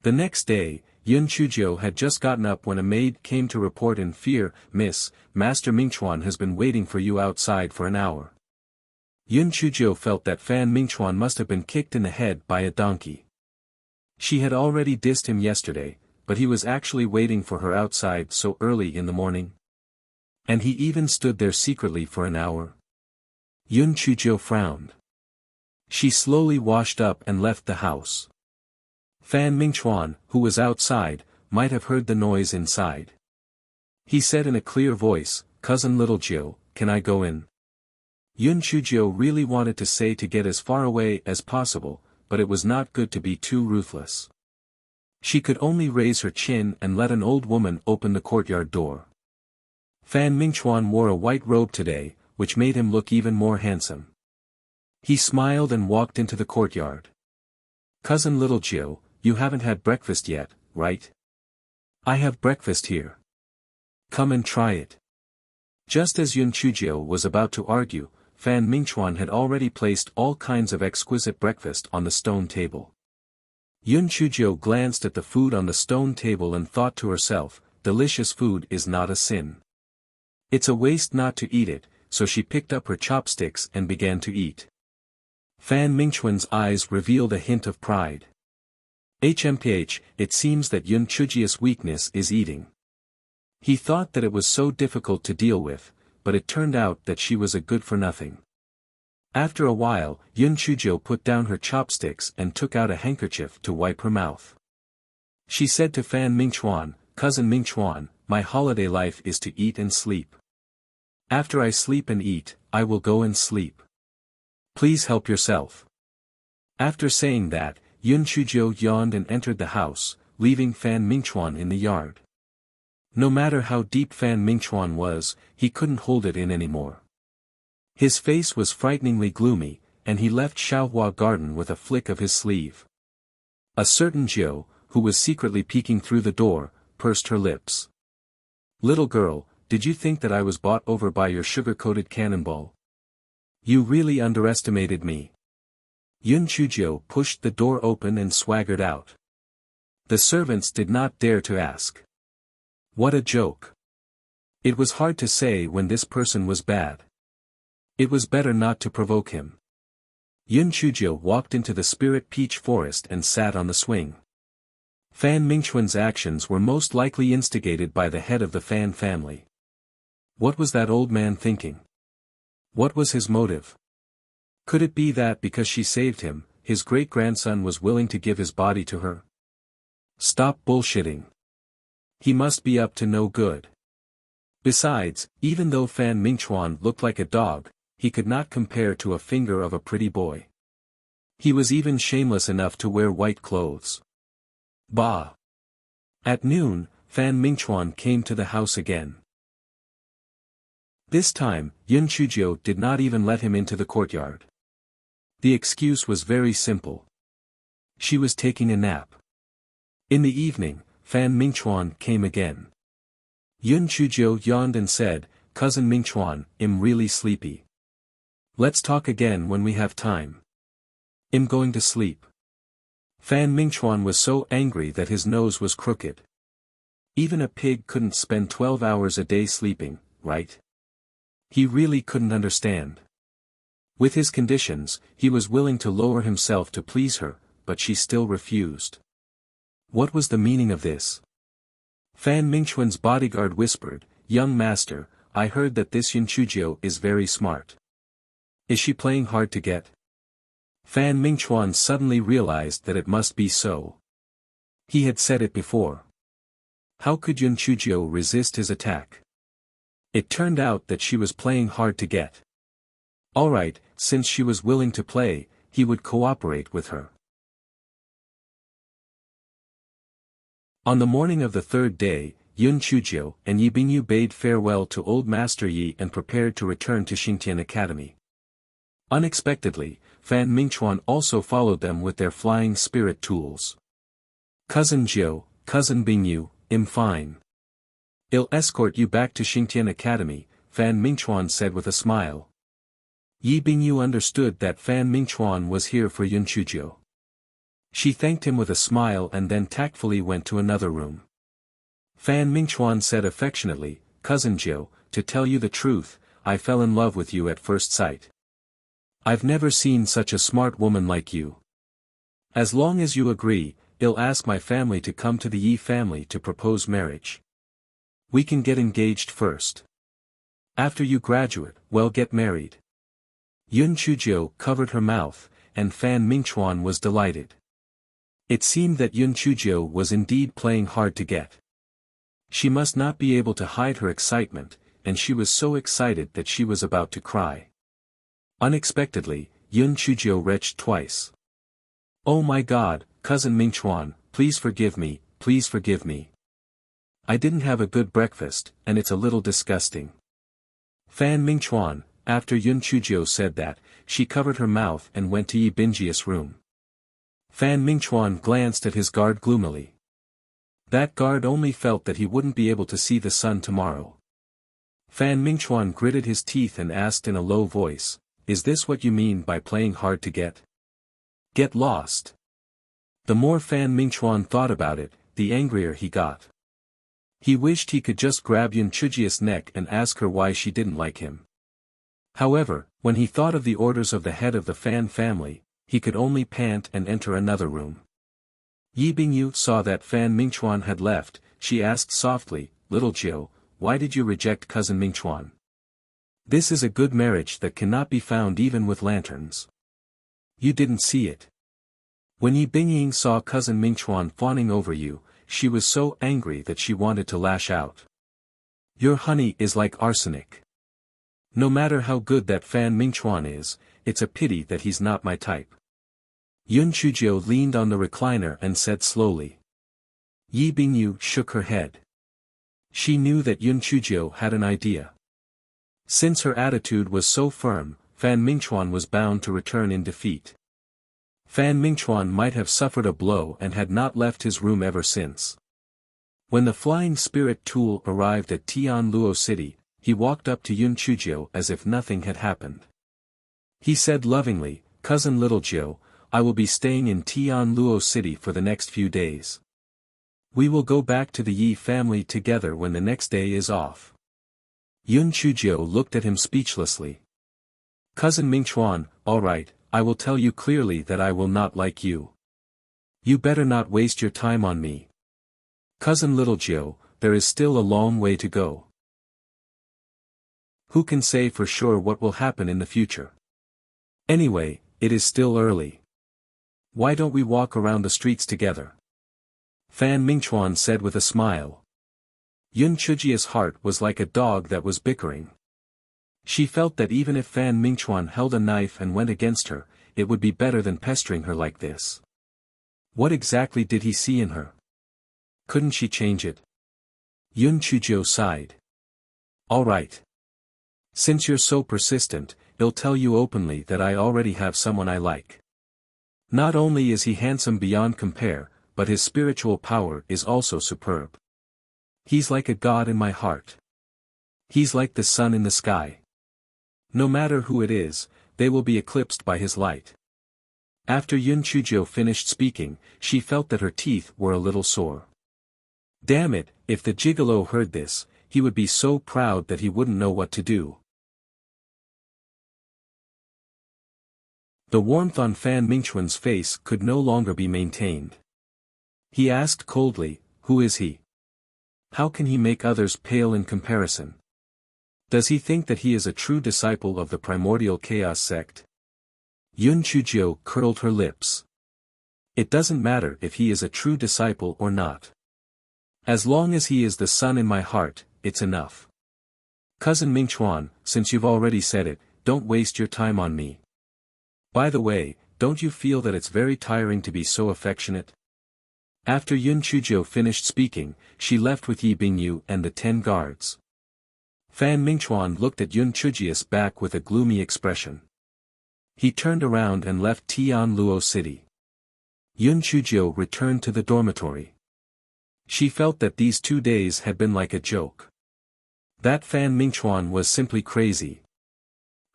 The next day, Yun Chuzhou had just gotten up when a maid came to report in fear, "Miss, Master Mingchuan has been waiting for you outside for an hour." Yun Chuzhou felt that Fan Mingchuan must have been kicked in the head by a donkey. She had already dissed him yesterday, but he was actually waiting for her outside so early in the morning. And he even stood there secretly for an hour. Yun Chuzhou frowned. She slowly washed up and left the house. Fan Mingchuan, who was outside, might have heard the noise inside. He said in a clear voice, "Cousin Little Jiu, can I go in?" Yun Chuzhou really wanted to say to get as far away as possible, but it was not good to be too ruthless. She could only raise her chin and let an old woman open the courtyard door. Fan Mingchuan wore a white robe today, which made him look even more handsome. He smiled and walked into the courtyard. "Cousin Little Jiu, you haven't had breakfast yet, right?" "I have breakfast here. Come and try it." Just as Yun Chuzhou was about to argue, Fan Mingchuan had already placed all kinds of exquisite breakfast on the stone table. Yun Chuzhou glanced at the food on the stone table and thought to herself, delicious food is not a sin. It's a waste not to eat it, so she picked up her chopsticks and began to eat. Fan Mingchuan's eyes revealed a hint of pride. HMPH, it seems that Yun Chuzhou's weakness is eating. He thought that it was so difficult to deal with, but it turned out that she was a good-for-nothing. After a while, Yun Chuzhou put down her chopsticks and took out a handkerchief to wipe her mouth. She said to Fan Mingchuan, "Cousin Mingchuan, my holiday life is to eat and sleep. After I sleep and eat, I will go and sleep. Please help yourself." After saying that, Yun Chuzhou yawned and entered the house, leaving Fan Mingchuan in the yard. No matter how deep Fan Mingchuan was, he couldn't hold it in anymore. His face was frighteningly gloomy, and he left Xiaohua Garden with a flick of his sleeve. A certain Jiu, who was secretly peeking through the door, pursed her lips. "Little girl, did you think that I was bought over by your sugar-coated cannonball? You really underestimated me." Yun Chuzhou pushed the door open and swaggered out. The servants did not dare to ask. What a joke. It was hard to say when this person was bad. It was better not to provoke him. Yun Chuzhou walked into the spirit peach forest and sat on the swing. Fan Mingchuan's actions were most likely instigated by the head of the Fan family. What was that old man thinking? What was his motive? Could it be that because she saved him, his great-grandson was willing to give his body to her? Stop bullshitting. He must be up to no good. Besides, even though Fan Mingchuan looked like a dog, he could not compare to a finger of a pretty boy. He was even shameless enough to wear white clothes. Bah! At noon, Fan Mingchuan came to the house again. This time, Yun Chuzhou did not even let him into the courtyard. The excuse was very simple. She was taking a nap. In the evening, Fan Mingchuan came again. Yun Chuzhou yawned and said, "Cousin Mingchuan, I'm really sleepy. Let's talk again when we have time. I'm going to sleep." Fan Mingchuan was so angry that his nose was crooked. Even a pig couldn't spend 12 hours a day sleeping, right? He really couldn't understand. With his conditions, he was willing to lower himself to please her, but she still refused. What was the meaning of this? Fan Mingchuan's bodyguard whispered, "Young master, I heard that this Yun Chuzhou is very smart. Is she playing hard to get?" Fan Mingchuan suddenly realized that it must be so. He had said it before. How could Yun Chuzhou resist his attack? It turned out that she was playing hard to get. Alright, since she was willing to play, he would cooperate with her. On the morning of the third day, Yun Chuzhou and Yi Bingyu bade farewell to old Master Yi and prepared to return to Xingtian Academy. Unexpectedly, Fan Mingchuan also followed them with their flying spirit tools. "Cousin Jiu, Cousin Bingyu, I'm fine. I'll escort you back to Xingtian Academy," Fan Mingchuan said with a smile. Yi Bingyu understood that Fan Mingchuan was here for Yun Chuzhou. She thanked him with a smile and then tactfully went to another room. Fan Mingchuan said affectionately, "Cousin Jiu, to tell you the truth, I fell in love with you at first sight. I've never seen such a smart woman like you. As long as you agree, I'll ask my family to come to the Yi family to propose marriage. We can get engaged first. After you graduate, well, get married." Yun Chuzhou covered her mouth, and Fan Mingchuan was delighted. It seemed that Yun Chuzhou was indeed playing hard to get. She must not be able to hide her excitement, and she was so excited that she was about to cry. Unexpectedly, Yun Chuzhou retched twice. "Oh my God, Cousin Mingchuan, please forgive me, please forgive me. I didn't have a good breakfast, and it's a little disgusting." Fan Mingchuan, after Yun Chuzhou said that, she covered her mouth and went to Yi Bingjia's room. Fan Mingchuan glanced at his guard gloomily. That guard only felt that he wouldn't be able to see the sun tomorrow. Fan Mingchuan gritted his teeth and asked in a low voice, "Is this what you mean by playing hard to get? Get lost." The more Fan Mingchuan thought about it, the angrier he got. He wished he could just grab Yun Chujia's neck and ask her why she didn't like him. However, when he thought of the orders of the head of the Fan family, he could only pant and enter another room. Yi Bingyu saw that Fan Mingchuan had left. She asked softly, "Little Jiu, why did you reject Cousin Mingchuan? This is a good marriage that cannot be found even with lanterns. You didn't see it." When Yi Bingying saw Cousin Mingchuan fawning over you, she was so angry that she wanted to lash out. "Your honey is like arsenic. No matter how good that Fan Mingchuan is, it's a pity that he's not my type." Yun Chuzhou leaned on the recliner and said slowly. Yi Bingyu shook her head. She knew that Yun Chuzhou had an idea. Since her attitude was so firm, Fan Mingchuan was bound to return in defeat. Fan Mingchuan might have suffered a blow and had not left his room ever since. When the flying spirit tool arrived at Tianluo City, he walked up to Yun Chuzhou as if nothing had happened. He said lovingly, "Cousin Little Jiu, I will be staying in Tianluo City for the next few days. We will go back to the Yi family together when the next day is off." Yun Chuzhou looked at him speechlessly. "Cousin Mingchuan, all right, I will tell you clearly that I will not like you. You better not waste your time on me. Cousin Little Jiu, there is still a long way to go. Who can say for sure what will happen in the future? Anyway, it is still early. Why don't we walk around the streets together?" Fan Mingchuan said with a smile. Yun Chujia's heart was like a dog that was bickering. She felt that even if Fan Mingchuan held a knife and went against her, it would be better than pestering her like this. What exactly did he see in her? Couldn't she change it? Yun Chuzhou sighed. "All right. Since you're so persistent, I'll tell you openly that I already have someone I like. Not only is he handsome beyond compare, but his spiritual power is also superb. He's like a god in my heart. He's like the sun in the sky. No matter who it is, they will be eclipsed by his light." After Yun Chuzhou finished speaking, she felt that her teeth were a little sore. Damn it, if the gigolo heard this, he would be so proud that he wouldn't know what to do. The warmth on Fan Mingchuan's face could no longer be maintained. He asked coldly, "Who is he? How can he make others pale in comparison? Does he think that he is a true disciple of the primordial chaos sect?" Yun Chuzhou curled her lips. "It doesn't matter if he is a true disciple or not. As long as he is the sun in my heart, it's enough. Cousin Mingchuan, since you've already said it, don't waste your time on me. By the way, don't you feel that it's very tiring to be so affectionate?" After Yun Chuzhou finished speaking, she left with Yi Bingyu and the 10 guards. Fan Mingchuan looked at Yun Chujia's back with a gloomy expression. He turned around and left Tianluo City. Yun Chuzhou returned to the dormitory. She felt that these 2 days had been like a joke. That Fan Mingchuan was simply crazy.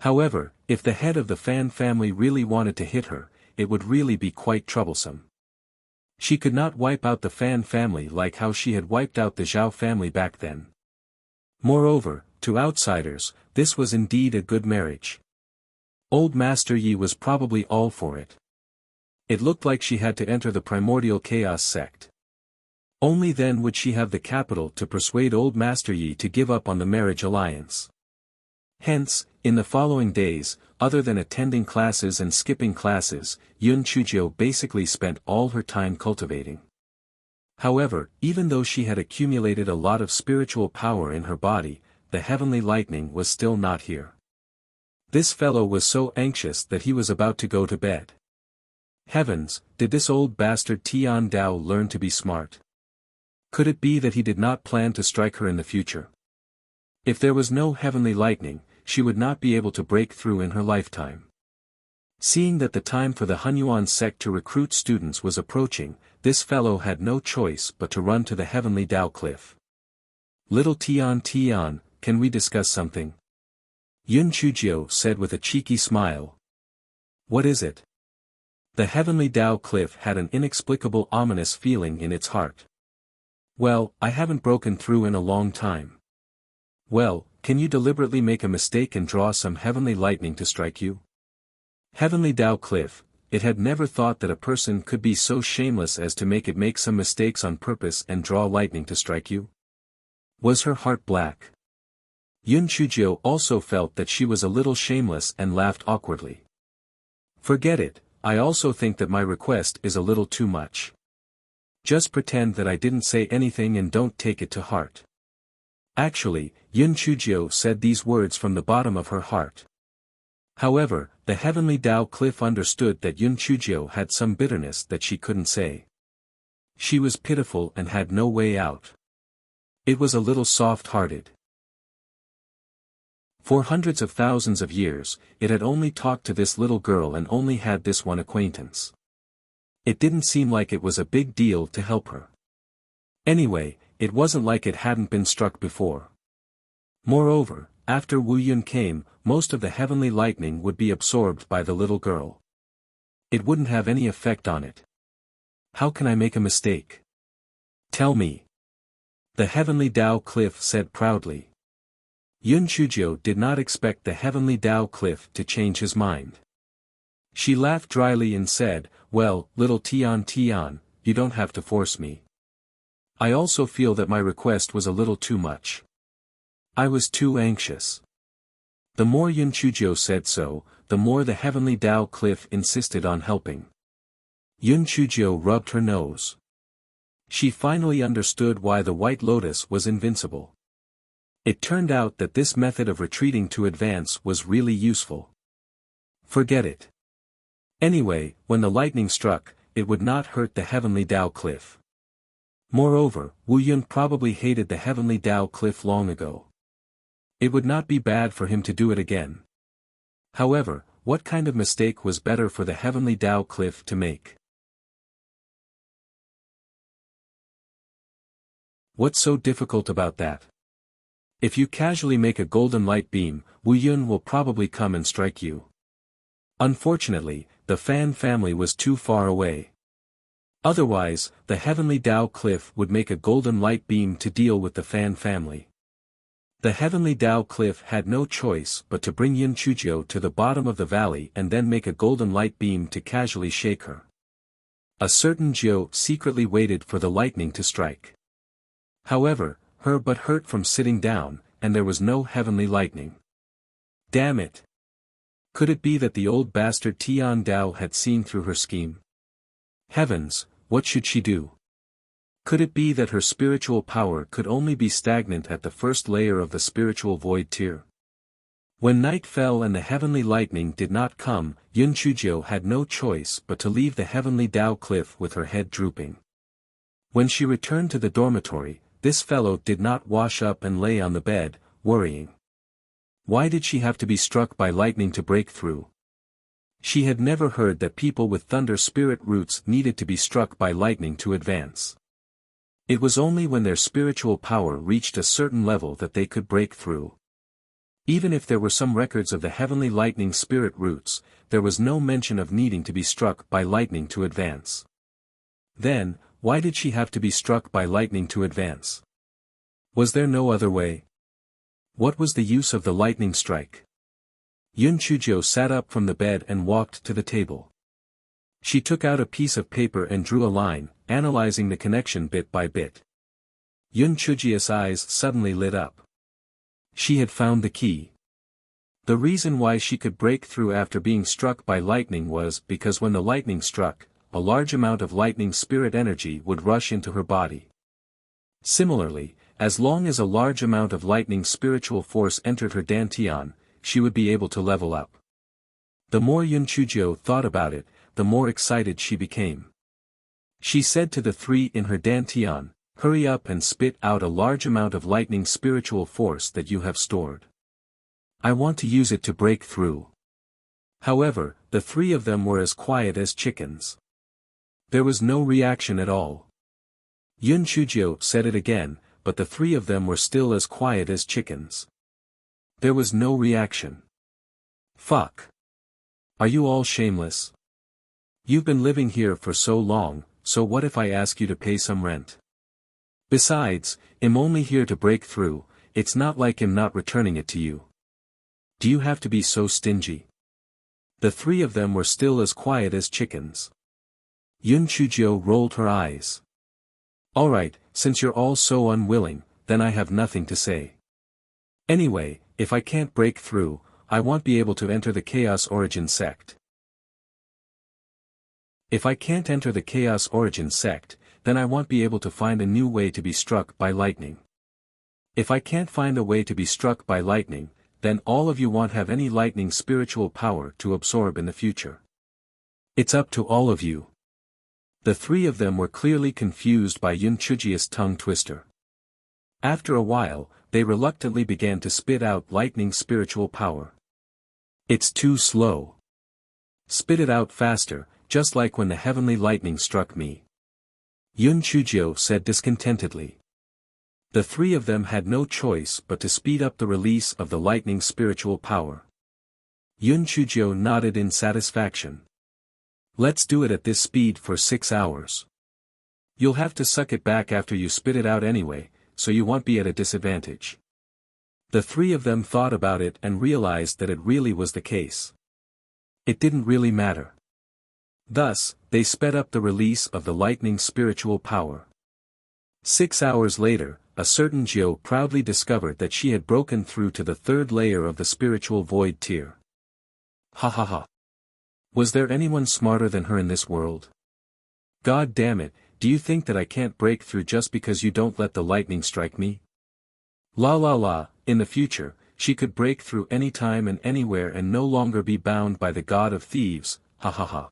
However, if the head of the Fan family really wanted to hit her, it would really be quite troublesome. She could not wipe out the Fan family like how she had wiped out the Zhao family back then. Moreover, to outsiders, this was indeed a good marriage. Old Master Yi was probably all for it. It looked like she had to enter the primordial chaos sect. Only then would she have the capital to persuade Old Master Yi to give up on the marriage alliance. Hence, in the following days, other than attending classes and skipping classes, Yun Chujiu basically spent all her time cultivating. However, even though she had accumulated a lot of spiritual power in her body, the heavenly lightning was still not here. This fellow was so anxious that he was about to go to bed. Heavens, did this old bastard Tian Dao learn to be smart? Could it be that he did not plan to strike her in the future? If there was no heavenly lightning, she would not be able to break through in her lifetime. Seeing that the time for the Hunyuan sect to recruit students was approaching, this fellow had no choice but to run to the heavenly Dao cliff. Little Tian, can we discuss something? Yun Chujiu said with a cheeky smile. What is it? The heavenly Dao cliff had an inexplicable ominous feeling in its heart. Well, I haven't broken through in a long time. Well, can you deliberately make a mistake and draw some heavenly lightning to strike you? Heavenly Dao cliff, it had never thought that a person could be so shameless as to make some mistakes on purpose and draw lightning to strike you? Was her heart black? Yun Chujiu also felt that she was a little shameless and laughed awkwardly. Forget it, I also think that my request is a little too much. Just pretend that I didn't say anything and don't take it to heart. Actually, Yun Chujiu said these words from the bottom of her heart. However, the heavenly Dao cliff understood that Yun Chujiu had some bitterness that she couldn't say. She was pitiful and had no way out. It was a little soft-hearted. For hundreds of thousands of years, it had only talked to this little girl and only had this one acquaintance. It didn't seem like it was a big deal to help her. Anyway, it wasn't like it hadn't been struck before. Moreover, after Wu Yun came, most of the heavenly lightning would be absorbed by the little girl. It wouldn't have any effect on it. How can I make a mistake? Tell me. The heavenly Dao cliff said proudly. Yun Chujiu did not expect the heavenly Dao cliff to change his mind. She laughed dryly and said, well, little Tian, you don't have to force me. I also feel that my request was a little too much. I was too anxious. The more Yun Chujiu said so, the more the heavenly Dao cliff insisted on helping. Yun Chujiu rubbed her nose. She finally understood why the White Lotus was invincible. It turned out that this method of retreating to advance was really useful. Forget it. Anyway, when the lightning struck, it would not hurt the heavenly Dao cliff. Moreover, Wu Yun probably hated the heavenly Dao cliff long ago. It would not be bad for him to do it again. However, what kind of mistake was better for the heavenly Dao cliff to make? What's so difficult about that? If you casually make a golden light beam, Wu Yun will probably come and strike you. Unfortunately, the Fan family was too far away. Otherwise, the heavenly Dao cliff would make a golden light beam to deal with the Fan family. The heavenly Dao cliff had no choice but to bring Yun Chujiu to the bottom of the valley and then make a golden light beam to casually shake her. A certain Jiu secretly waited for the lightning to strike. However, her but hurt from sitting down, and there was no heavenly lightning. Damn it! Could it be that the old bastard Tian Dao had seen through her scheme? Heavens, what should she do? Could it be that her spiritual power could only be stagnant at the first layer of the spiritual void tier? When night fell and the heavenly lightning did not come, Yun Chujiu had no choice but to leave the heavenly Dao cliff with her head drooping. When she returned to the dormitory, this fellow did not wash up and lay on the bed, worrying. Why did she have to be struck by lightning to break through? She had never heard that people with thunder spirit roots needed to be struck by lightning to advance. It was only when their spiritual power reached a certain level that they could break through. Even if there were some records of the heavenly lightning spirit roots, there was no mention of needing to be struck by lightning to advance. Then, why did she have to be struck by lightning to advance? Was there no other way? What was the use of the lightning strike? Yun Chujio sat up from the bed and walked to the table. She took out a piece of paper and drew a line, analyzing the connection bit by bit. Yun Chujio's eyes suddenly lit up. She had found the key. The reason why she could break through after being struck by lightning was because when the lightning struck, a large amount of lightning spirit energy would rush into her body. Similarly, as long as a large amount of lightning spiritual force entered her dantian, she would be able to level up. The more Yun Chujio thought about it, the more excited she became. She said to the three in her dantian, "Hurry up and spit out a large amount of lightning spiritual force that you have stored. I want to use it to break through." However, the three of them were as quiet as chickens. There was no reaction at all. Yun Chujio said it again, but the three of them were still as quiet as chickens. There was no reaction. Fuck. Are you all shameless? You've been living here for so long, so what if I ask you to pay some rent? Besides, I'm only here to break through, it's not like I'm not returning it to you. Do you have to be so stingy? The three of them were still as quiet as chickens. Yun Chujio rolled her eyes. Alright, since you're all so unwilling, then I have nothing to say. Anyway, if I can't break through, I won't be able to enter the Chaos Origin sect. If I can't enter the Chaos Origin sect, then I won't be able to find a new way to be struck by lightning. If I can't find a way to be struck by lightning, then all of you won't have any lightning spiritual power to absorb in the future. It's up to all of you. The three of them were clearly confused by Yun Chujio's tongue twister. After a while, they reluctantly began to spit out lightning spiritual power. It's too slow. Spit it out faster, just like when the heavenly lightning struck me. Yun Chujio said discontentedly. The three of them had no choice but to speed up the release of the lightning spiritual power. Yun Chujio nodded in satisfaction. Let's do it at this speed for 6 hours. You'll have to suck it back after you spit it out anyway, so you won't be at a disadvantage. The three of them thought about it and realized that it really was the case. It didn't really matter. Thus, they sped up the release of the lightning spiritual power. 6 hours later, a certain Jiu proudly discovered that she had broken through to the third layer of the spiritual void tier. Ha ha ha. Was there anyone smarter than her in this world? God damn it, do you think that I can't break through just because you don't let the lightning strike me? La la la, in the future, she could break through any time and anywhere and no longer be bound by the god of thieves, ha ha ha.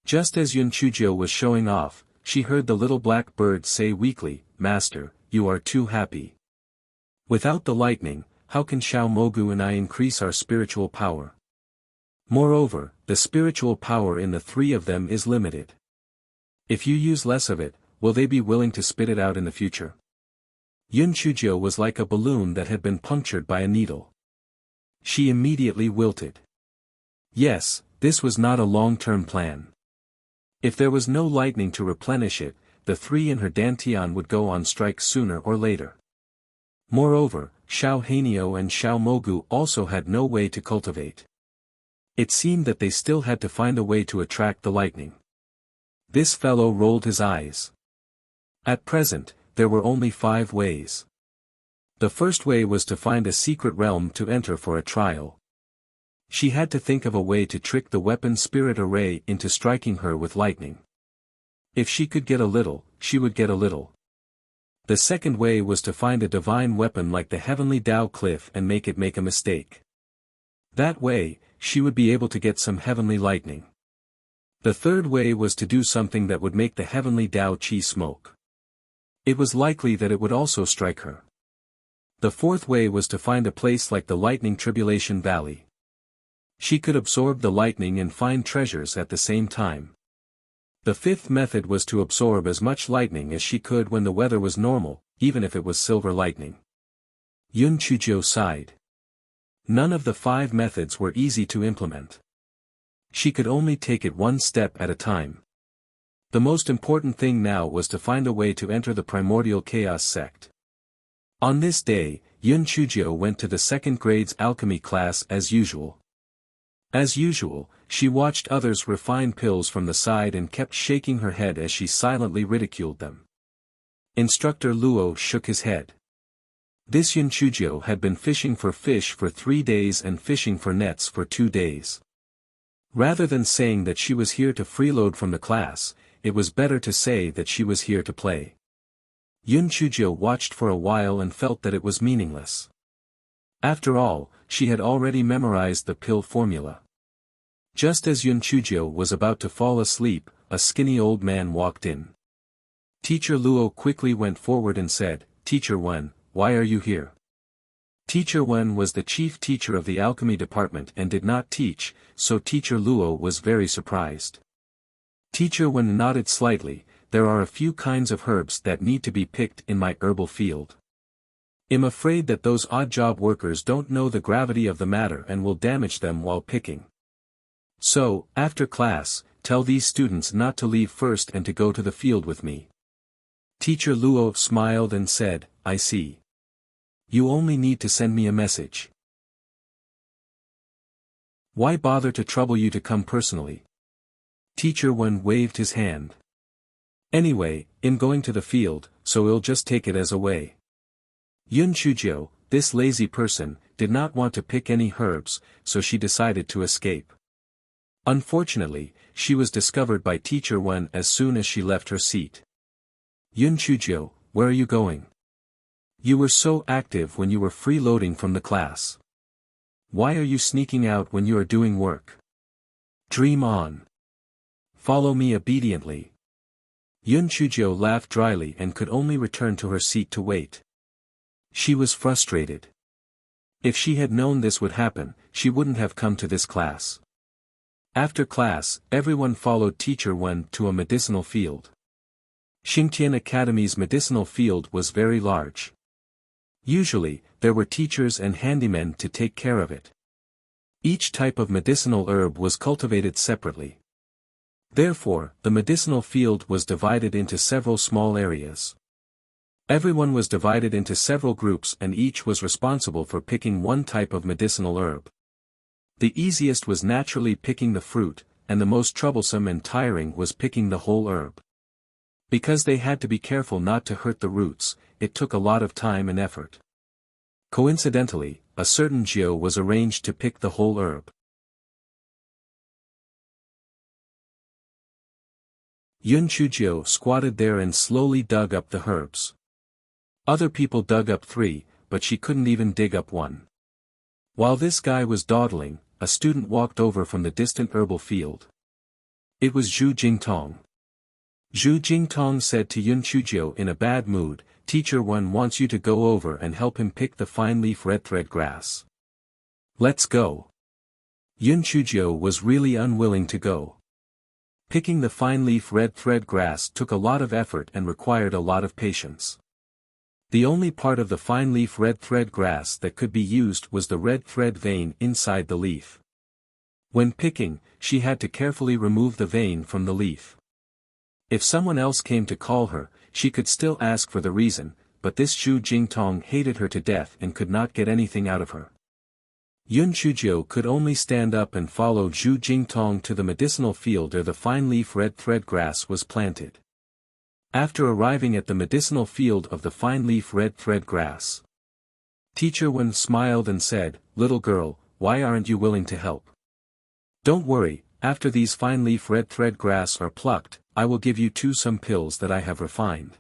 Just as Yun Chujio was showing off, she heard the little black bird say weakly, "Master, you are too happy. Without the lightning, how can Xiao Mogu and I increase our spiritual power? Moreover, the spiritual power in the three of them is limited. If you use less of it, will they be willing to spit it out in the future?" Yun Chujio was like a balloon that had been punctured by a needle. She immediately wilted. Yes, this was not a long-term plan. If there was no lightning to replenish it, the three in her dantian would go on strike sooner or later. Moreover, Xiao Hanio and Xiao Mogu also had no way to cultivate. It seemed that they still had to find a way to attract the lightning. This fellow rolled his eyes. At present, there were only 5 ways. The first way was to find a secret realm to enter for a trial. She had to think of a way to trick the weapon spirit array into striking her with lightning. If she could get a little, she would get a little. The second way was to find a divine weapon like the heavenly Tao cliff and make it make a mistake. That way, she would be able to get some heavenly lightning. The third way was to do something that would make the heavenly Tao Qi smoke. It was likely that it would also strike her. The fourth way was to find a place like the Lightning Tribulation Valley. She could absorb the lightning and find treasures at the same time. The fifth method was to absorb as much lightning as she could when the weather was normal, even if it was silver lightning. Yun Chujio sighed. None of the 5 methods were easy to implement. She could only take it one step at a time. The most important thing now was to find a way to enter the primordial chaos sect. On this day, Yun Chujio went to the second grade's alchemy class as usual. As usual, she watched others refine pills from the side and kept shaking her head as she silently ridiculed them. Instructor Luo shook his head. This Yun Chujio had been fishing for fish for 3 days and fishing for nets for 2 days. Rather than saying that she was here to freeload from the class, it was better to say that she was here to play. Yun Chujio watched for a while and felt that it was meaningless. After all, she had already memorized the pill formula. Just as Yun Chujio was about to fall asleep, a skinny old man walked in. Teacher Luo quickly went forward and said, "Teacher Wen, why are you here?" Teacher Wen was the chief teacher of the alchemy department and did not teach, so Teacher Luo was very surprised. Teacher Wen nodded slightly. "There are a few kinds of herbs that need to be picked in my herbal field. I'm afraid that those odd-job workers don't know the gravity of the matter and will damage them while picking. So, after class, tell these students not to leave first and to go to the field with me." Teacher Luo smiled and said, "I see. You only need to send me a message. Why bother to trouble you to come personally?" Teacher Wen waved his hand. "Anyway, I'm going to the field, so I'll just take it as a way." Yun Chujio, this lazy person, did not want to pick any herbs, so she decided to escape. Unfortunately, she was discovered by Teacher Wen as soon as she left her seat. "Yun Chujio, where are you going? You were so active when you were freeloading from the class. Why are you sneaking out when you are doing work? Dream on. Follow me obediently." Yun Chujio laughed dryly and could only return to her seat to wait. She was frustrated. If she had known this would happen, she wouldn't have come to this class. After class, everyone followed Teacher Wen to a medicinal field. Xingtian Academy's medicinal field was very large. Usually, there were teachers and handymen to take care of it. Each type of medicinal herb was cultivated separately. Therefore, the medicinal field was divided into several small areas. Everyone was divided into several groups and each was responsible for picking one type of medicinal herb. The easiest was naturally picking the fruit, and the most troublesome and tiring was picking the whole herb. Because they had to be careful not to hurt the roots, it took a lot of time and effort. Coincidentally, a certain Jiu was arranged to pick the whole herb. Yun Chujio squatted there and slowly dug up the herbs. Other people dug up 3, but she couldn't even dig up 1. While this guy was dawdling, a student walked over from the distant herbal field. It was Zhu Jingtong. Zhu Jingtong said to Yun Chujio in a bad mood, "Teacher Wen wants you to go over and help him pick the fine-leaf red thread grass." "Let's go." Yun Chujio was really unwilling to go. Picking the fine-leaf red thread grass took a lot of effort and required a lot of patience. The only part of the fine-leaf red thread grass that could be used was the red thread vein inside the leaf. When picking, she had to carefully remove the vein from the leaf. If someone else came to call her, she could still ask for the reason, but this Zhu Jingtong hated her to death and could not get anything out of her. Yun Chujio could only stand up and follow Zhu Jingtong to the medicinal field where the fine-leaf red thread grass was planted. After arriving at the medicinal field of the fine-leaf red thread grass, Teacher Wen smiled and said, "Little girl, why aren't you willing to help? Don't worry, after these fine-leaf red thread grass are plucked, I will give you some pills that I have refined.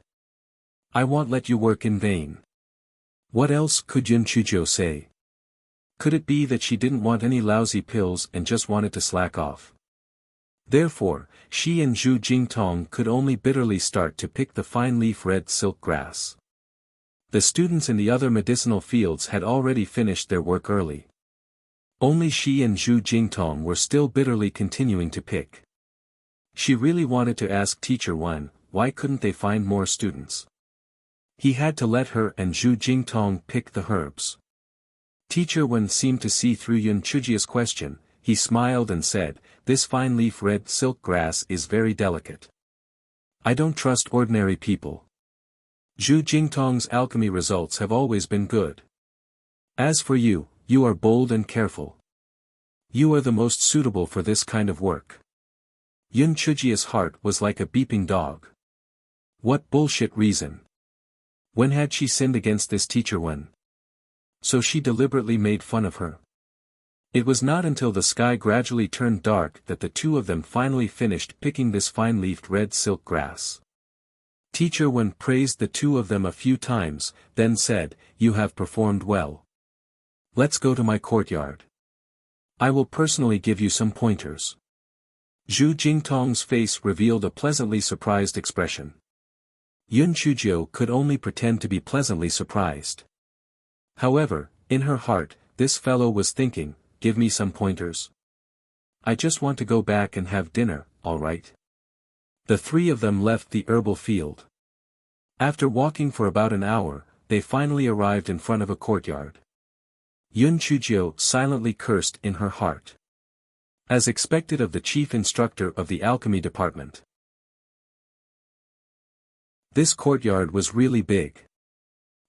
I won't let you work in vain." What else could Yun Chujio say? Could it be that she didn't want any lousy pills and just wanted to slack off? Therefore, she and Zhu Jingtong could only bitterly start to pick the fine-leaf red silk grass. The students in the other medicinal fields had already finished their work early. Only she and Zhu Jingtong were still bitterly continuing to pick. She really wanted to ask Teacher Wen, why couldn't they find more students? He had to let her and Zhu Jingtong pick the herbs. Teacher Wen seemed to see through Yun Chujio's question. he smiled and said, "This fine leaf red silk grass is very delicate. I don't trust ordinary people. Zhu Jingtong's alchemy results have always been good. As for you, you are bold and careful. You are the most suitable for this kind of work." Yun Chujia's heart was like a beeping dog. What bullshit reason? When had she sinned against this teacher when? So she deliberately made fun of her. It was not until the sky gradually turned dark that the two of them finally finished picking this fine-leafed red silk grass. Teacher Wen praised the two of them a few times, then said, "You have performed well. Let's go to my courtyard. I will personally give you some pointers." Zhu Jingtong's face revealed a pleasantly surprised expression. Yun Chuzhou could only pretend to be pleasantly surprised. However, in her heart, this fellow was thinking, "Give me some pointers. I just want to go back and have dinner, all right?" The three of them left the herbal field. After walking for about an hour, they finally arrived in front of a courtyard. Yun Chuzhou silently cursed in her heart. As expected of the chief instructor of the alchemy department. This courtyard was really big.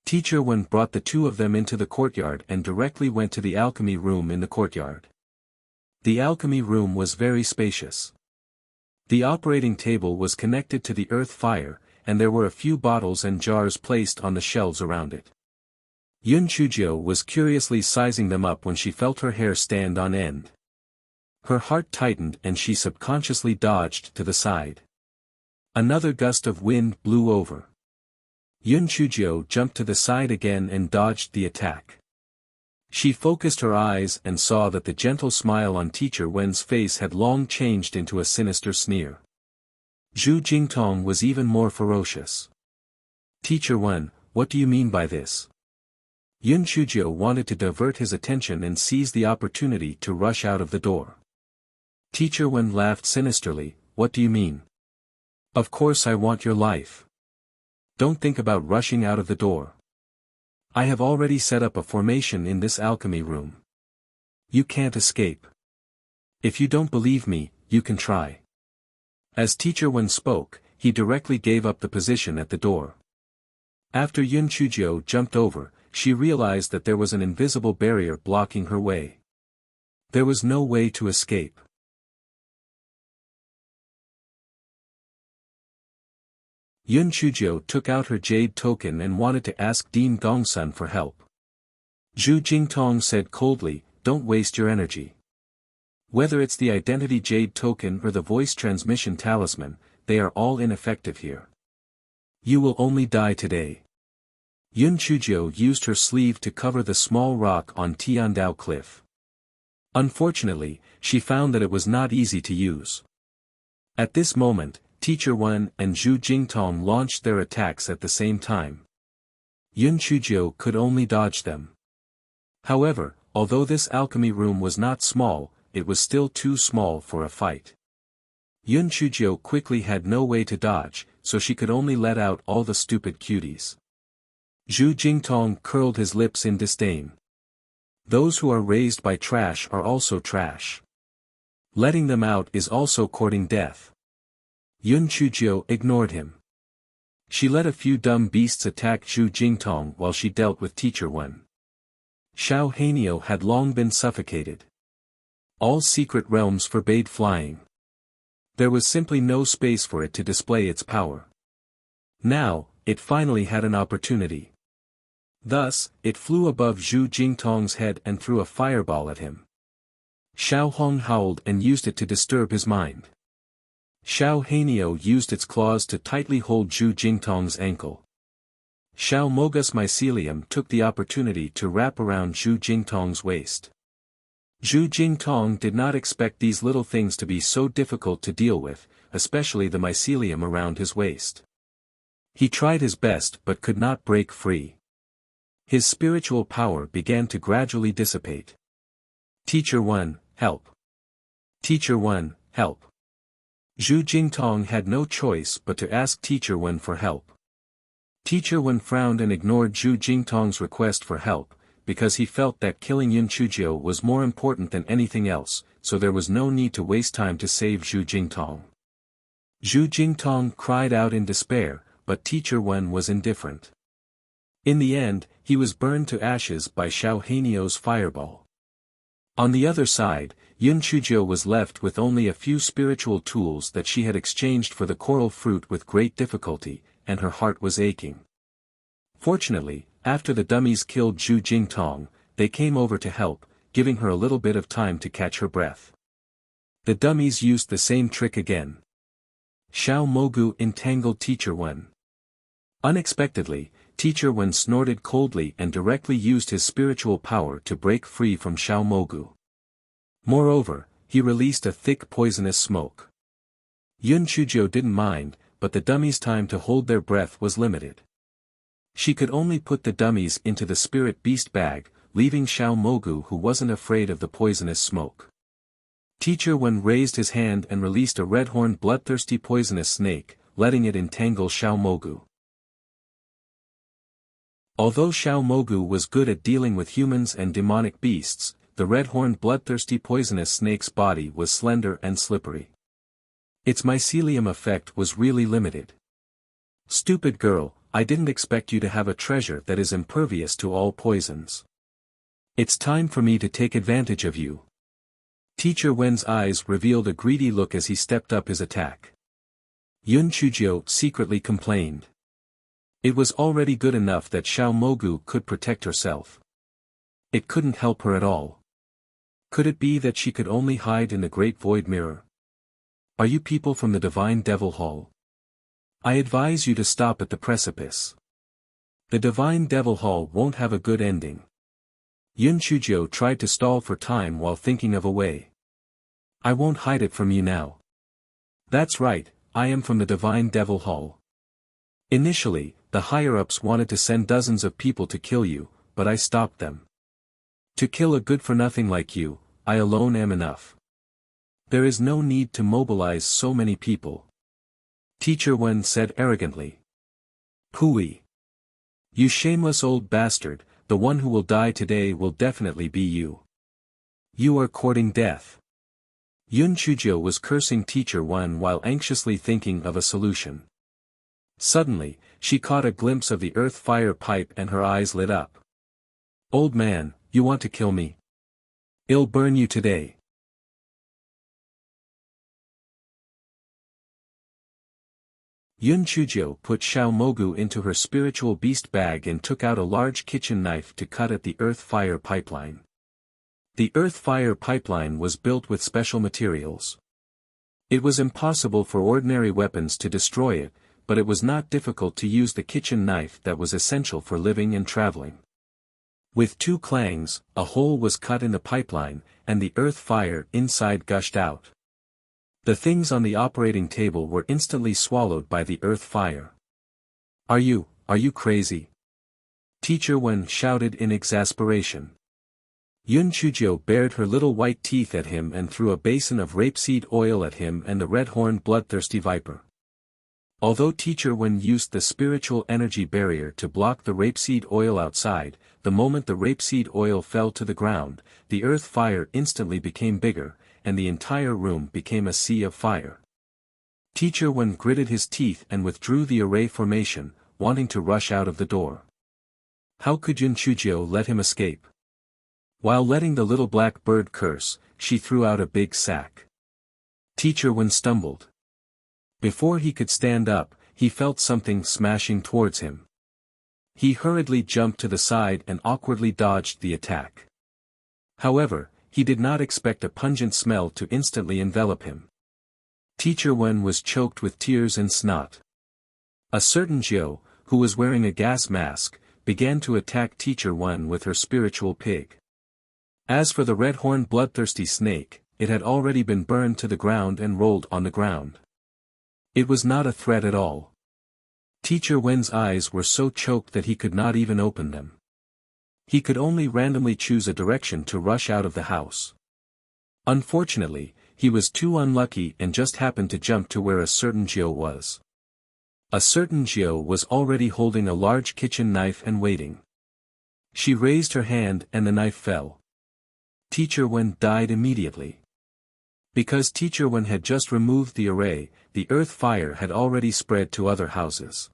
Teacher Wen brought the two of them into the courtyard and directly went to the alchemy room in the courtyard. The alchemy room was very spacious. The operating table was connected to the earth fire, and there were a few bottles and jars placed on the shelves around it. Yun Chuzhou was curiously sizing them up when she felt her hair stand on end. Her heart tightened and she subconsciously dodged to the side. Another gust of wind blew over. Yun Chuzhou jumped to the side again and dodged the attack. She focused her eyes and saw that the gentle smile on Teacher Wen's face had long changed into a sinister sneer. Zhu Jingtong was even more ferocious. "Teacher Wen, what do you mean by this?" Yun Chuzhou wanted to divert his attention and seize the opportunity to rush out of the door. Teacher Wen laughed sinisterly, "What do you mean? Of course I want your life. Don't think about rushing out of the door. I have already set up a formation in this alchemy room. You can't escape. If you don't believe me, you can try." As Teacher Wen spoke, he directly gave up the position at the door. After Yun Chuzhou jumped over, she realized that there was an invisible barrier blocking her way. There was no way to escape. Yun Chuzhou took out her jade token and wanted to ask Dean Gongsun for help. Zhu Jingtong said coldly, "Don't waste your energy. Whether it's the identity jade token or the voice transmission talisman, they are all ineffective here. You will only die today." Yun Chuzhou used her sleeve to cover the small rock on Tiandao Cliff. Unfortunately, she found that it was not easy to use. At this moment, Teacher Wen and Zhu Jingtong launched their attacks at the same time. Yun Chuzhou could only dodge them. However, although this alchemy room was not small, it was still too small for a fight. Yun Chuzhou quickly had no way to dodge, so she could only let out all the stupid cuties. Zhu Jingtong curled his lips in disdain. Those who are raised by trash are also trash. Letting them out is also courting death. Yun Chuzhou ignored him. She let a few dumb beasts attack Zhu Jingtong while she dealt with Teacher Wen. Xiao Hanio had long been suffocated. All secret realms forbade flying. There was simply no space for it to display its power. Now, it finally had an opportunity. Thus, it flew above Zhu Jingtong's head and threw a fireball at him. Xiao Hong howled and used it to disturb his mind. Xiao Hanio used its claws to tightly hold Zhu Jingtong's ankle. Xiao Mogus Mycelium took the opportunity to wrap around Zhu Jingtong's waist. Zhu Jingtong did not expect these little things to be so difficult to deal with, especially the mycelium around his waist. He tried his best but could not break free. His spiritual power began to gradually dissipate. Teacher Wen, help. Teacher Wen, help. Zhu Jingtong had no choice but to ask Teacher Wen for help. Teacher Wen frowned and ignored Zhu Jingtong's request for help, because he felt that killing Yun Chuzhou was more important than anything else, so there was no need to waste time to save Zhu Jingtong. Zhu Jingtong cried out in despair, but Teacher Wen was indifferent. In the end, he was burned to ashes by Xiao Haniu's fireball. On the other side, Yun Chujiu was left with only a few spiritual tools that she had exchanged for the coral fruit with great difficulty, and her heart was aching. Fortunately, after the dummies killed Zhu Jingtong, they came over to help, giving her a little bit of time to catch her breath. The dummies used the same trick again. Xiao Mogu entangled Teacher Wen. Unexpectedly, Teacher Wen snorted coldly and directly used his spiritual power to break free from Xiao Mogu. Moreover, he released a thick poisonous smoke. Yun Chujiu didn't mind, but the dummies' time to hold their breath was limited. She could only put the dummies into the spirit beast bag, leaving Xiao Mogu who wasn't afraid of the poisonous smoke. Teacher Wen raised his hand and released a red-horned bloodthirsty poisonous snake, letting it entangle Xiao Mogu. Although Xiao Mogu was good at dealing with humans and demonic beasts, the red-horned bloodthirsty poisonous snake's body was slender and slippery. Its mycelium effect was really limited. Stupid girl, I didn't expect you to have a treasure that is impervious to all poisons. It's time for me to take advantage of you. Teacher Wen's eyes revealed a greedy look as he stepped up his attack. Yun Chujiu secretly complained. It was already good enough that Xiao Mogu could protect herself. It couldn't help her at all. Could it be that she could only hide in the Great Void Mirror? Are you people from the Divine Devil Hall? I advise you to stop at the precipice. The Divine Devil Hall won't have a good ending. Yun Chujiu tried to stall for time while thinking of a way. I won't hide it from you now. That's right, I am from the Divine Devil Hall. Initially, the higher-ups wanted to send dozens of people to kill you, but I stopped them. To kill a good-for-nothing like you, I alone am enough. There is no need to mobilize so many people. Teacher Wen said arrogantly. Pooey. You shameless old bastard, the one who will die today will definitely be you. You are courting death. Yun Chujiu was cursing Teacher Wen while anxiously thinking of a solution. Suddenly, she caught a glimpse of the earth-fire pipe and her eyes lit up. Old man, you want to kill me? I'll burn you today. Yun Chujiu put Xiao Mogu into her spiritual beast bag and took out a large kitchen knife to cut at the earth-fire pipeline. The earth-fire pipeline was built with special materials. It was impossible for ordinary weapons to destroy it, but it was not difficult to use the kitchen knife that was essential for living and traveling. With two clangs, a hole was cut in the pipeline, and the earth fire inside gushed out. The things on the operating table were instantly swallowed by the earth fire. Are you crazy? Teacher Wen shouted in exasperation. Yun Chujiu bared her little white teeth at him and threw a basin of rapeseed oil at him and the red-horned bloodthirsty viper. Although Teacher Wen used the spiritual energy barrier to block the rapeseed oil outside, the moment the rapeseed oil fell to the ground, the earth fire instantly became bigger, and the entire room became a sea of fire. Teacher Wen gritted his teeth and withdrew the array formation, wanting to rush out of the door. How could Yun Chujiu let him escape? While letting the little black bird curse, she threw out a big sack. Teacher Wen stumbled. Before he could stand up, he felt something smashing towards him. He hurriedly jumped to the side and awkwardly dodged the attack. However, he did not expect a pungent smell to instantly envelop him. Teacher Wen was choked with tears and snot. A certain Jiu, who was wearing a gas mask, began to attack Teacher Wen with her spiritual pig. As for the red-horned bloodthirsty snake, it had already been burned to the ground and rolled on the ground. It was not a threat at all. Teacher Wen's eyes were so choked that he could not even open them. He could only randomly choose a direction to rush out of the house. Unfortunately, he was too unlucky and just happened to jump to where a certain Jiu was. A certain Jiu was already holding a large kitchen knife and waiting. She raised her hand and the knife fell. Teacher Wen died immediately. Because Teacher Wen had just removed the array, the earth fire had already spread to other houses.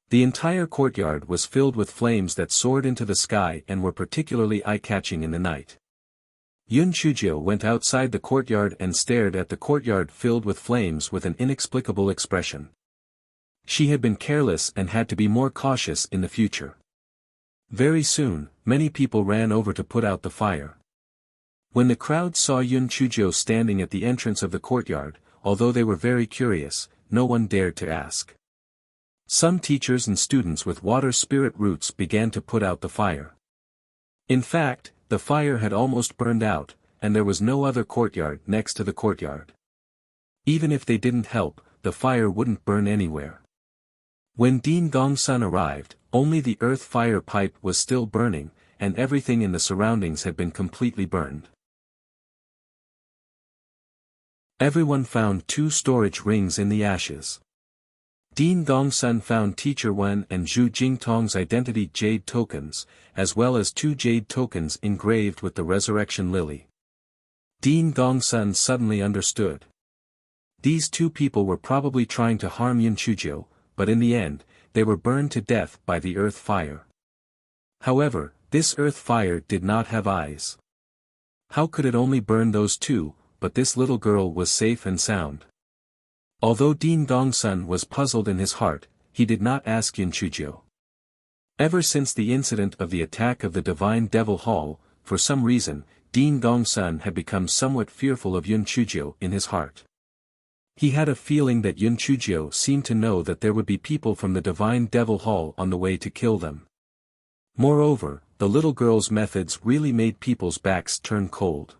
The entire courtyard was filled with flames that soared into the sky and were particularly eye-catching in the night. Yun Chujio went outside the courtyard and stared at the courtyard filled with flames with an inexplicable expression. She had been careless and had to be more cautious in the future. Very soon, many people ran over to put out the fire. When the crowd saw Yun Chujio standing at the entrance of the courtyard, although they were very curious, no one dared to ask. Some teachers and students with water spirit roots began to put out the fire. In fact, the fire had almost burned out, and there was no other courtyard next to the courtyard. Even if they didn't help, the fire wouldn't burn anywhere. When Dean Gongsun arrived, only the earth fire pipe was still burning, and everything in the surroundings had been completely burned. Everyone found 2 storage rings in the ashes. Dean Gongsun found Teacher Wen and Zhu Jingtong's identity jade tokens, as well as 2 jade tokens engraved with the resurrection lily. Dean Gongsun suddenly understood. These 2 people were probably trying to harm Yun Chujio, but in the end, they were burned to death by the earth fire. However, this earth fire did not have eyes. How could it only burn those 2, but this little girl was safe and sound? Although Dean Gongsun was puzzled in his heart, he did not ask Yun Chujio. Ever since the incident of the attack of the Divine Devil Hall, for some reason, Dean Gongsun had become somewhat fearful of Yun Chujio in his heart. He had a feeling that Yun Chujio seemed to know that there would be people from the Divine Devil Hall on the way to kill them. Moreover, the little girl's methods really made people's backs turn cold.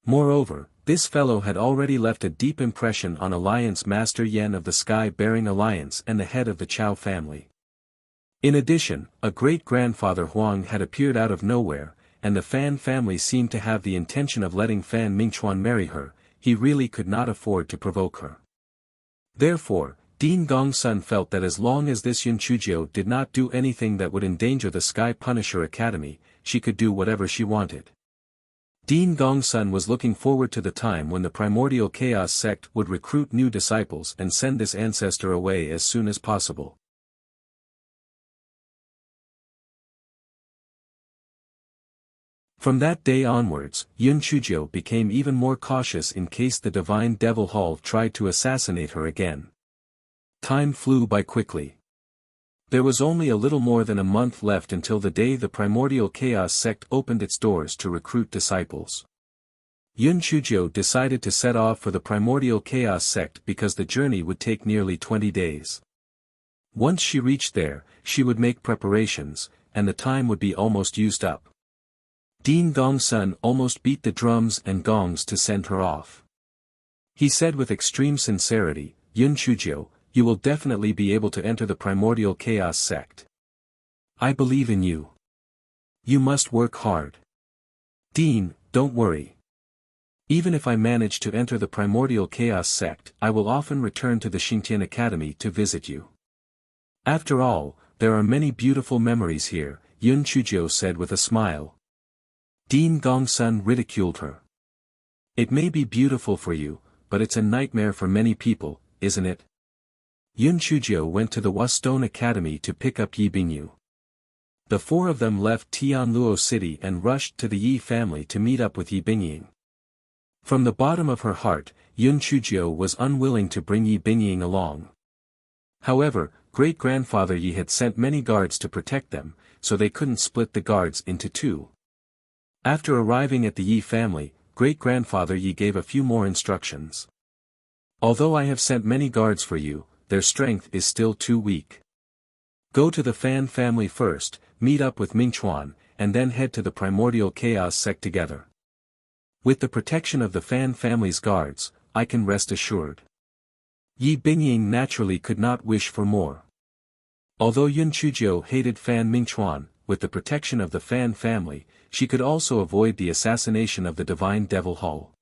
Moreover, this fellow had already left a deep impression on Alliance Master Yen of the Sky-Bearing Alliance and the head of the Chao family. In addition, a great-grandfather Huang had appeared out of nowhere, and the Fan family seemed to have the intention of letting Fan Mingchuan marry her. He really could not afford to provoke her. Therefore, Dean Gongsun felt that as long as this Yun Chujio did not do anything that would endanger the Sky Punisher Academy, she could do whatever she wanted. Dean Gongsun was looking forward to the time when the Primordial Chaos sect would recruit new disciples and send this ancestor away as soon as possible. From that day onwards, Yun Chujio became even more cautious in case the Divine Devil Hall tried to assassinate her again. Time flew by quickly. There was only a little more than a month left until the day the Primordial Chaos sect opened its doors to recruit disciples. Yun Chujio decided to set off for the Primordial Chaos sect because the journey would take nearly 20 days. Once she reached there, she would make preparations, and the time would be almost used up. Dean Gongsun almost beat the drums and gongs to send her off. He said with extreme sincerity, "Yun Chujio, you will definitely be able to enter the Primordial Chaos sect. I believe in you. You must work hard. Dean, don't worry. Even if I manage to enter the Primordial Chaos sect, I will often return to the Xingtian Academy to visit you. After all, there are many beautiful memories here," Yun Chujio said with a smile. Dean Gongsun ridiculed her. "It may be beautiful for you, but it's a nightmare for many people, isn't it?" Yun Chujio went to the Wustone Academy to pick up Yi Bingyu. The 4 of them left Tianluo City and rushed to the Yi family to meet up with Yi Bingying. From the bottom of her heart, Yun Chujio was unwilling to bring Yi Bingying along. However, great-grandfather Yi had sent many guards to protect them, so they couldn't split the guards into 2. After arriving at the Yi family, great-grandfather Yi gave a few more instructions. "Although I have sent many guards for you, their strength is still too weak. Go to the Fan family first, meet up with Mingchuan, and then head to the Primordial Chaos sect together. With the protection of the Fan family's guards, I can rest assured." Yi Bingying naturally could not wish for more. Although Yun Chujio hated Fan Mingchuan, with the protection of the Fan family, she could also avoid the assassination of the Divine Devil Hall.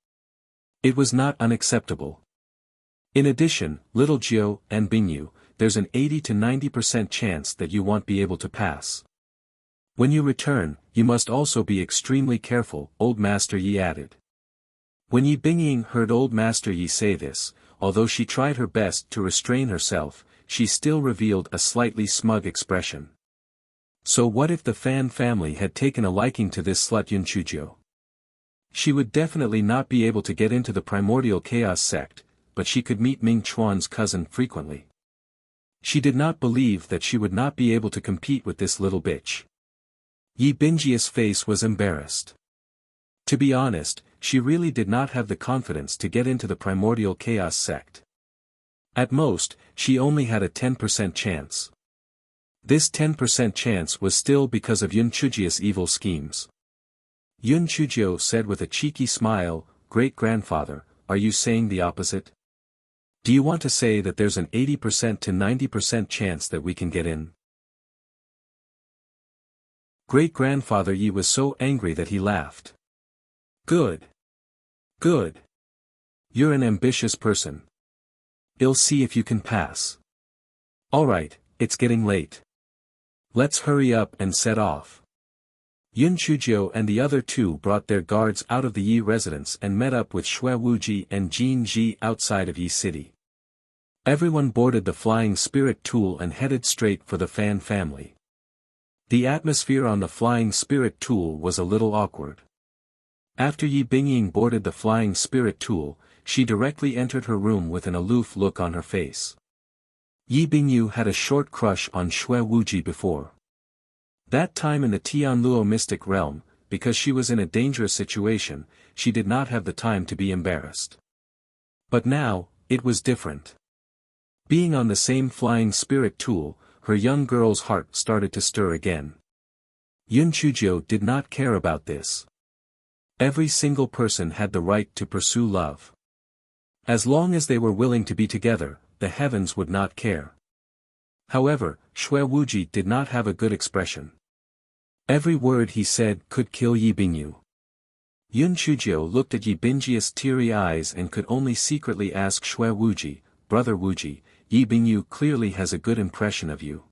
It was not unacceptable. In addition, little Jiu and Bingyu, there's an 80 to 90% chance that you won't be able to pass. When you return, you must also be extremely careful, Old Master Yi added. When Yi Bingying heard old Master Yi say this, although she tried her best to restrain herself, she still revealed a slightly smug expression. So what if the Fan family had taken a liking to this slut Yun Chuzhou? She would definitely not be able to get into the primordial chaos sect, but she could meet Ming Chuan's cousin frequently. She did not believe that she would not be able to compete with this little bitch. Yi Bingyi's face was embarrassed. To be honest, she really did not have the confidence to get into the primordial chaos sect. At most, she only had a 10% chance. This 10% chance was still because of Yun Chuzhou's evil schemes. Yun Chuzhou said with a cheeky smile, "Great-grandfather, are you saying the opposite? Do you want to say that there's an 80% to 90% chance that we can get in?" Great-grandfather Yi was so angry that he laughed. Good. Good. You're an ambitious person. I'll see if you can pass. Alright, it's getting late. Let's hurry up and set off. Yun Chuzhou and the other two brought their guards out of the Yi residence and met up with Xue Wuji and Jin Ji outside of Yi City. Everyone boarded the Flying Spirit Tool and headed straight for the Fan family. The atmosphere on the Flying Spirit Tool was a little awkward. After Yi Bingying boarded the Flying Spirit Tool, she directly entered her room with an aloof look on her face. Yi Bingyu had a short crush on Xue Wuji before. That time in the Tianluo mystic realm, because she was in a dangerous situation, she did not have the time to be embarrassed. But now, it was different. Being on the same Flying Spirit Tool, her young girl's heart started to stir again. Yun Chuzhou did not care about this. Every single person had the right to pursue love. As long as they were willing to be together, the heavens would not care. However, Xue Wuji did not have a good expression. Every word he said could kill Yi Bingyu. Yun Chuzhou looked at Yi Bingyi's teary eyes and could only secretly ask Xue Wuji, "Brother Wuji, Yi Bingyu clearly has a good impression of you.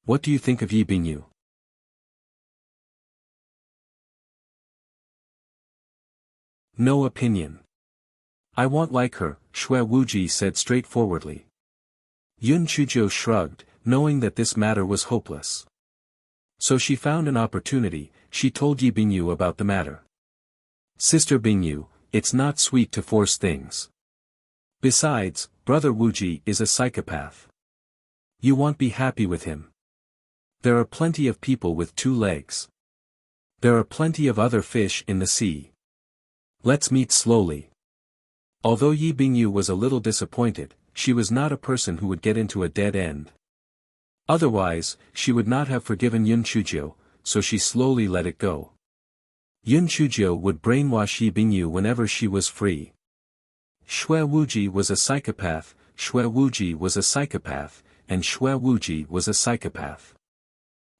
What do you think of Yi Bingyu?" "No opinion. I want like her," Xue Wuji said straightforwardly. Yun Chuzhou shrugged, knowing that this matter was hopeless. So she found an opportunity. She told Yi Bingyu about the matter. "Sister Bingyu, it's not sweet to force things. Besides, Brother Wuji is a psychopath. You won't be happy with him. There are plenty of people with 2 legs. There are plenty of other fish in the sea. Let's meet slowly." Although Yi Bingyu was a little disappointed, she was not a person who would get into a dead end. Otherwise, she would not have forgiven Yun Chuzhou, so she slowly let it go. Yun Chuzhou would brainwash Yi Bingyu whenever she was free. Xue Wuji was a psychopath, Xue Wuji was a psychopath, and Xue Wuji was a psychopath.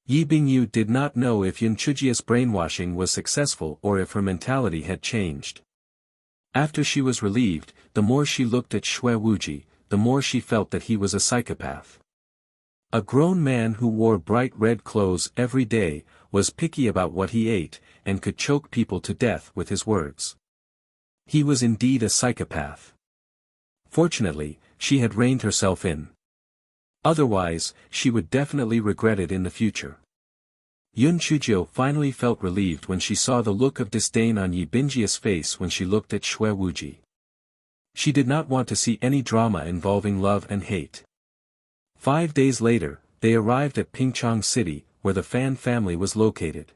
Yi Bingyu did not know if Yun Chuzhou's brainwashing was successful or if her mentality had changed. After she was relieved, the more she looked at Xue Wuji, the more she felt that he was a psychopath. A grown man who wore bright red clothes every day, was picky about what he ate, and could choke people to death with his words. He was indeed a psychopath. Fortunately, she had reined herself in. Otherwise, she would definitely regret it in the future. Yun Chuzhou finally felt relieved when she saw the look of disdain on Yi Bingyi's face when she looked at Xue Wuji. She did not want to see any drama involving love and hate. 5 days later, they arrived at Pingchong City, where the Fan family was located.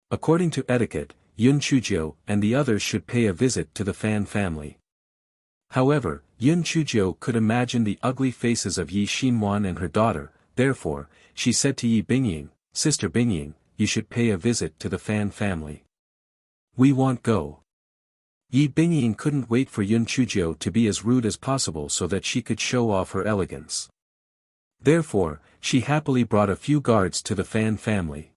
According to etiquette, Yun Chuzhou and the others should pay a visit to the Fan family. However, Yun Chuzhou could imagine the ugly faces of Yi Xinwan and her daughter, therefore, she said to Yi Bingying, "Sister Bingying, you should pay a visit to the Fan family. We won't go." Yi Bingying couldn't wait for Yun Chuzhou to be as rude as possible so that she could show off her elegance. Therefore, she happily brought a few guards to the Fan family.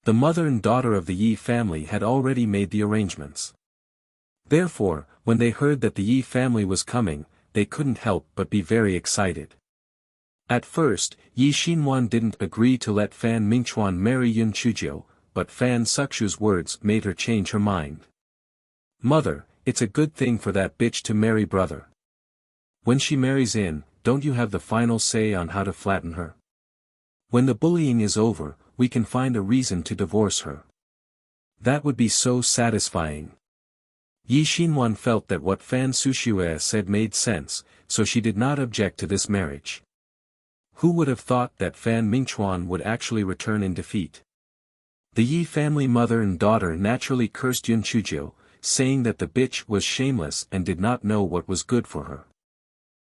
The mother and daughter of the Yi family had already made the arrangements. Therefore, when they heard that the Yi family was coming, they couldn't help but be very excited. At first, Yi Xinwan didn't agree to let Fan Mingchuan marry Yun Chuzhou, but Fan Sukshu's words made her change her mind. Mother, it's a good thing for that bitch to marry brother. When she marries in, don't you have the final say on how to flatten her? When the bullying is over, we can find a reason to divorce her. That would be so satisfying. Yi Xinwan felt that what Fan Sushue said made sense, so she did not object to this marriage. Who would have thought that Fan Mingchuan would actually return in defeat? The Yi family mother and daughter naturally cursed Yun Chuzhou, saying that the bitch was shameless and did not know what was good for her.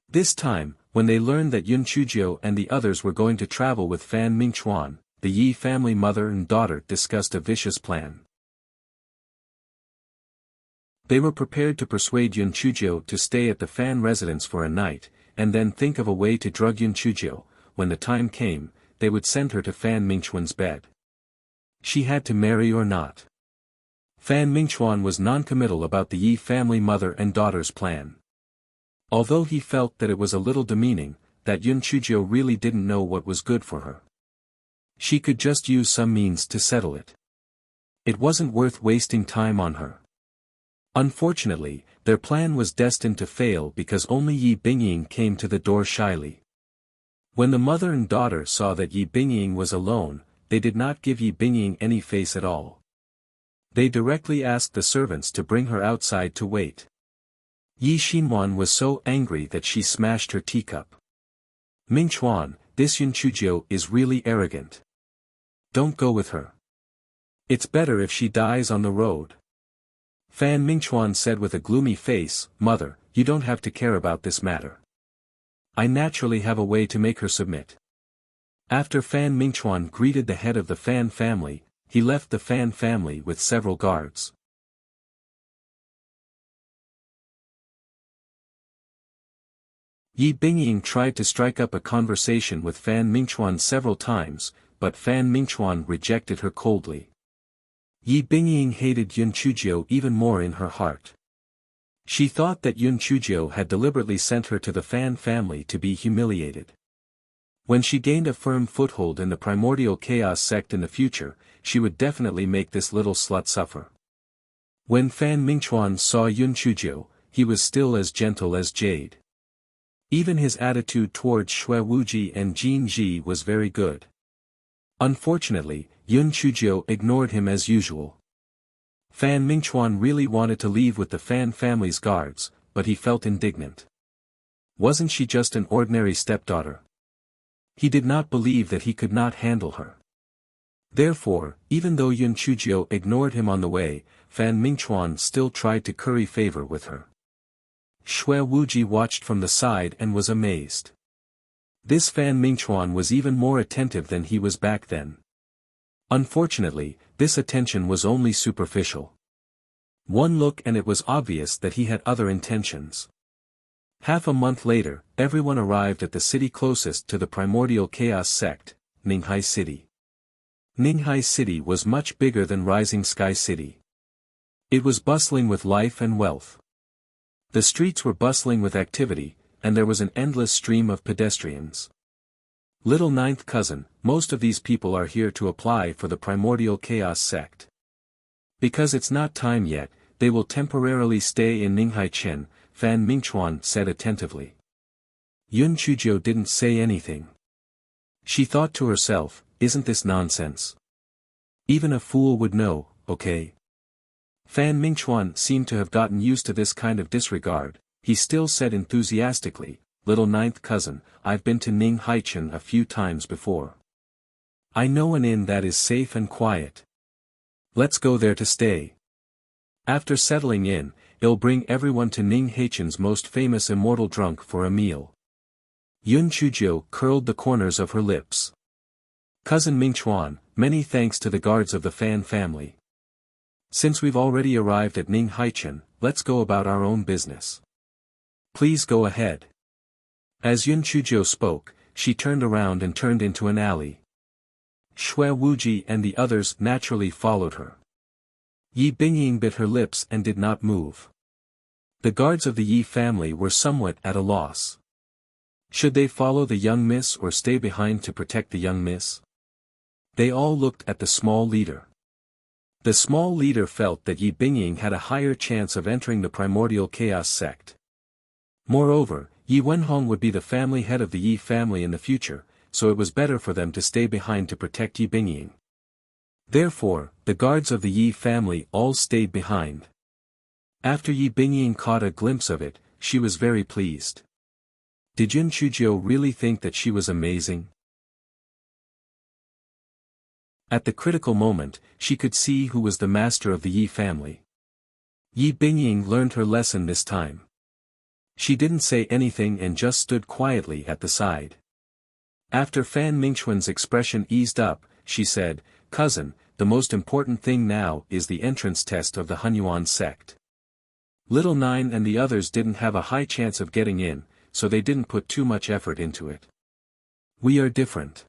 This time, when they learned that Yun Chuzhou and the others were going to travel with Fan Mingchuan, the Yi family mother and daughter discussed a vicious plan. They were prepared to persuade Yun Chuzhou to stay at the Fan residence for a night, and then think of a way to drug Yun Chuzhou. When the time came, they would send her to Fan Mingchuan's bed. She had to marry or not. Fan Mingchuan was non-committal about the Yi family mother and daughter's plan. Although he felt that it was a little demeaning, that Yun Chuzhou really didn't know what was good for her. She could just use some means to settle it. It wasn't worth wasting time on her. Unfortunately, their plan was destined to fail because only Yi Bingying came to the door shyly. When the mother and daughter saw that Yi Bingying was alone, they did not give Yi Bingying any face at all. They directly asked the servants to bring her outside to wait. Yi Xinwan was so angry that she smashed her teacup. Mingchuan, this Yun Chuzhou is really arrogant. Don't go with her. It's better if she dies on the road. Fan Mingchuan said with a gloomy face, Mother, you don't have to care about this matter. I naturally have a way to make her submit. After Fan Mingchuan greeted the head of the Fan family, he left the Fan family with several guards. Yi Bingying tried to strike up a conversation with Fan Mingchuan several times, but Fan Mingchuan rejected her coldly. Yi Bingying hated Yun Chuzhou even more in her heart. She thought that Yun Chuzhou had deliberately sent her to the Fan family to be humiliated. When she gained a firm foothold in the primordial chaos sect in the future, she would definitely make this little slut suffer. When Fan Mingchuan saw Yun Chuzhou, he was still as gentle as jade. Even his attitude towards Shui Wuji and Jin Ji was very good. Unfortunately, Yun Chuzhou ignored him as usual. Fan Mingchuan really wanted to leave with the Fan family's guards, but he felt indignant. Wasn't she just an ordinary stepdaughter? He did not believe that he could not handle her. Therefore, even though Yun Chuzhou ignored him on the way, Fan Mingchuan still tried to curry favor with her. Shui Wuji watched from the side and was amazed. This Fan Mingchuan was even more attentive than he was back then. Unfortunately, this attention was only superficial. One look and it was obvious that he had other intentions. Half a month later, everyone arrived at the city closest to the primordial chaos sect, Ninghai City. Ninghai City was much bigger than Rising Sky City. It was bustling with life and wealth. The streets were bustling with activity, and there was an endless stream of pedestrians. Little ninth cousin, most of these people are here to apply for the primordial chaos sect. Because it's not time yet, they will temporarily stay in Ninghai Chen, Fan Mingchuan said attentively. Yun Chuzhou didn't say anything. She thought to herself, isn't this nonsense? Even a fool would know, okay? Fan Mingchuan seemed to have gotten used to this kind of disregard. He still said enthusiastically, Little ninth cousin, I've been to Ninghai Chen a few times before. I know an inn that is safe and quiet. Let's go there to stay. After settling in, it'll bring everyone to Ninghai Chen's most famous immortal drunk for a meal. Yun Chuzhou curled the corners of her lips. Cousin Mingchuan, many thanks to the guards of the Fan family. Since we've already arrived at Ninghai Chen, let's go about our own business. Please go ahead. As Yun Chuzhou spoke, she turned around and turned into an alley. Shui Wuji and the others naturally followed her. Yi Bingying bit her lips and did not move. The guards of the Yi family were somewhat at a loss. Should they follow the young miss or stay behind to protect the young miss? They all looked at the small leader. The small leader felt that Yi Bingying had a higher chance of entering the primordial chaos sect. Moreover, Yi Wenhong would be the family head of the Yi family in the future, so it was better for them to stay behind to protect Yi Bingying. Therefore, the guards of the Yi family all stayed behind. After Yi Bingying caught a glimpse of it, she was very pleased. Did Yun Chujiu really think that she was amazing? At the critical moment, she could see who was the master of the Yi family. Yi Bingying learned her lesson this time. She didn't say anything and just stood quietly at the side. After Fan Mingchuan's expression eased up, she said, "Cousin, the most important thing now is the entrance test of the Hunyuan sect. Little Nine and the others didn't have a high chance of getting in, so they didn't put too much effort into it. We are different.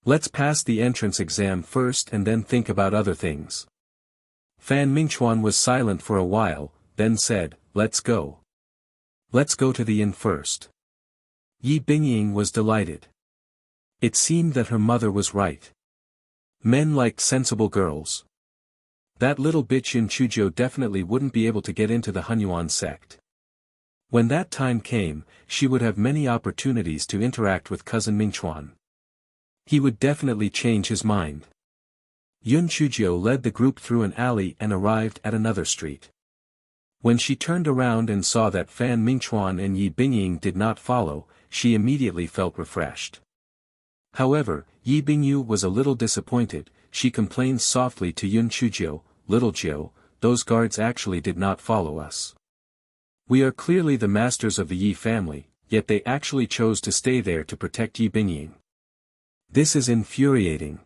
Let's pass the entrance exam first and then think about other things." Fan Mingchuan was silent for a while, then said, "Let's go. Let's go to the inn first." Yi Bingying was delighted. It seemed that her mother was right. Men liked sensible girls. That little bitch Yun Chujiu definitely wouldn't be able to get into the Hunyuan sect. When that time came, she would have many opportunities to interact with cousin Mingchuan. He would definitely change his mind. Yun Chujiu led the group through an alley and arrived at another street. When she turned around and saw that Fan Mingchuan and Yi Bingying did not follow, she immediately felt refreshed. However, Yi Bingyu was a little disappointed. She complained softly to Yun Chujiu, "Little Jiu, those guards actually did not follow us. We are clearly the masters of the Yi family, yet they actually chose to stay there to protect Yi Bingying. This is infuriating."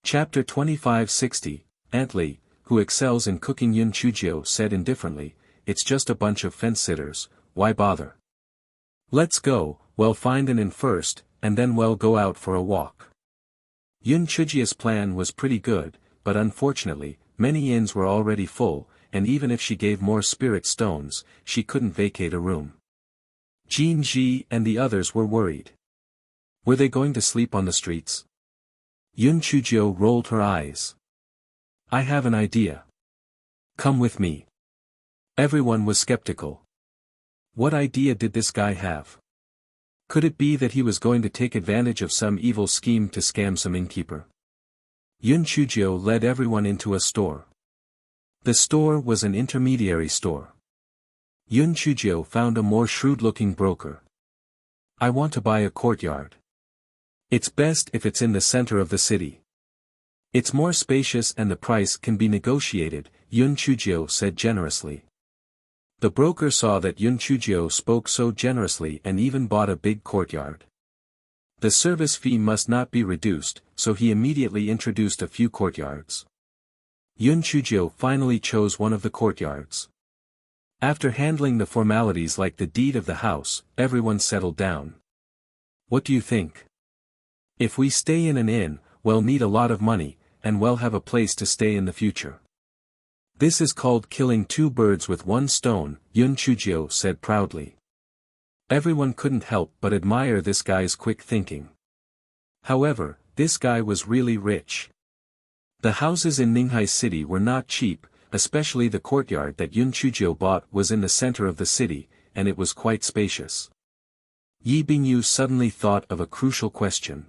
Chapter 2560, Aunt Li, who excels in cooking. Yun Chujiu said indifferently, "It's just a bunch of fence-sitters, why bother? Let's go, we'll find an inn first, and then we'll go out for a walk." Yun Chujiu's plan was pretty good, but unfortunately, many inns were already full, and even if she gave more spirit stones, she couldn't vacate a room. Jin Ji and the others were worried. Were they going to sleep on the streets? Yun Chujiu rolled her eyes. "I have an idea. Come with me." Everyone was skeptical. What idea did this guy have? Could it be that he was going to take advantage of some evil scheme to scam some innkeeper? Yun Chujiu led everyone into a store. The store was an intermediary store. Yun Chujiu found a more shrewd-looking broker. "I want to buy a courtyard. It's best if it's in the center of the city. It's more spacious and the price can be negotiated," Yun Chujiu said generously. The broker saw that Yun Chujiu spoke so generously and even bought a big courtyard. The service fee must not be reduced, so he immediately introduced a few courtyards. Yun Chujiu finally chose one of the courtyards. After handling the formalities like the deed of the house, everyone settled down. "What do you think? If we stay in an inn, we'll need a lot of money, and we'll have a place to stay in the future. This is called killing two birds with one stone," Yun Chujiu said proudly. Everyone couldn't help but admire this guy's quick thinking. However, this guy was really rich. The houses in Ninghai City were not cheap, especially the courtyard that Yun Chujiu bought was in the center of the city, and it was quite spacious. Yi Bingyu suddenly thought of a crucial question.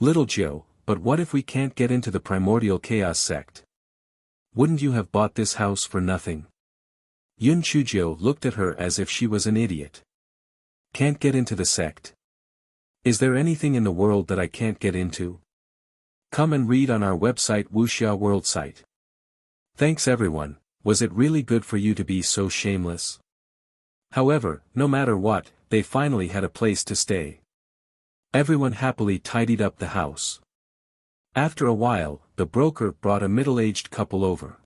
"Little Jiu, but what if we can't get into the primordial chaos sect? Wouldn't you have bought this house for nothing?" Yun Chujiu looked at her as if she was an idiot. "Can't get into the sect? Is there anything in the world that I can't get into? Come and read on our website Wuxia World site. Thanks everyone, was it really good for you to be so shameless?" However, no matter what, they finally had a place to stay. Everyone happily tidied up the house. After a while, the broker brought a middle-aged couple over.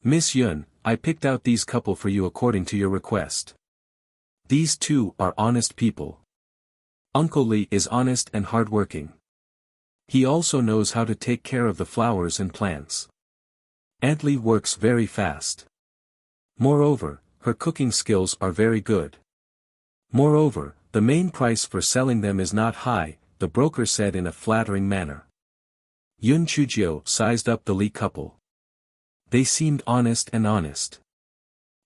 "Miss Yun, I picked out these couple for you according to your request. These two are honest people. Uncle Li is honest and hardworking. He also knows how to take care of the flowers and plants. Aunt Li works very fast. Moreover, her cooking skills are very good. Moreover, the main price for selling them is not high, the broker said in a flattering manner. Yun Chujio sized up the Li couple. They seemed honest.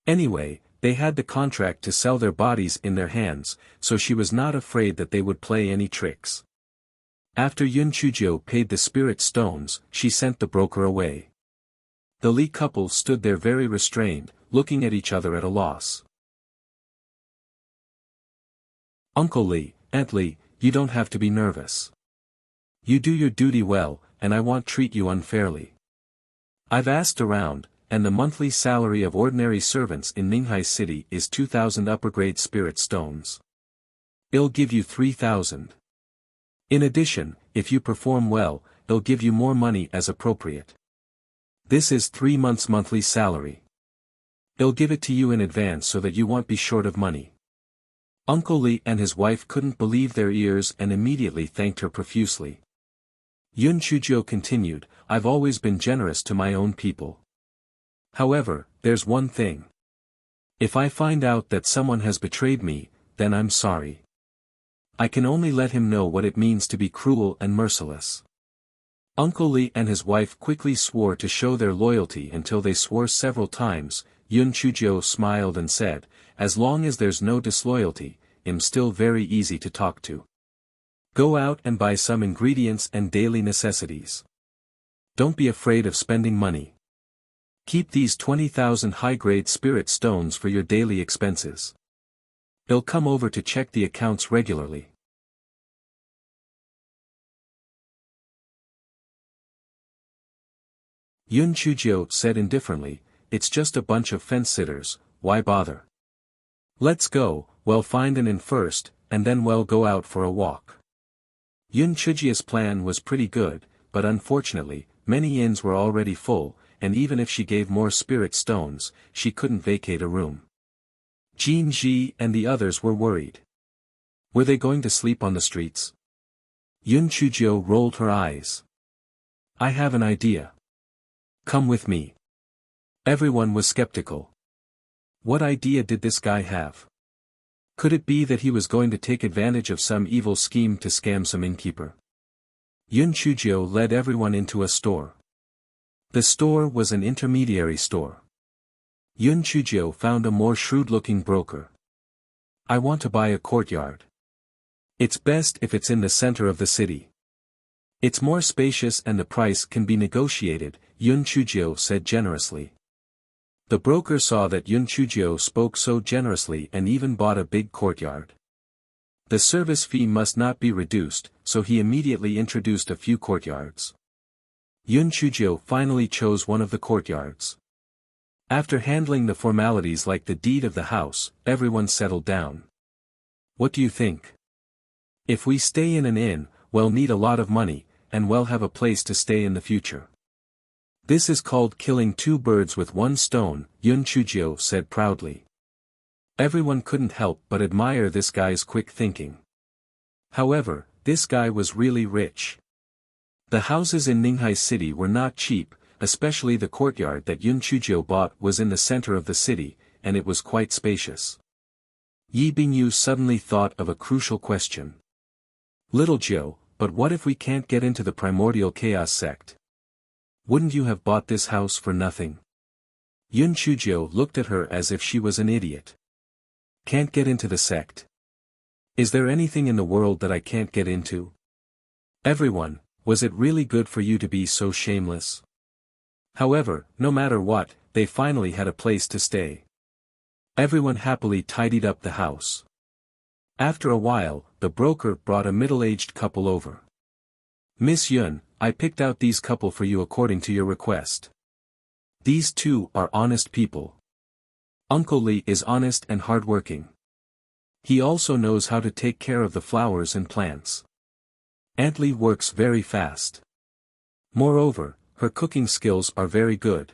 Anyway, they had the contract to sell their bodies in their hands, so she was not afraid that they would play any tricks. After Yun Chujio paid the spirit stones, she sent the broker away. The Li couple stood there very restrained, looking at each other at a loss. Uncle Li, Aunt Li, you don't have to be nervous. You do your duty well, and I won't treat you unfairly. I've asked around, and the monthly salary of ordinary servants in Ninghai City is 2,000 upper-grade spirit stones. I'll give you 3,000. In addition, if you perform well, they'll give you more money as appropriate. This is 3 months' monthly salary. I'll give it to you in advance so that you won't be short of money. Uncle Li and his wife couldn't believe their ears and immediately thanked her profusely. Yun Chujio continued, I've always been generous to my own people. However, there's one thing. If I find out that someone has betrayed me, then I'm sorry. I can only let him know what it means to be cruel and merciless. Uncle Li and his wife quickly swore to show their loyalty until they swore several times. Yun Chujio smiled and said, as long as there's no disloyalty, I'm still very easy to talk to. Go out and buy some ingredients and daily necessities. Don't be afraid of spending money. Keep these 20,000 high-grade spirit stones for your daily expenses. They'll come over to check the accounts regularly. Yun Chujio said indifferently, it's just a bunch of fence-sitters, why bother? Let's go, we'll find an inn first, and then we'll go out for a walk. Yun Chujio's plan was pretty good, but unfortunately, many inns were already full, and even if she gave more spirit stones, she couldn't vacate a room. Jin Ji and the others were worried. Were they going to sleep on the streets? Yun Chujio rolled her eyes. I have an idea. Come with me. Everyone was skeptical. What idea did this guy have? Could it be that he was going to take advantage of some evil scheme to scam some innkeeper? Yun Chujio led everyone into a store. The store was an intermediary store. Yun Chujio found a more shrewd-looking broker. I want to buy a courtyard. It's best if it's in the center of the city. It's more spacious and the price can be negotiated, Yun Chujio said generously. The broker saw that Yun Chujio spoke so generously and even bought a big courtyard. The service fee must not be reduced, so he immediately introduced a few courtyards. Yun Chujio finally chose one of the courtyards. After handling the formalities like the deed of the house, everyone settled down. What do you think? If we stay in an inn, we'll need a lot of money, and we'll have a place to stay in the future. This is called killing 2 birds with 1 stone, Yun Chujio said proudly. Everyone couldn't help but admire this guy's quick thinking. However, this guy was really rich. The houses in Ninghai City were not cheap, especially the courtyard that Yun Chujio bought was in the center of the city, and it was quite spacious. Yi Bingyu suddenly thought of a crucial question. Little Joe, but what if we can't get into the primordial chaos sect? Wouldn't you have bought this house for nothing? Yun Chujio looked at her as if she was an idiot. Can't get into the sect? Is there anything in the world that I can't get into? Everyone, was it really good for you to be so shameless? However, no matter what, they finally had a place to stay. Everyone happily tidied up the house. After a while, the broker brought a middle-aged couple over. Miss Yun, I picked out these couple for you according to your request. These 2 are honest people. Uncle Li is honest and hardworking. He also knows how to take care of the flowers and plants. Aunt Li works very fast. Moreover, her cooking skills are very good.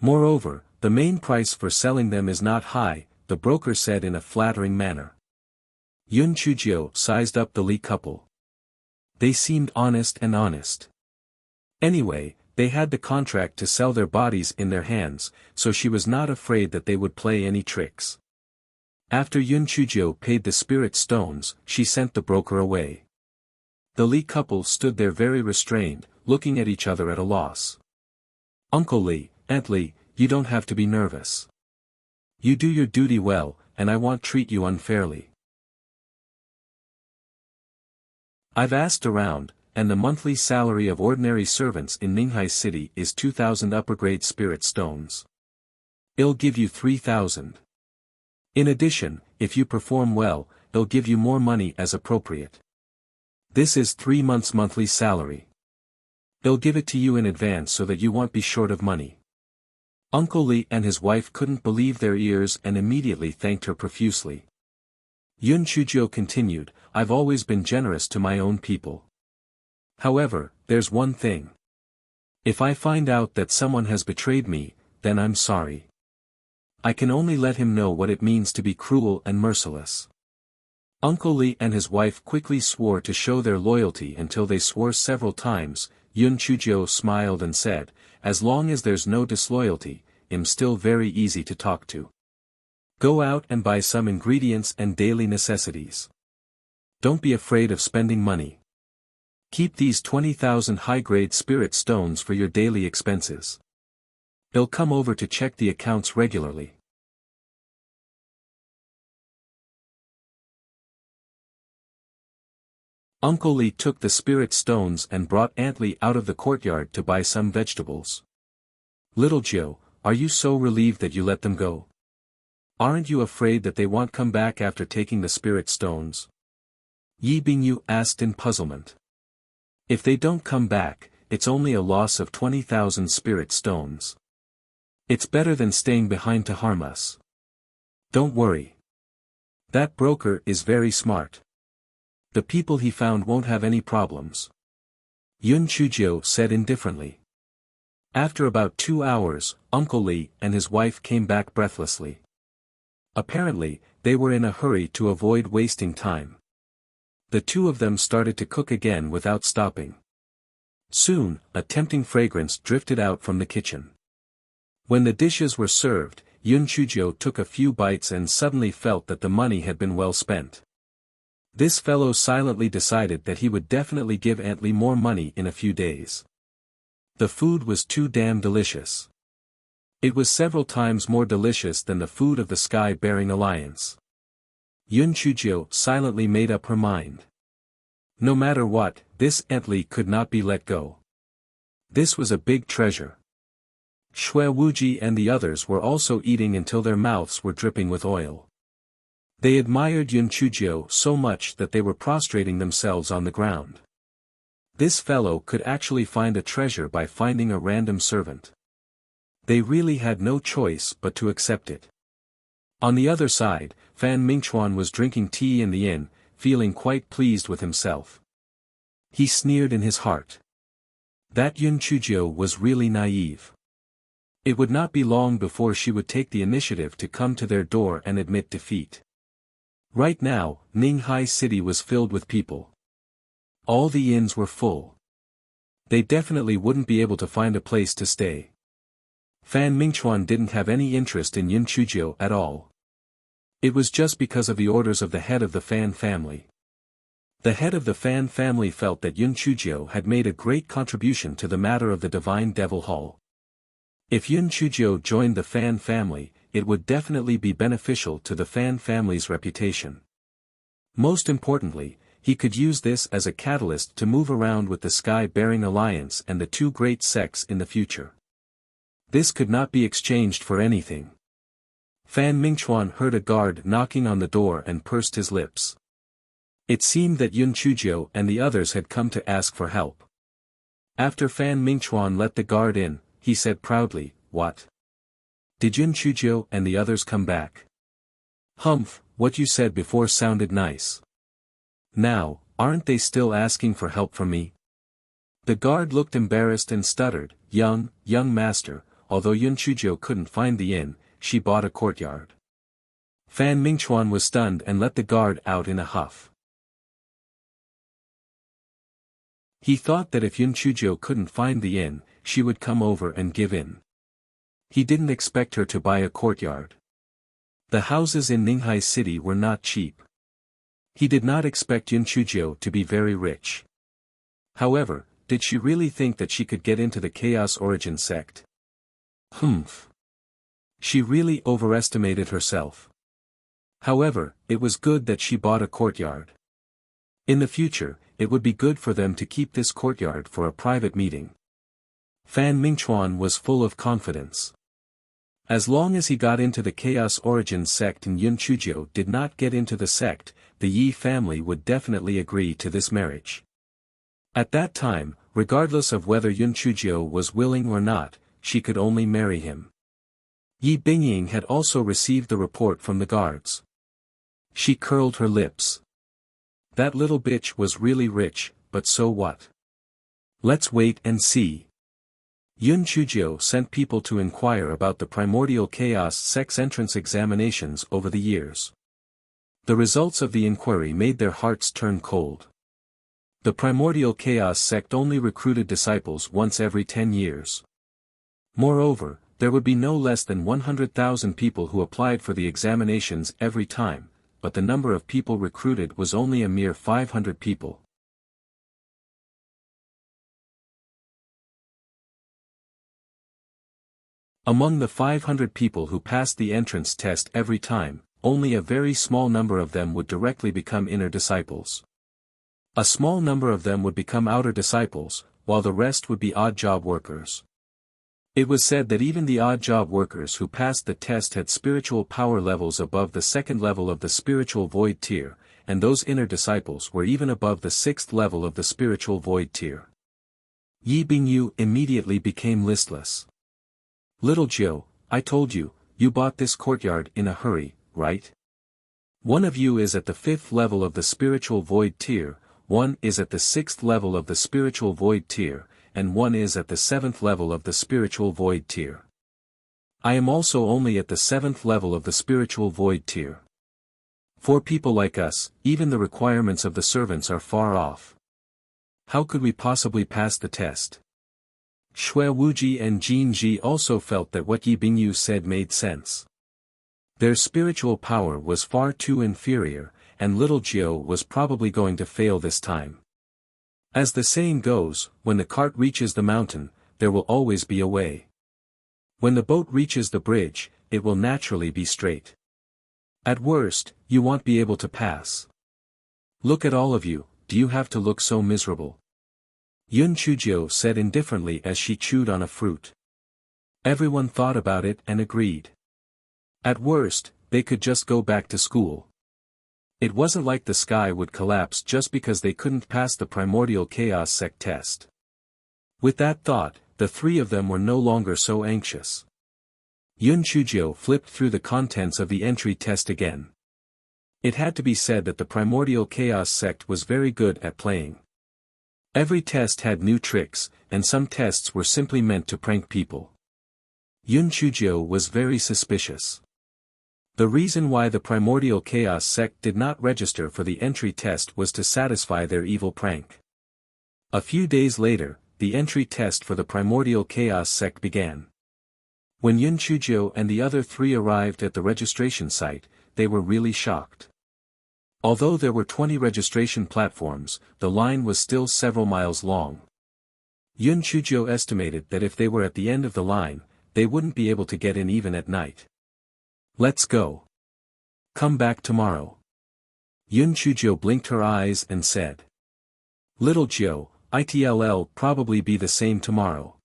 Moreover, the main price for selling them is not high, the broker said in a flattering manner. Yun Chujio sized up the Li couple. They seemed honest. Anyway, they had the contract to sell their bodies in their hands, so she was not afraid that they would play any tricks. After Yun Chuzhou paid the spirit stones, she sent the broker away. The Li couple stood there very restrained, looking at each other at a loss. Uncle Li, Aunt Li, you don't have to be nervous. You do your duty well, and I won't treat you unfairly. I've asked around, and the monthly salary of ordinary servants in Ninghai City is 2,000 upper-grade spirit stones. I'll give you 3,000. In addition, if you perform well, I'll give you more money as appropriate. This is 3 months' monthly salary. I'll give it to you in advance so that you won't be short of money. Uncle Li and his wife couldn't believe their ears and immediately thanked her profusely. Yun Chuzhou continued, I've always been generous to my own people. However, there's one thing. If I find out that someone has betrayed me, then I'm sorry. I can only let him know what it means to be cruel and merciless. Uncle Li and his wife quickly swore to show their loyalty until they swore several times. Yun Chuzhou smiled and said, as long as there's no disloyalty, I'm still very easy to talk to. Go out and buy some ingredients and daily necessities. Don't be afraid of spending money. Keep these 20,000 high-grade spirit stones for your daily expenses. I'll come over to check the accounts regularly. Uncle Li took the spirit stones and brought Aunt Li out of the courtyard to buy some vegetables. Little Joe, are you so relieved that you let them go? Aren't you afraid that they won't come back after taking the spirit stones? Yi Bingyu asked in puzzlement. If they don't come back, it's only a loss of 20,000 spirit stones. It's better than staying behind to harm us. Don't worry. That broker is very smart. The people he found won't have any problems. Yun Chuzhou said indifferently. After about 2 hours, Uncle Li and his wife came back breathlessly. Apparently, they were in a hurry to avoid wasting time. The two of them started to cook again without stopping. Soon, a tempting fragrance drifted out from the kitchen. When the dishes were served, Yun Chuzhou took a few bites and suddenly felt that the money had been well spent. This fellow silently decided that he would definitely give Aunt Li more money in a few days. The food was too damn delicious. It was several times more delicious than the food of the Sky-Bearing Alliance. Yun Chuzhou silently made up her mind. No matter what, this Aunt Li could not be let go. This was a big treasure. Shui Wuji and the others were also eating until their mouths were dripping with oil. They admired Yun Chuzhou so much that they were prostrating themselves on the ground. This fellow could actually find a treasure by finding a random servant. They really had no choice but to accept it. On the other side, Fan Mingchuan was drinking tea in the inn, feeling quite pleased with himself. He sneered in his heart. That Yun Chuzhou was really naive. It would not be long before she would take the initiative to come to their door and admit defeat. Right now, Ninghai City was filled with people. All the inns were full. They definitely wouldn't be able to find a place to stay. Fan Mingchuan didn't have any interest in Yun Chuzhou at all. It was just because of the orders of the head of the Fan family. The head of the Fan family felt that Yun Chuzhou had made a great contribution to the matter of the Divine Devil Hall. If Yun Chuzhou joined the Fan family, it would definitely be beneficial to the Fan family's reputation. Most importantly, he could use this as a catalyst to move around with the Sky-Bearing Alliance and the two great sects in the future. This could not be exchanged for anything. Fan Mingchuan heard a guard knocking on the door and pursed his lips. It seemed that Yun Chuzhou and the others had come to ask for help. After Fan Mingchuan let the guard in, he said proudly, "What? Did Yun Chuzhou and the others come back? Humph, what you said before sounded nice. Now, aren't they still asking for help from me?" The guard looked embarrassed and stuttered, young master, although Yun Chuzhou couldn't find the inn, she bought a courtyard." Fan Mingchuan was stunned and let the guard out in a huff. He thought that if Yun Chuzhou couldn't find the inn, she would come over and give in. He didn't expect her to buy a courtyard. The houses in Ninghai City were not cheap. He did not expect Yun Chujio to be very rich. However, did she really think that she could get into the Chaos Origin sect? Humph. She really overestimated herself. However, it was good that she bought a courtyard. In the future, it would be good for them to keep this courtyard for a private meeting. Fan Mingchuan was full of confidence. As long as he got into the Chaos Origin sect and Yun Chujio did not get into the sect, the Yi family would definitely agree to this marriage. At that time, regardless of whether Yun Chujio was willing or not, she could only marry him. Yi Bingying had also received the report from the guards. She curled her lips. That little bitch was really rich, but so what? Let's wait and see. Yun Chujio sent people to inquire about the Primordial Chaos Sect's entrance examinations over the years. The results of the inquiry made their hearts turn cold. The Primordial Chaos Sect only recruited disciples once every 10 years. Moreover, there would be no less than 100,000 people who applied for the examinations every time, but the number of people recruited was only a mere 500 people. Among the 500 people who passed the entrance test every time, only a very small number of them would directly become inner disciples. A small number of them would become outer disciples, while the rest would be odd job workers. It was said that even the odd job workers who passed the test had spiritual power levels above the second level of the spiritual void tier, and those inner disciples were even above the sixth level of the spiritual void tier. Yi Bingyu immediately became listless. Little Jiu, I told you, you bought this courtyard in a hurry, right? One of you is at the 5th level of the spiritual void tier, one is at the 6th level of the spiritual void tier, and one is at the 7th level of the spiritual void tier. I am also only at the 7th level of the spiritual void tier. For people like us, even the requirements of the servants are far off. How could we possibly pass the test? Xue Wuji and Jin Ji also felt that what Yi Bingyu said made sense. Their spiritual power was far too inferior, and little Jiu was probably going to fail this time. As the saying goes, when the cart reaches the mountain, there will always be a way. When the boat reaches the bridge, it will naturally be straight. At worst, you won't be able to pass. Look at all of you, do you have to look so miserable? Yun Chujio said indifferently as she chewed on a fruit. Everyone thought about it and agreed. At worst, they could just go back to school. It wasn't like the sky would collapse just because they couldn't pass the Primordial Chaos Sect test. With that thought, the three of them were no longer so anxious. Yun Chujio flipped through the contents of the entry test again. It had to be said that the Primordial Chaos Sect was very good at playing. Every test had new tricks, and some tests were simply meant to prank people. Yun Chujio was very suspicious. The reason why the Primordial Chaos Sect did not register for the entry test was to satisfy their evil prank. A few days later, the entry test for the Primordial Chaos Sect began. When Yun Chujio and the other three arrived at the registration site, they were really shocked. Although there were 20 registration platforms, the line was still several miles long. Yun Chujio estimated that if they were at the end of the line, they wouldn't be able to get in even at night. Let's go. Come back tomorrow. Yun Chujio blinked her eyes and said. Little Jiu, it'll probably be the same tomorrow.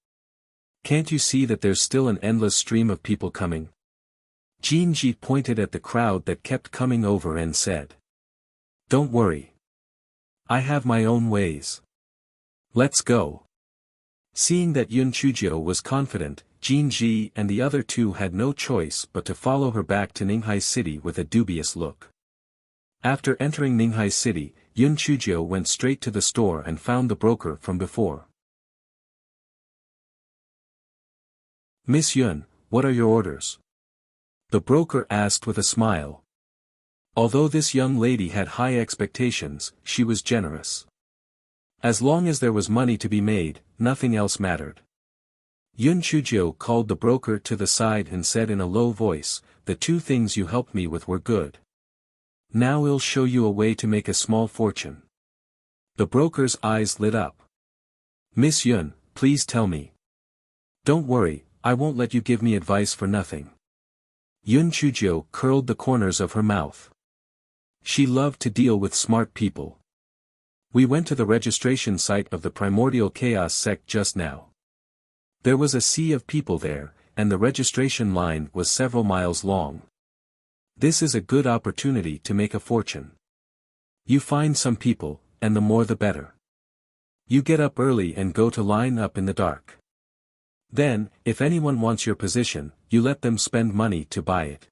Can't you see that there's still an endless stream of people coming? Jin Ji pointed at the crowd that kept coming over and said. Don't worry. I have my own ways. Let's go. Seeing that Yun Chujio was confident, Jin Ji and the other two had no choice but to follow her back to Ninghai City with a dubious look. After entering Ninghai City, Yun Chujio went straight to the store and found the broker from before. Miss Yun, what are your orders? The broker asked with a smile. Although this young lady had high expectations, she was generous. As long as there was money to be made, nothing else mattered. Yun Chuzhou called the broker to the side and said in a low voice, "The two things you helped me with were good. Now I'll show you a way to make a small fortune." The broker's eyes lit up. "Miss Yun, please tell me." "Don't worry, I won't let you give me advice for nothing." Yun Chuzhou curled the corners of her mouth. She loved to deal with smart people. "We went to the registration site of the Primordial Chaos sect just now. There was a sea of people there, and the registration line was several miles long. This is a good opportunity to make a fortune. You find some people, and the more the better. You get up early and go to line up in the dark. Then, if anyone wants your position, you let them spend money to buy it.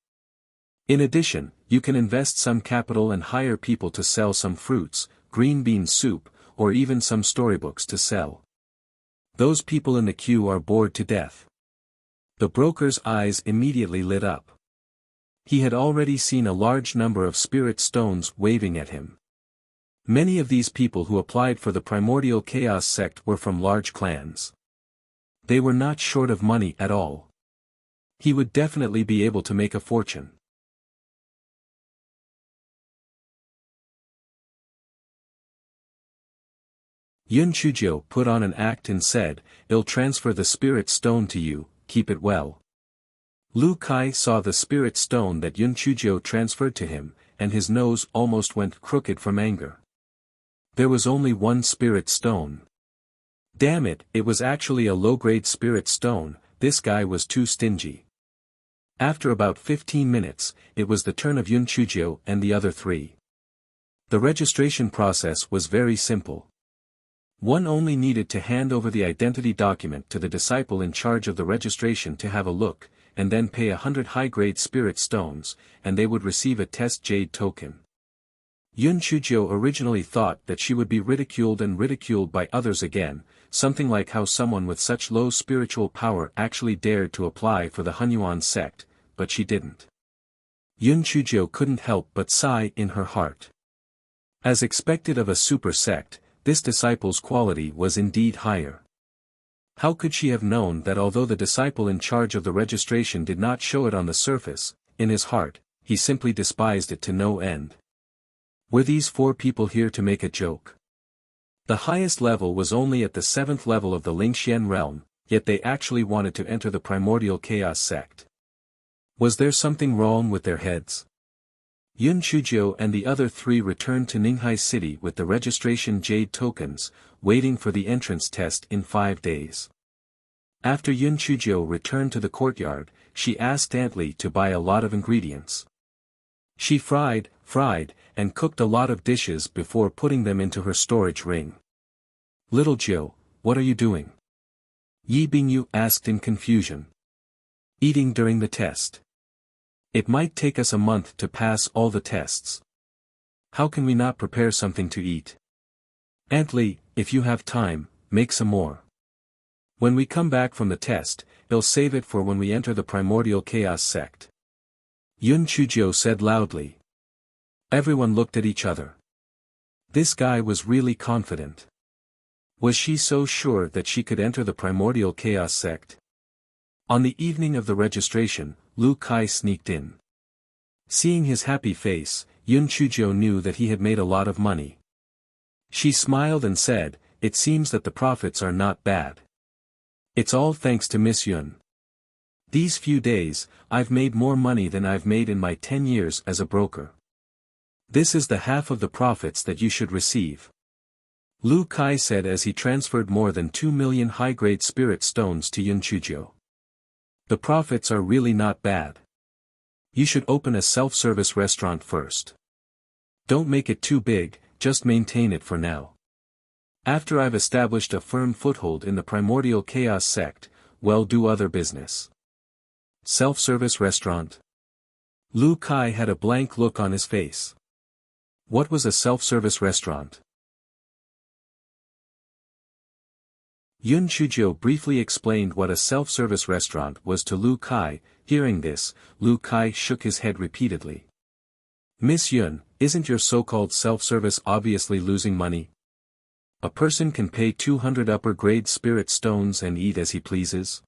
In addition, you can invest some capital and hire people to sell some fruits, green bean soup, or even some storybooks to sell. Those people in the queue are bored to death." The broker's eyes immediately lit up. He had already seen a large number of spirit stones waving at him. Many of these people who applied for the Primordial Chaos sect were from large clans. They were not short of money at all. He would definitely be able to make a fortune. Yun Chuzhou put on an act and said, "I'll transfer the spirit stone to you, keep it well." Lu Kai saw the spirit stone that Yun Chuzhou transferred to him, and his nose almost went crooked from anger. There was only one spirit stone. Damn it, it was actually a low-grade spirit stone. This guy was too stingy. After about 15 minutes, it was the turn of Yun Chuzhou and the other three. The registration process was very simple. One only needed to hand over the identity document to the disciple in charge of the registration to have a look, and then pay 100 high-grade spirit stones, and they would receive a test jade token. Yun Chuzhou originally thought that she would be ridiculed by others again, something like how someone with such low spiritual power actually dared to apply for the Hunyuan sect, but she didn't. Yun Chuzhou couldn't help but sigh in her heart. As expected of a super sect, this disciple's quality was indeed higher. How could she have known that although the disciple in charge of the registration did not show it on the surface, in his heart, he simply despised it to no end? Were these four people here to make a joke? The highest level was only at the 7th level of the Lingxian realm, yet they actually wanted to enter the Primordial Chaos sect. Was there something wrong with their heads? Yun Chuzhou and the other three returned to Ninghai City with the registration jade tokens, waiting for the entrance test in 5 days. After Yun Chuzhou returned to the courtyard, she asked Aunt Li to buy a lot of ingredients. She fried, and cooked a lot of dishes before putting them into her storage ring. "Little Joe, what are you doing?" Yi Bingyu asked in confusion. "Eating during the test. It might take us a month to pass all the tests. How can we not prepare something to eat?" "Aunt Li, if you have time, make some more. When we come back from the test, I'll save it for when we enter the Primordial Chaos sect." Yun Chuzhou said loudly. Everyone looked at each other. This guy was really confident. Was she so sure that she could enter the Primordial Chaos sect? On the evening of the registration, Lu Kai sneaked in. Seeing his happy face, Yun Chuzhou knew that he had made a lot of money. She smiled and said, "It seems that the profits are not bad. It's all thanks to Miss Yun. These few days, I've made more money than I've made in my 10 years as a broker. This is the half of the profits that you should receive." Lu Kai said as he transferred more than 2 million high-grade spirit stones to Yun Chuzhou. "The profits are really not bad. You should open a self-service restaurant first. Don't make it too big, just maintain it for now. After I've established a firm foothold in the Primordial Chaos sect, well, do other business." Self-service restaurant? Lu Kai had a blank look on his face. What was a self-service restaurant? Yun Chuzhou briefly explained what a self-service restaurant was to Lu Kai. Hearing this, Lu Kai shook his head repeatedly. "Miss Yun, isn't your so-called self-service obviously losing money? A person can pay 200 upper-grade spirit stones and eat as he pleases."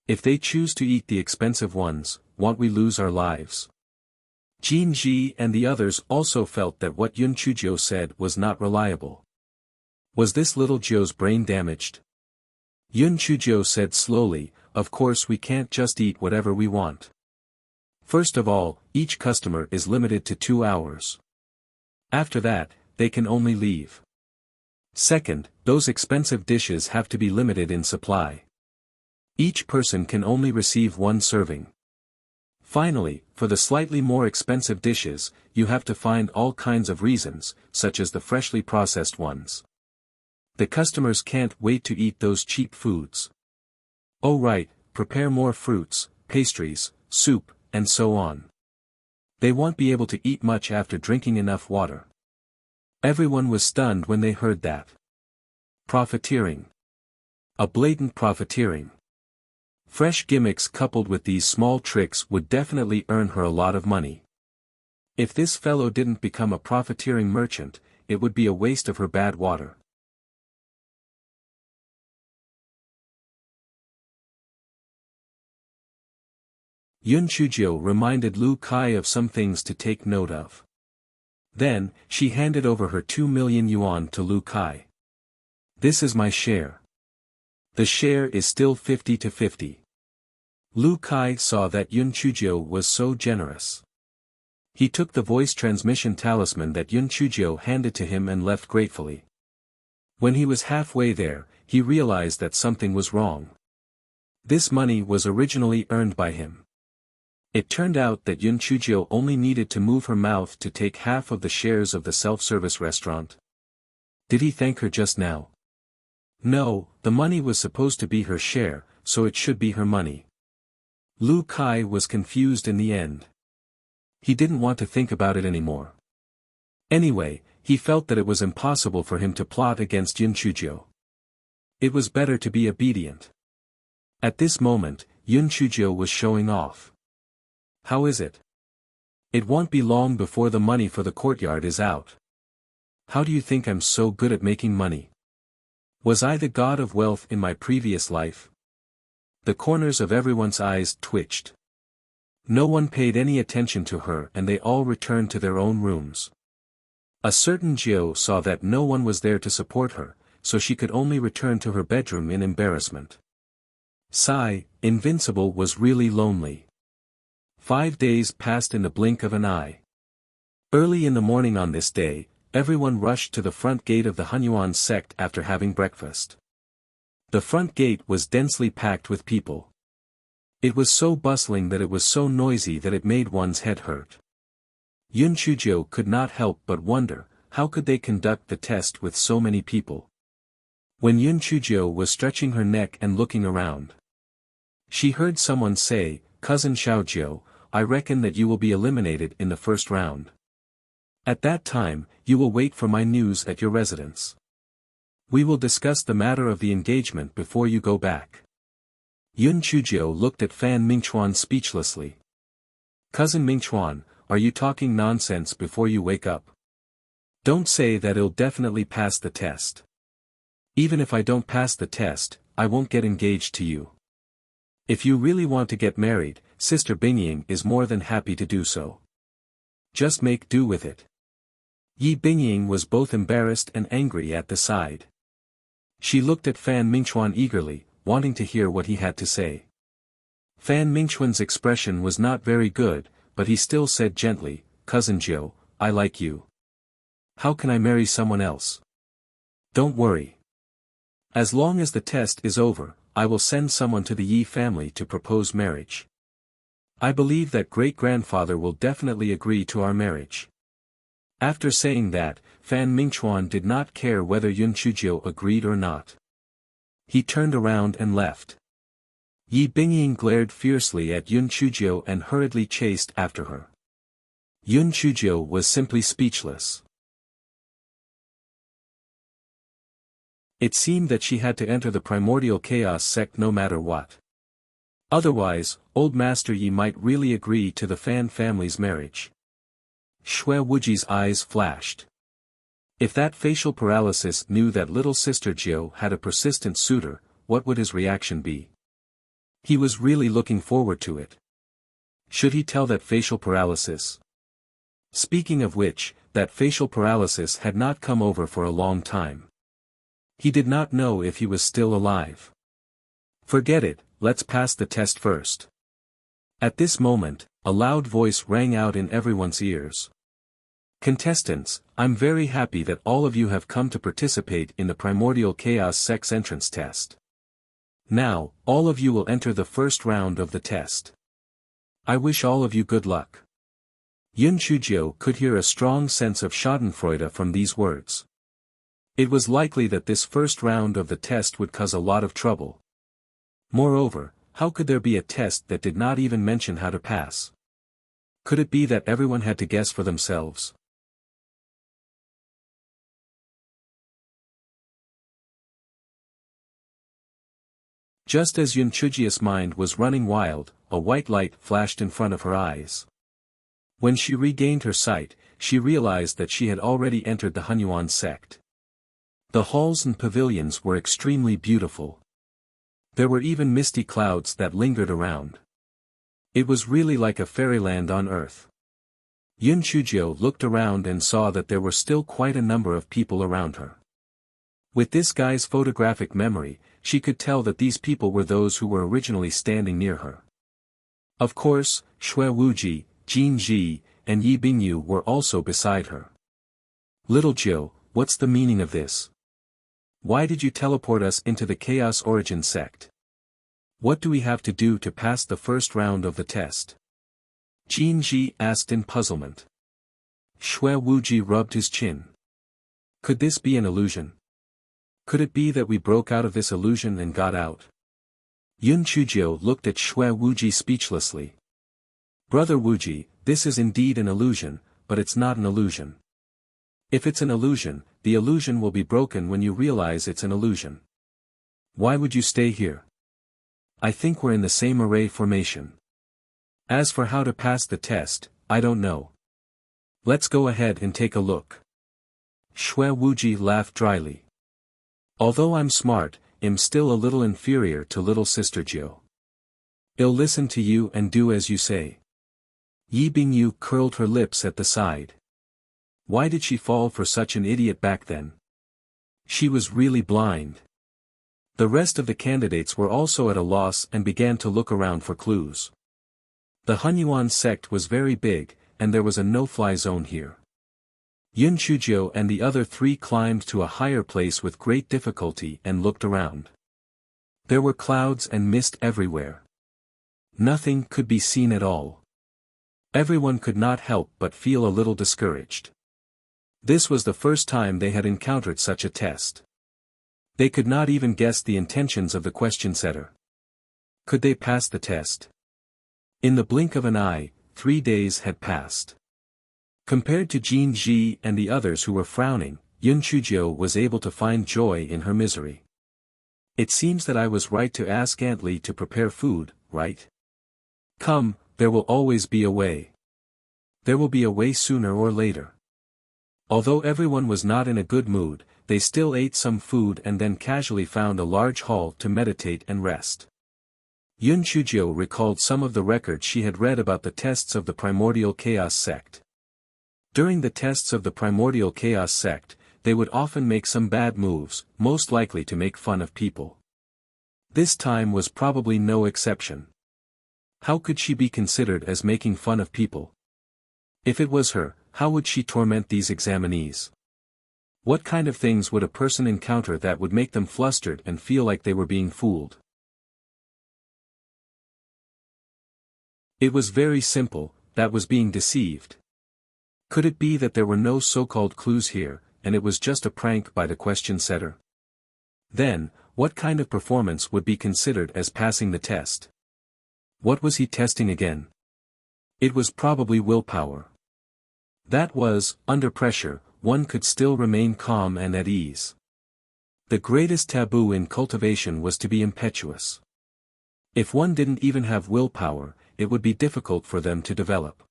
If they choose to eat the expensive ones, won't we lose our lives? Jin Ji and the others also felt that what Yun Chuzhou said was not reliable. Was this little Zhou's brain damaged? Yun Chuzhou said slowly, of course we can't just eat whatever we want. First of all, each customer is limited to 2 hours. After that, they can only leave. Second, those expensive dishes have to be limited in supply. Each person can only receive 1 serving. Finally, for the slightly more expensive dishes, you have to find all kinds of reasons, such as the freshly processed ones. The customers can't wait to eat those cheap foods. Oh right, prepare more fruits, pastries, soup, and so on. They won't be able to eat much after drinking enough water. Everyone was stunned when they heard that. Profiteering. A blatant profiteering. Fresh gimmicks coupled with these small tricks would definitely earn her a lot of money. If this fellow didn't become a profiteering merchant, it would be a waste of her bad water. Yun Chuzhou reminded Lu Kai of some things to take note of. Then, she handed over her 2 million yuan to Lu Kai. This is my share. The share is still 50-50. Lu Kai saw that Yun Chuzhou was so generous. He took the voice transmission talisman that Yun Chuzhou handed to him and left gratefully. When he was halfway there, he realized that something was wrong. This money was originally earned by him. It turned out that Yun Chuzhou only needed to move her mouth to take half of the shares of the self-service restaurant. Did he thank her just now? No, the money was supposed to be her share, so it should be her money. Lu Kai was confused in the end. He didn't want to think about it anymore. Anyway, he felt that it was impossible for him to plot against Yun Chuzhou. It was better to be obedient. At this moment, Yun Chuzhou was showing off. How is it? It won't be long before the money for the courtyard is out. How do you think I'm so good at making money? Was I the god of wealth in my previous life? The corners of everyone's eyes twitched. No one paid any attention to her and they all returned to their own rooms. A certain Jiao saw that no one was there to support her, so she could only return to her bedroom in embarrassment. Sigh, Invincible was really lonely. 5 days passed in the blink of an eye. Early in the morning on this day, everyone rushed to the front gate of the Hunyuan sect after having breakfast. The front gate was densely packed with people. It was so bustling that it was so noisy that it made one's head hurt. Yun Chuzhou could not help but wonder, how could they conduct the test with so many people? When Yun Chuzhou was stretching her neck and looking around, she heard someone say, "Cousin Xiaojiu, I reckon that you will be eliminated in the first round. At that time, you will wait for my news at your residence. We will discuss the matter of the engagement before you go back." Yun Chuzhou looked at Fan Mingchuan speechlessly. "Cousin Mingchuan, are you talking nonsense before you wake up? Don't say that I'll definitely pass the test. Even if I don't pass the test, I won't get engaged to you. If you really want to get married, Sister Bingying is more than happy to do so. Just make do with it." Yi Bingying was both embarrassed and angry at the side. She looked at Fan Mingchuan eagerly, wanting to hear what he had to say. Fan Mingchuan's expression was not very good, but he still said gently, "Cousin Jiao, I like you. How can I marry someone else? Don't worry. As long as the test is over, I will send someone to the Yi family to propose marriage. I believe that great-grandfather will definitely agree to our marriage." After saying that, Fan Mingchuan did not care whether Yun Chuzhou agreed or not. He turned around and left. Yi Bingying glared fiercely at Yun Chuzhou and hurriedly chased after her. Yun Chuzhou was simply speechless. It seemed that she had to enter the primordial chaos sect no matter what. Otherwise, old Master Yi might really agree to the Fan family's marriage. Shui Wuji's eyes flashed. If that facial paralysis knew that little sister Jiao had a persistent suitor, what would his reaction be? He was really looking forward to it. Should he tell that facial paralysis? Speaking of which, that facial paralysis had not come over for a long time. He did not know if he was still alive. Forget it, let's pass the test first. At this moment, a loud voice rang out in everyone's ears. Contestants, I'm very happy that all of you have come to participate in the Primordial Chaos Sex Entrance Test. Now, all of you will enter the first round of the test. I wish all of you good luck. Yun Chujio could hear a strong sense of schadenfreude from these words. It was likely that this first round of the test would cause a lot of trouble. Moreover, how could there be a test that did not even mention how to pass? Could it be that everyone had to guess for themselves? Just as Yun Chujio's mind was running wild, a white light flashed in front of her eyes. When she regained her sight, she realized that she had already entered the Hunyuan sect. The halls and pavilions were extremely beautiful. There were even misty clouds that lingered around. It was really like a fairyland on earth. Yun Chujio looked around and saw that there were still quite a number of people around her. With this guy's photographic memory, she could tell that these people were those who were originally standing near her. Of course, Shui Wuji, Jin Ji, and Yi Bingyu were also beside her. Little Jiu, what's the meaning of this? Why did you teleport us into the Chaos Origin sect? What do we have to do to pass the first round of the test? Jin Ji asked in puzzlement. Shui Wuji rubbed his chin. Could this be an illusion? Could it be that we broke out of this illusion and got out? Yun Chujio looked at Shui Wuji speechlessly. Brother Wuji, this is indeed an illusion, but it's not an illusion. If it's an illusion, the illusion will be broken when you realize it's an illusion. Why would you stay here? I think we're in the same array formation. As for how to pass the test, I don't know. Let's go ahead and take a look. Shui Wuji laughed dryly. Although I'm smart, I'm still a little inferior to little sister Jiu. I'll listen to you and do as you say. Yi Bingyu curled her lips at the side. Why did she fall for such an idiot back then? She was really blind. The rest of the candidates were also at a loss and began to look around for clues. The Hunyuan sect was very big, and there was a no-fly zone here. Yun Chujio and the other three climbed to a higher place with great difficulty and looked around. There were clouds and mist everywhere. Nothing could be seen at all. Everyone could not help but feel a little discouraged. This was the first time they had encountered such a test. They could not even guess the intentions of the question setter. Could they pass the test? In the blink of an eye, 3 days had passed. Compared to Jin Ji and the others who were frowning, Yun Chujio was able to find joy in her misery. It seems that I was right to ask Aunt Li to prepare food, right? Come, there will always be a way. There will be a way sooner or later. Although everyone was not in a good mood, they still ate some food and then casually found a large hall to meditate and rest. Yun Chujio recalled some of the records she had read about the tests of the Primordial Chaos sect. During the tests of the Primordial Chaos sect, they would often make some bad moves, most likely to make fun of people. This time was probably no exception. How could she be considered as making fun of people? If it was her, how would she torment these examinees? What kind of things would a person encounter that would make them flustered and feel like they were being fooled? It was very simple, that was being deceived. Could it be that there were no so-called clues here, and it was just a prank by the question setter? Then, what kind of performance would be considered as passing the test? What was he testing again? It was probably willpower. That was, under pressure, one could still remain calm and at ease. The greatest taboo in cultivation was to be impetuous. If one didn't even have willpower, it would be difficult for them to develop.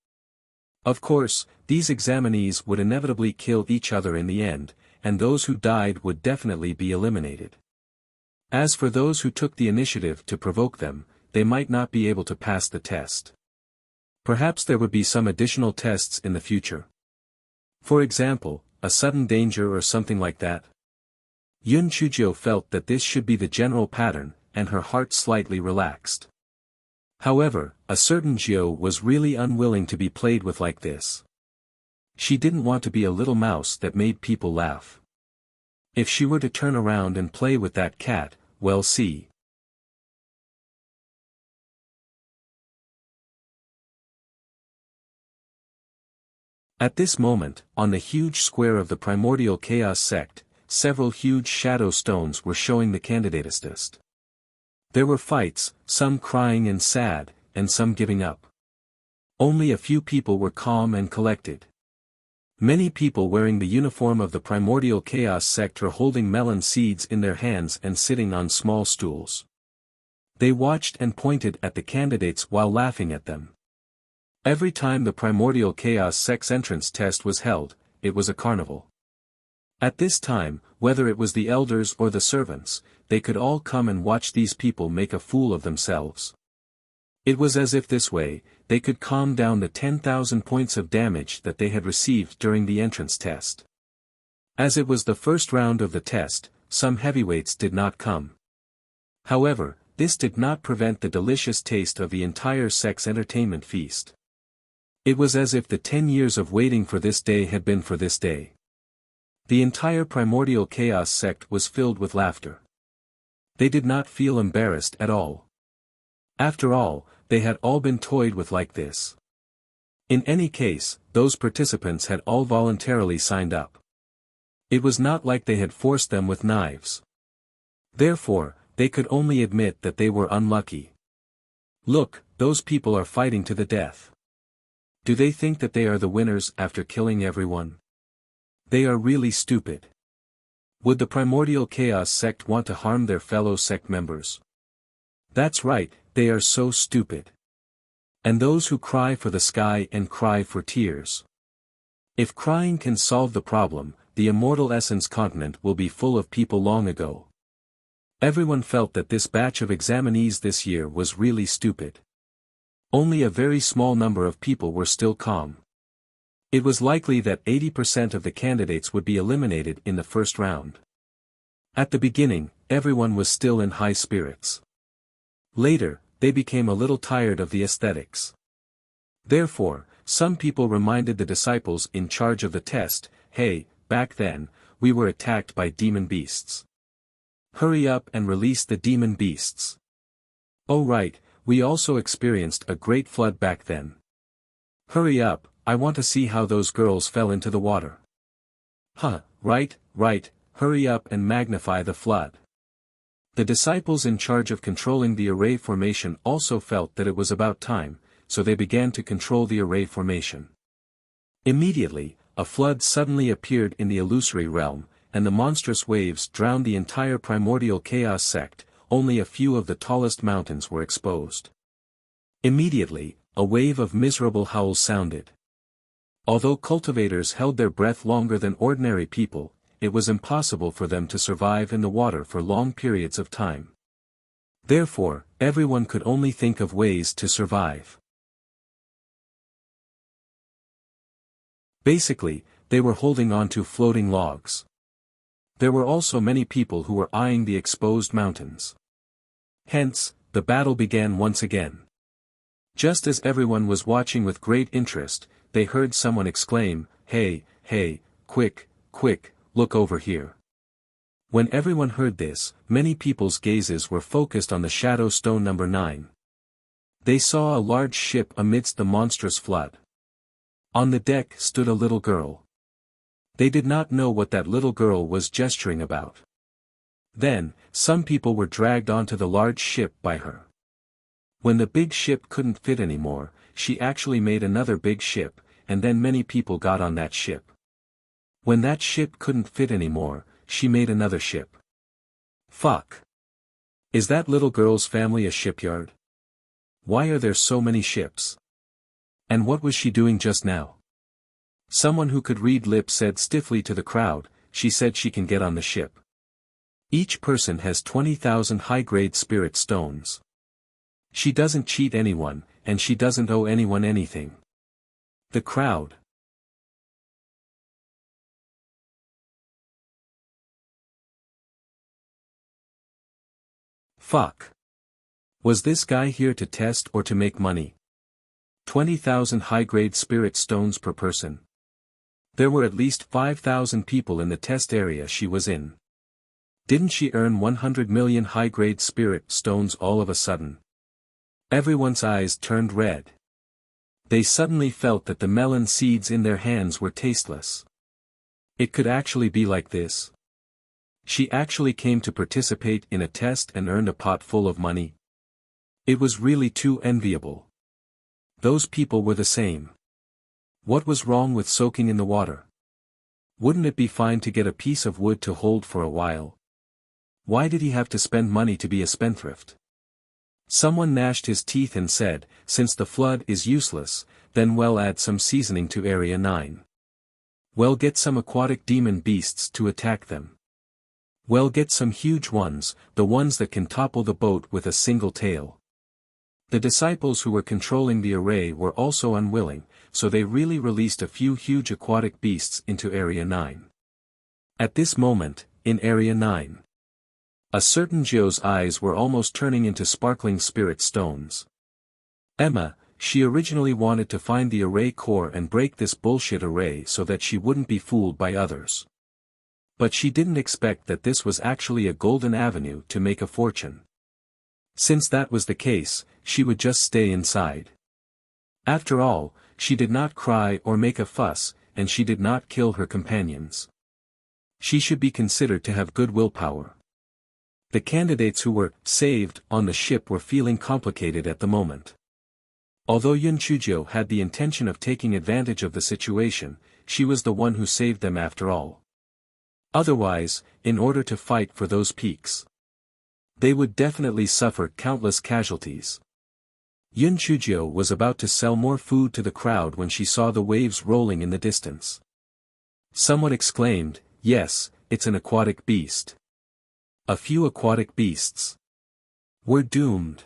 Of course, these examinees would inevitably kill each other in the end, and those who died would definitely be eliminated. As for those who took the initiative to provoke them, they might not be able to pass the test. Perhaps there would be some additional tests in the future. For example, a sudden danger or something like that. Yun Chujio felt that this should be the general pattern, and her heart slightly relaxed. However, a certain Jiao was really unwilling to be played with like this. She didn't want to be a little mouse that made people laugh. If she were to turn around and play with that cat, well see. At this moment, on the huge square of the primordial chaos sect, several huge shadow stones were showing the candidates. There were fights, some crying and sad, and some giving up. Only a few people were calm and collected. Many people wearing the uniform of the primordial chaos sect were holding melon seeds in their hands and sitting on small stools. They watched and pointed at the candidates while laughing at them. Every time the primordial chaos sect's entrance test was held, it was a carnival. At this time, whether it was the elders or the servants, they could all come and watch these people make a fool of themselves. It was as if this way, they could calm down the 10,000 points of damage that they had received during the entrance test. As it was the first round of the test, some heavyweights did not come. However, this did not prevent the delicious taste of the entire sect's entertainment feast. It was as if the 10 years of waiting for this day had been for this day. The entire primordial chaos sect was filled with laughter. They did not feel embarrassed at all. After all, they had all been toyed with like this. In any case, those participants had all voluntarily signed up. It was not like they had forced them with knives. Therefore, they could only admit that they were unlucky. Look, those people are fighting to the death. Do they think that they are the winners after killing everyone? They are really stupid. Would the primordial chaos sect want to harm their fellow sect members? That's right, they are so stupid. And those who cry for the sky and cry for tears. If crying can solve the problem, the immortal essence continent will be full of people long ago. Everyone felt that this batch of examinees this year was really stupid. Only a very small number of people were still calm. It was likely that 80% of the candidates would be eliminated in the first round. At the beginning, everyone was still in high spirits. Later, they became a little tired of the aesthetics. Therefore, some people reminded the disciples in charge of the test, "Hey, back then, we were attacked by demon beasts. Hurry up and release the demon beasts. Oh right, we also experienced a great flood back then. Hurry up, I want to see how those girls fell into the water. Right, hurry up and magnify the flood." The disciples in charge of controlling the array formation also felt that it was about time, so they began to control the array formation. Immediately, a flood suddenly appeared in the illusory realm, and the monstrous waves drowned the entire primordial chaos sect. Only a few of the tallest mountains were exposed. Immediately, a wave of miserable howls sounded. Although cultivators held their breath longer than ordinary people, it was impossible for them to survive in the water for long periods of time. Therefore, everyone could only think of ways to survive. Basically, they were holding on to floating logs. There were also many people who were eyeing the exposed mountains. Hence, the battle began once again. Just as everyone was watching with great interest, they heard someone exclaim, hey, quick, look over here." When everyone heard this, many people's gazes were focused on the shadow stone number 9. They saw a large ship amidst the monstrous flood. On the deck stood a little girl. They did not know what that little girl was gesturing about. Then, some people were dragged onto the large ship by her. When the big ship couldn't fit anymore, she actually made another big ship, and then many people got on that ship. When that ship couldn't fit anymore, she made another ship. Fuck. Is that little girl's family a shipyard? Why are there so many ships? And what was she doing just now? Someone who could read lips said stiffly to the crowd, "She said she can get on the ship." Each person has 20,000 high-grade spirit stones. She doesn't cheat anyone, and she doesn't owe anyone anything. The crowd. Fuck. Was this guy here to test or to make money? 20,000 high-grade spirit stones per person. There were at least 5,000 people in the test area she was in. Didn't she earn 100 million high-grade spirit stones all of a sudden? Everyone's eyes turned red. They suddenly felt that the melon seeds in their hands were tasteless. It could actually be like this. She actually came to participate in a test and earned a pot full of money. It was really too enviable. Those people were the same. What was wrong with soaking in the water? Wouldn't it be fine to get a piece of wood to hold for a while? Why did he have to spend money to be a spendthrift? Someone gnashed his teeth and said, since the flood is useless, then well add some seasoning to Area 9. Well get some aquatic demon beasts to attack them. Well get some huge ones, the ones that can topple the boat with a single tail. The disciples who were controlling the array were also unwilling, so they really released a few huge aquatic beasts into Area 9. At this moment, in Area 9, a certain Joe's eyes were almost turning into sparkling spirit stones. Emma, she originally wanted to find the array core and break this bullshit array so that she wouldn't be fooled by others. But she didn't expect that this was actually a golden avenue to make a fortune. Since that was the case, she would just stay inside. After all, she did not cry or make a fuss, and she did not kill her companions. She should be considered to have good willpower. The candidates who were saved on the ship were feeling complicated at the moment. Although Yun Chujio had the intention of taking advantage of the situation, she was the one who saved them after all. Otherwise, in order to fight for those peaks, they would definitely suffer countless casualties. Yun Chujio was about to sell more food to the crowd when she saw the waves rolling in the distance. Someone exclaimed, "Yes, it's an aquatic beast." A few aquatic beasts. We're doomed.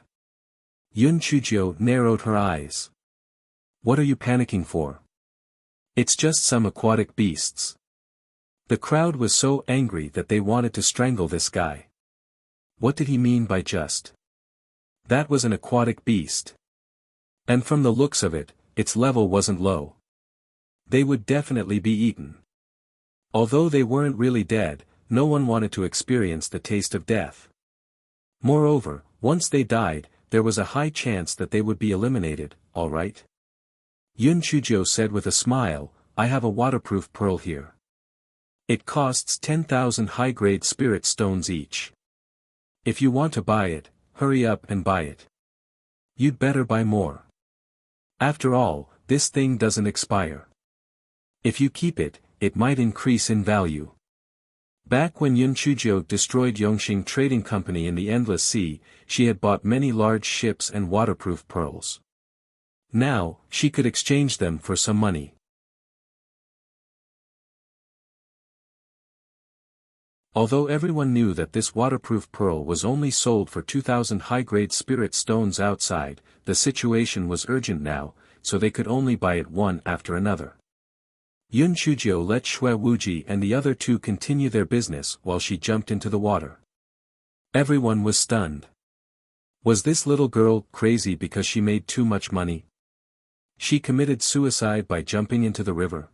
Yun Chujio narrowed her eyes. What are you panicking for? It's just some aquatic beasts. The crowd was so angry that they wanted to strangle this guy. What did he mean by just? That was an aquatic beast. And from the looks of it, its level wasn't low. They would definitely be eaten. Although they weren't really dead, no one wanted to experience the taste of death. Moreover, once they died, there was a high chance that they would be eliminated, all right? Yun Chujio said with a smile, I have a waterproof pearl here. It costs 10,000 high-grade spirit stones each. If you want to buy it, hurry up and buy it. You'd better buy more. After all, this thing doesn't expire. If you keep it, it might increase in value. Back when Yun Chujio destroyed Yongxing Trading Company in the Endless Sea, she had bought many large ships and waterproof pearls. Now, she could exchange them for some money. Although everyone knew that this waterproof pearl was only sold for 2,000 high-grade spirit stones outside, the situation was urgent now, so they could only buy it one after another. Yun Chujio let Xue Wuji and the other two continue their business while she jumped into the water. Everyone was stunned. Was this little girl crazy because she made too much money? She committed suicide by jumping into the river.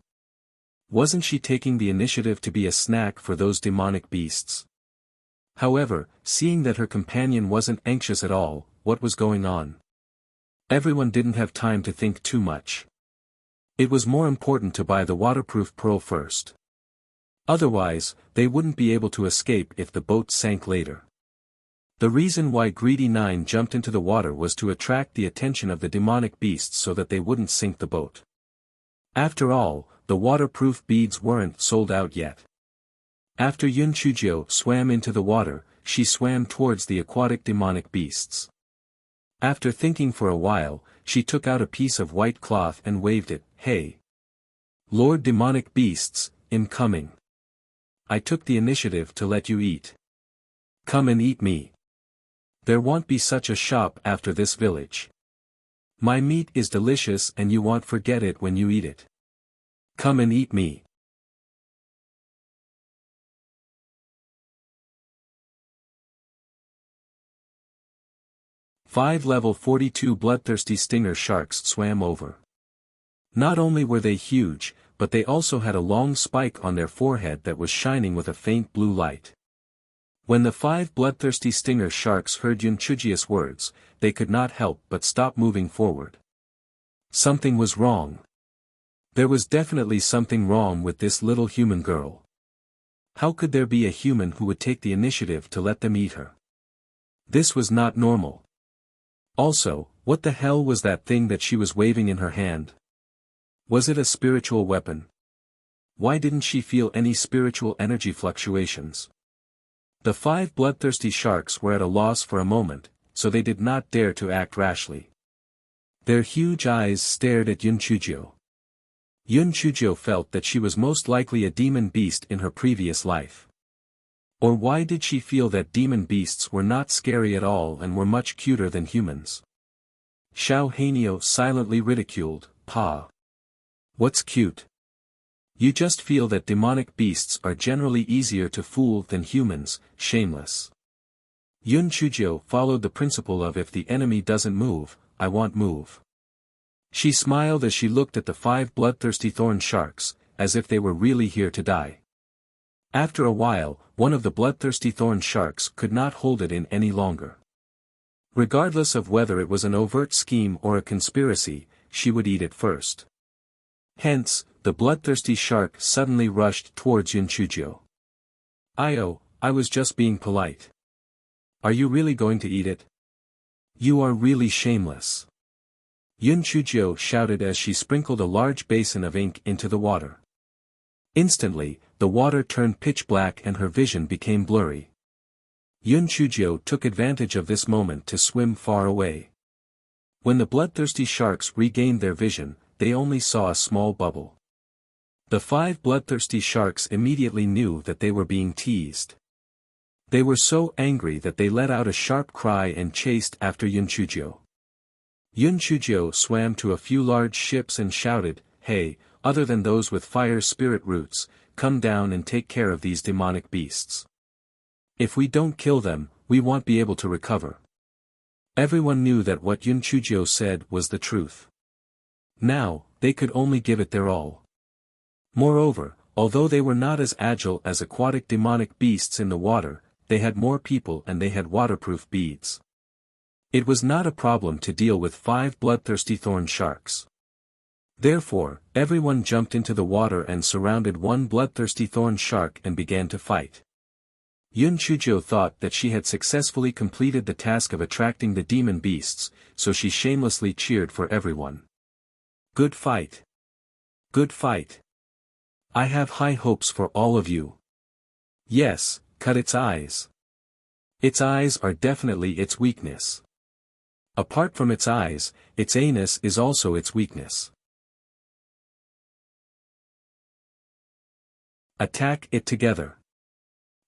Wasn't she taking the initiative to be a snack for those demonic beasts? However, seeing that her companion wasn't anxious at all, what was going on? Everyone didn't have time to think too much. It was more important to buy the waterproof pearl first. Otherwise, they wouldn't be able to escape if the boat sank later. The reason why Greedy Nine jumped into the water was to attract the attention of the demonic beasts so that they wouldn't sink the boat. After all, the waterproof beads weren't sold out yet. After Yun Chujio swam into the water, she swam towards the aquatic demonic beasts. After thinking for a while, she took out a piece of white cloth and waved it. Hey! Lord Demonic Beasts, I'm coming. I took the initiative to let you eat. Come and eat me. There won't be such a shop after this village. My meat is delicious and you won't forget it when you eat it. Come and eat me. Five level 42 bloodthirsty stinger sharks swam over. Not only were they huge, but they also had a long spike on their forehead that was shining with a faint blue light. When the 5 bloodthirsty stinger sharks heard Yunchujia's words, they could not help but stop moving forward. Something was wrong. There was definitely something wrong with this little human girl. How could there be a human who would take the initiative to let them eat her? This was not normal. Also, what the hell was that thing that she was waving in her hand? Was it a spiritual weapon? Why didn't she feel any spiritual energy fluctuations? The 5 bloodthirsty sharks were at a loss for a moment, so they did not dare to act rashly. Their huge eyes stared at Yunchujio. Yunchujio felt that she was most likely a demon beast in her previous life. Or why did she feel that demon beasts were not scary at all and were much cuter than humans? Xiao Hanio silently ridiculed, "Pa. What's cute? You just feel that demonic beasts are generally easier to fool than humans, shameless." Yunchujio followed the principle of if the enemy doesn't move, I won't move. She smiled as she looked at the 5 bloodthirsty thorn sharks, as if they were really here to die. After a while, one of the bloodthirsty thorn sharks could not hold it in any longer. Regardless of whether it was an overt scheme or a conspiracy, she would eat it first. Hence, the bloodthirsty shark suddenly rushed towards Yunchujio. I was just being polite. Are you really going to eat it? You are really shameless. Yunchujio shouted as she sprinkled a large basin of ink into the water. Instantly, the water turned pitch black and her vision became blurry. Yunchujio took advantage of this moment to swim far away. When the bloodthirsty sharks regained their vision, they only saw a small bubble. The 5 bloodthirsty sharks immediately knew that they were being teased. They were so angry that they let out a sharp cry and chased after Yunchujio. Yunchujio swam to a few large ships and shouted, "Hey, other than those with fire spirit roots, come down and take care of these demonic beasts. If we don't kill them, we won't be able to recover." Everyone knew that what Yunchujio said was the truth. Now, they could only give it their all. Moreover, although they were not as agile as aquatic demonic beasts in the water, they had more people and they had waterproof beads. It was not a problem to deal with 5 bloodthirsty thorn sharks. Therefore, everyone jumped into the water and surrounded one bloodthirsty thorn shark and began to fight. Yunchujio thought that she had successfully completed the task of attracting the demon beasts, so she shamelessly cheered for everyone. Good fight. Good fight. I have high hopes for all of you. Yes, cut its eyes. Its eyes are definitely its weakness. Apart from its eyes, its anus is also its weakness. Attack it together.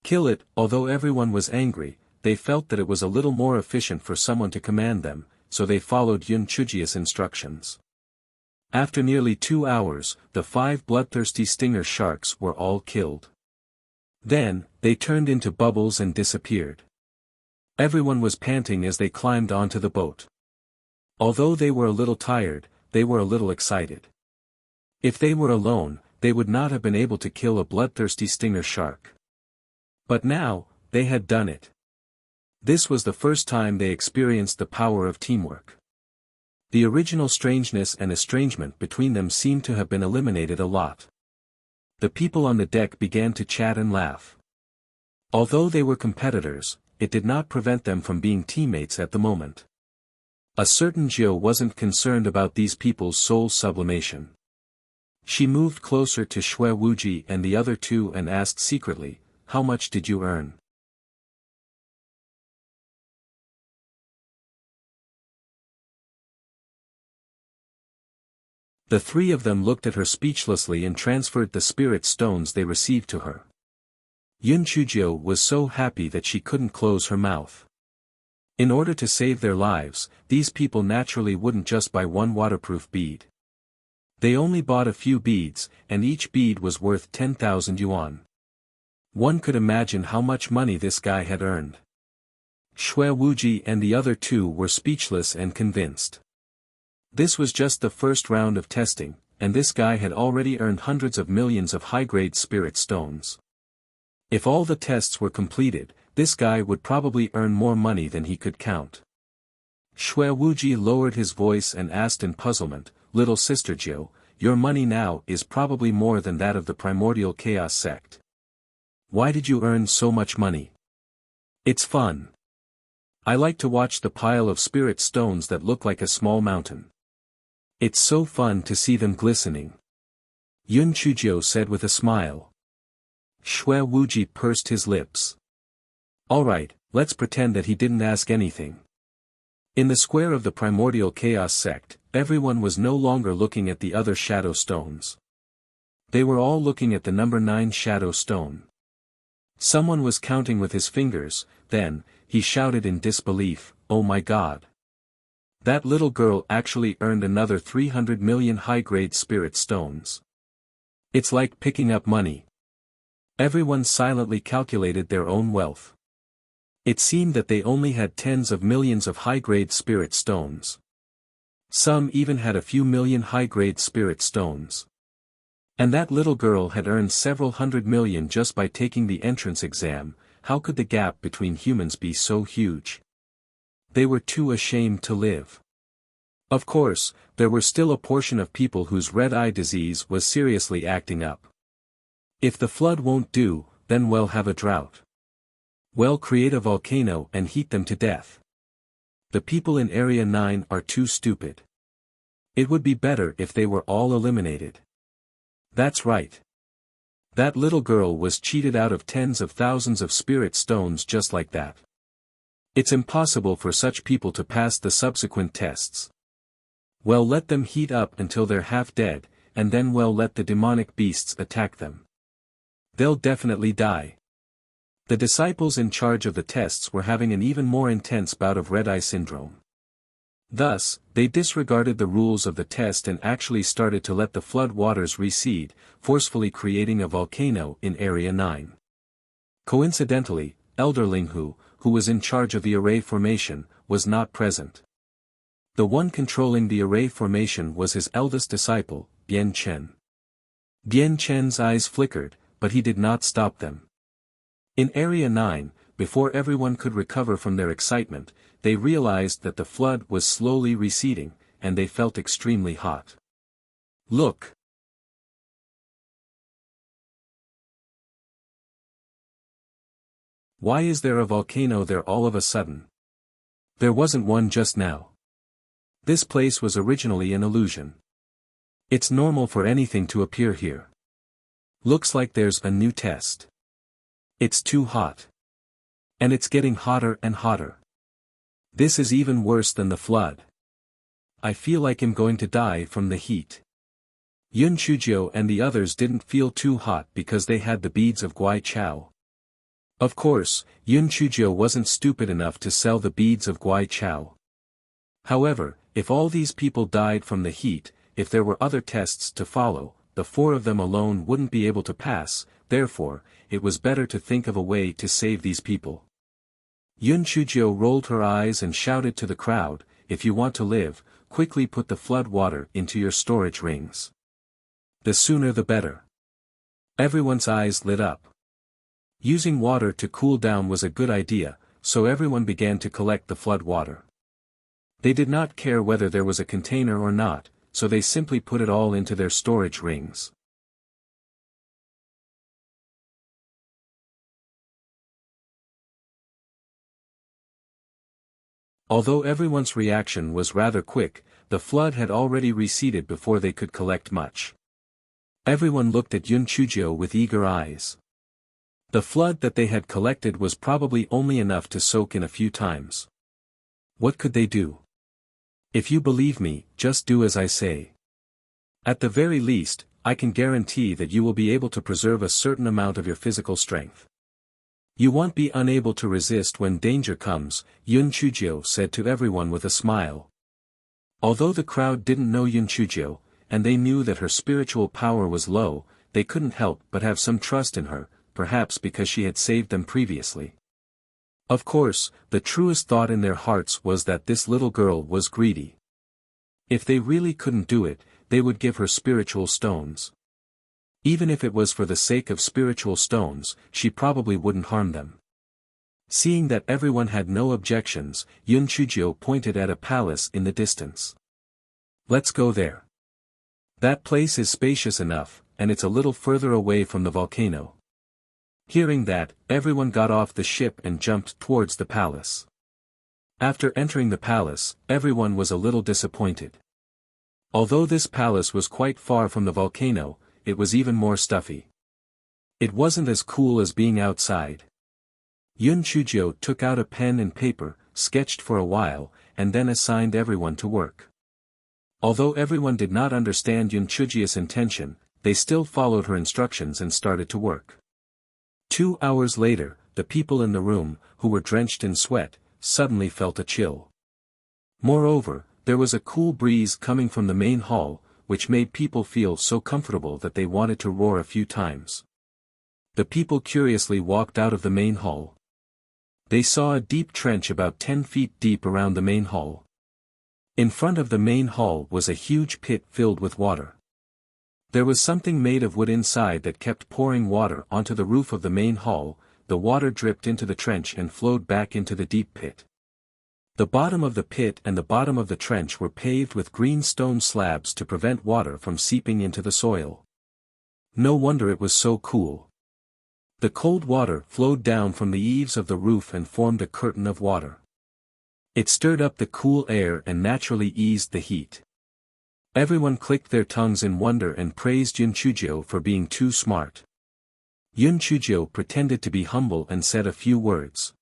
Kill it. Although everyone was angry, they felt that it was a little more efficient for someone to command them, so they followed Yunchujia's instructions. After nearly 2 hours, the 5 bloodthirsty stinger sharks were all killed. Then, they turned into bubbles and disappeared. Everyone was panting as they climbed onto the boat. Although they were a little tired, they were a little excited. If they were alone, they would not have been able to kill a bloodthirsty stinger shark. But now, they had done it. This was the first time they experienced the power of teamwork. The original strangeness and estrangement between them seemed to have been eliminated a lot. The people on the deck began to chat and laugh. Although they were competitors, it did not prevent them from being teammates at the moment. A certain Jiu wasn't concerned about these people's soul sublimation. She moved closer to Shui Wuji and the other 2 and asked secretly, "How much did you earn?" The 3 of them looked at her speechlessly and transferred the spirit stones they received to her. Yunchujio was so happy that she couldn't close her mouth. In order to save their lives, these people naturally wouldn't just buy one waterproof bead. They only bought a few beads, and each bead was worth 10,000 yuan. One could imagine how much money this guy had earned. Shui Wuji and the other two were speechless and convinced. This was just the first round of testing, and this guy had already earned hundreds of millions of high-grade spirit stones. If all the tests were completed, this guy would probably earn more money than he could count. Shui Wuji lowered his voice and asked in puzzlement, "Little Sister Jiu, your money now is probably more than that of the primordial chaos sect. Why did you earn so much money?" "It's fun. I like to watch the pile of spirit stones that look like a small mountain. It's so fun to see them glistening," Yun Chuzhou said with a smile. Shui Wuji pursed his lips. "Alright, let's pretend that he didn't ask anything." In the square of the primordial chaos sect, everyone was no longer looking at the other shadow stones. They were all looking at the number 9 shadow stone. Someone was counting with his fingers, then, he shouted in disbelief, "Oh my God! That little girl actually earned another 300 million high-grade spirit stones. It's like picking up money." Everyone silently calculated their own wealth. It seemed that they only had tens of millions of high-grade spirit stones. Some even had a few million high-grade spirit stones. And that little girl had earned several hundred million just by taking the entrance exam. How could the gap between humans be so huge? They were too ashamed to live. Of course, there were still a portion of people whose red-eye disease was seriously acting up. If the flood won't do, then we'll have a drought. We'll create a volcano and heat them to death. The people in Area 9 are too stupid. It would be better if they were all eliminated. That's right. That little girl was cheated out of tens of thousands of spirit stones just like that. It's impossible for such people to pass the subsequent tests. Well, let them heat up until they're half dead, and then we'll let the demonic beasts attack them. They'll definitely die. The disciples in charge of the tests were having an even more intense bout of red-eye syndrome. Thus, they disregarded the rules of the test and actually started to let the flood waters recede, forcefully creating a volcano in Area 9. Coincidentally, Elder Linghu, who was in charge of the array formation, was not present. The one controlling the array formation was his eldest disciple, Bian Chen. Bian Chen's eyes flickered, but he did not stop them. In Area 9, before everyone could recover from their excitement, they realized that the flood was slowly receding, and they felt extremely hot. Look! Why is there a volcano there all of a sudden? There wasn't one just now. This place was originally an illusion. It's normal for anything to appear here. Looks like there's a new test. It's too hot. And it's getting hotter and hotter. This is even worse than the flood. I feel like I'm going to die from the heat. Yun Chuzhou and the others didn't feel too hot because they had the beads of Guai Chao. Of course, Yun Chuzhou wasn't stupid enough to sell the beads of Guai Chao. However, if all these people died from the heat, if there were other tests to follow, the 4 of them alone wouldn't be able to pass, therefore, it was better to think of a way to save these people. Yun Chuzhou rolled her eyes and shouted to the crowd, "If you want to live, quickly put the flood water into your storage rings. The sooner the better." Everyone's eyes lit up. Using water to cool down was a good idea, so everyone began to collect the flood water. They did not care whether there was a container or not, so they simply put it all into their storage rings. Although everyone's reaction was rather quick, the flood had already receded before they could collect much. Everyone looked at Yun Chuzhou with eager eyes. The flood that they had collected was probably only enough to soak in a few times. What could they do? If you believe me, just do as I say. At the very least, I can guarantee that you will be able to preserve a certain amount of your physical strength. You won't be unable to resist when danger comes, Yun Chujio said to everyone with a smile. Although the crowd didn't know Yun Chujio, and they knew that her spiritual power was low, they couldn't help but have some trust in her, perhaps because she had saved them previously. Of course, the truest thought in their hearts was that this little girl was greedy. If they really couldn't do it, they would give her spiritual stones. Even if it was for the sake of spiritual stones, she probably wouldn't harm them. Seeing that everyone had no objections, Yun Chujio pointed at a palace in the distance. Let's go there. That place is spacious enough, and it's a little further away from the volcano. Hearing that, everyone got off the ship and jumped towards the palace. After entering the palace, everyone was a little disappointed. Although this palace was quite far from the volcano, it was even more stuffy. It wasn't as cool as being outside. Yun Chujio took out a pen and paper, sketched for a while, and then assigned everyone to work. Although everyone did not understand Yun Chujio's intention, they still followed her instructions and started to work. 2 hours later, the people in the room, who were drenched in sweat, suddenly felt a chill. Moreover, there was a cool breeze coming from the main hall, which made people feel so comfortable that they wanted to roar a few times. The people curiously walked out of the main hall. They saw a deep trench about 10 feet deep around the main hall. In front of the main hall was a huge pit filled with water. There was something made of wood inside that kept pouring water onto the roof of the main hall. The water dripped into the trench and flowed back into the deep pit. The bottom of the pit and the bottom of the trench were paved with green stone slabs to prevent water from seeping into the soil. No wonder it was so cool. The cold water flowed down from the eaves of the roof and formed a curtain of water. It stirred up the cool air and naturally eased the heat. Everyone clicked their tongues in wonder and praised Yun Chujio for being too smart. Yun Chujio pretended to be humble and said a few words.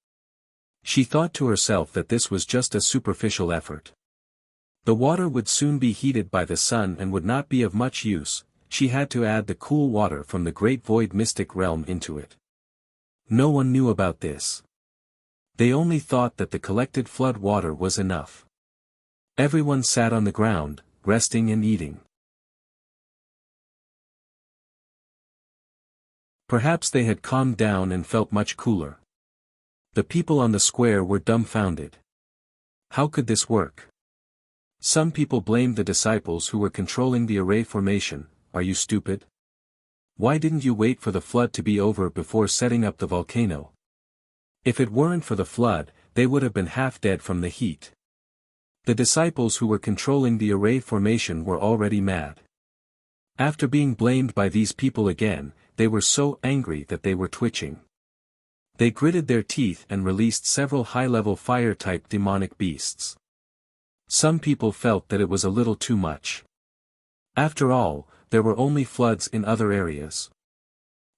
She thought to herself that this was just a superficial effort. The water would soon be heated by the sun and would not be of much use. She had to add the cool water from the great void mystic realm into it. No one knew about this. They only thought that the collected flood water was enough. Everyone sat on the ground, resting and eating. Perhaps they had calmed down and felt much cooler. The people on the square were dumbfounded. How could this work? Some people blamed the disciples who were controlling the array formation. Are you stupid? Why didn't you wait for the flood to be over before setting up the volcano? If it weren't for the flood, they would have been half dead from the heat. The disciples who were controlling the array formation were already mad. After being blamed by these people again, they were so angry that they were twitching. They gritted their teeth and released several high-level fire-type demonic beasts. Some people felt that it was a little too much. After all, there were only floods in other areas.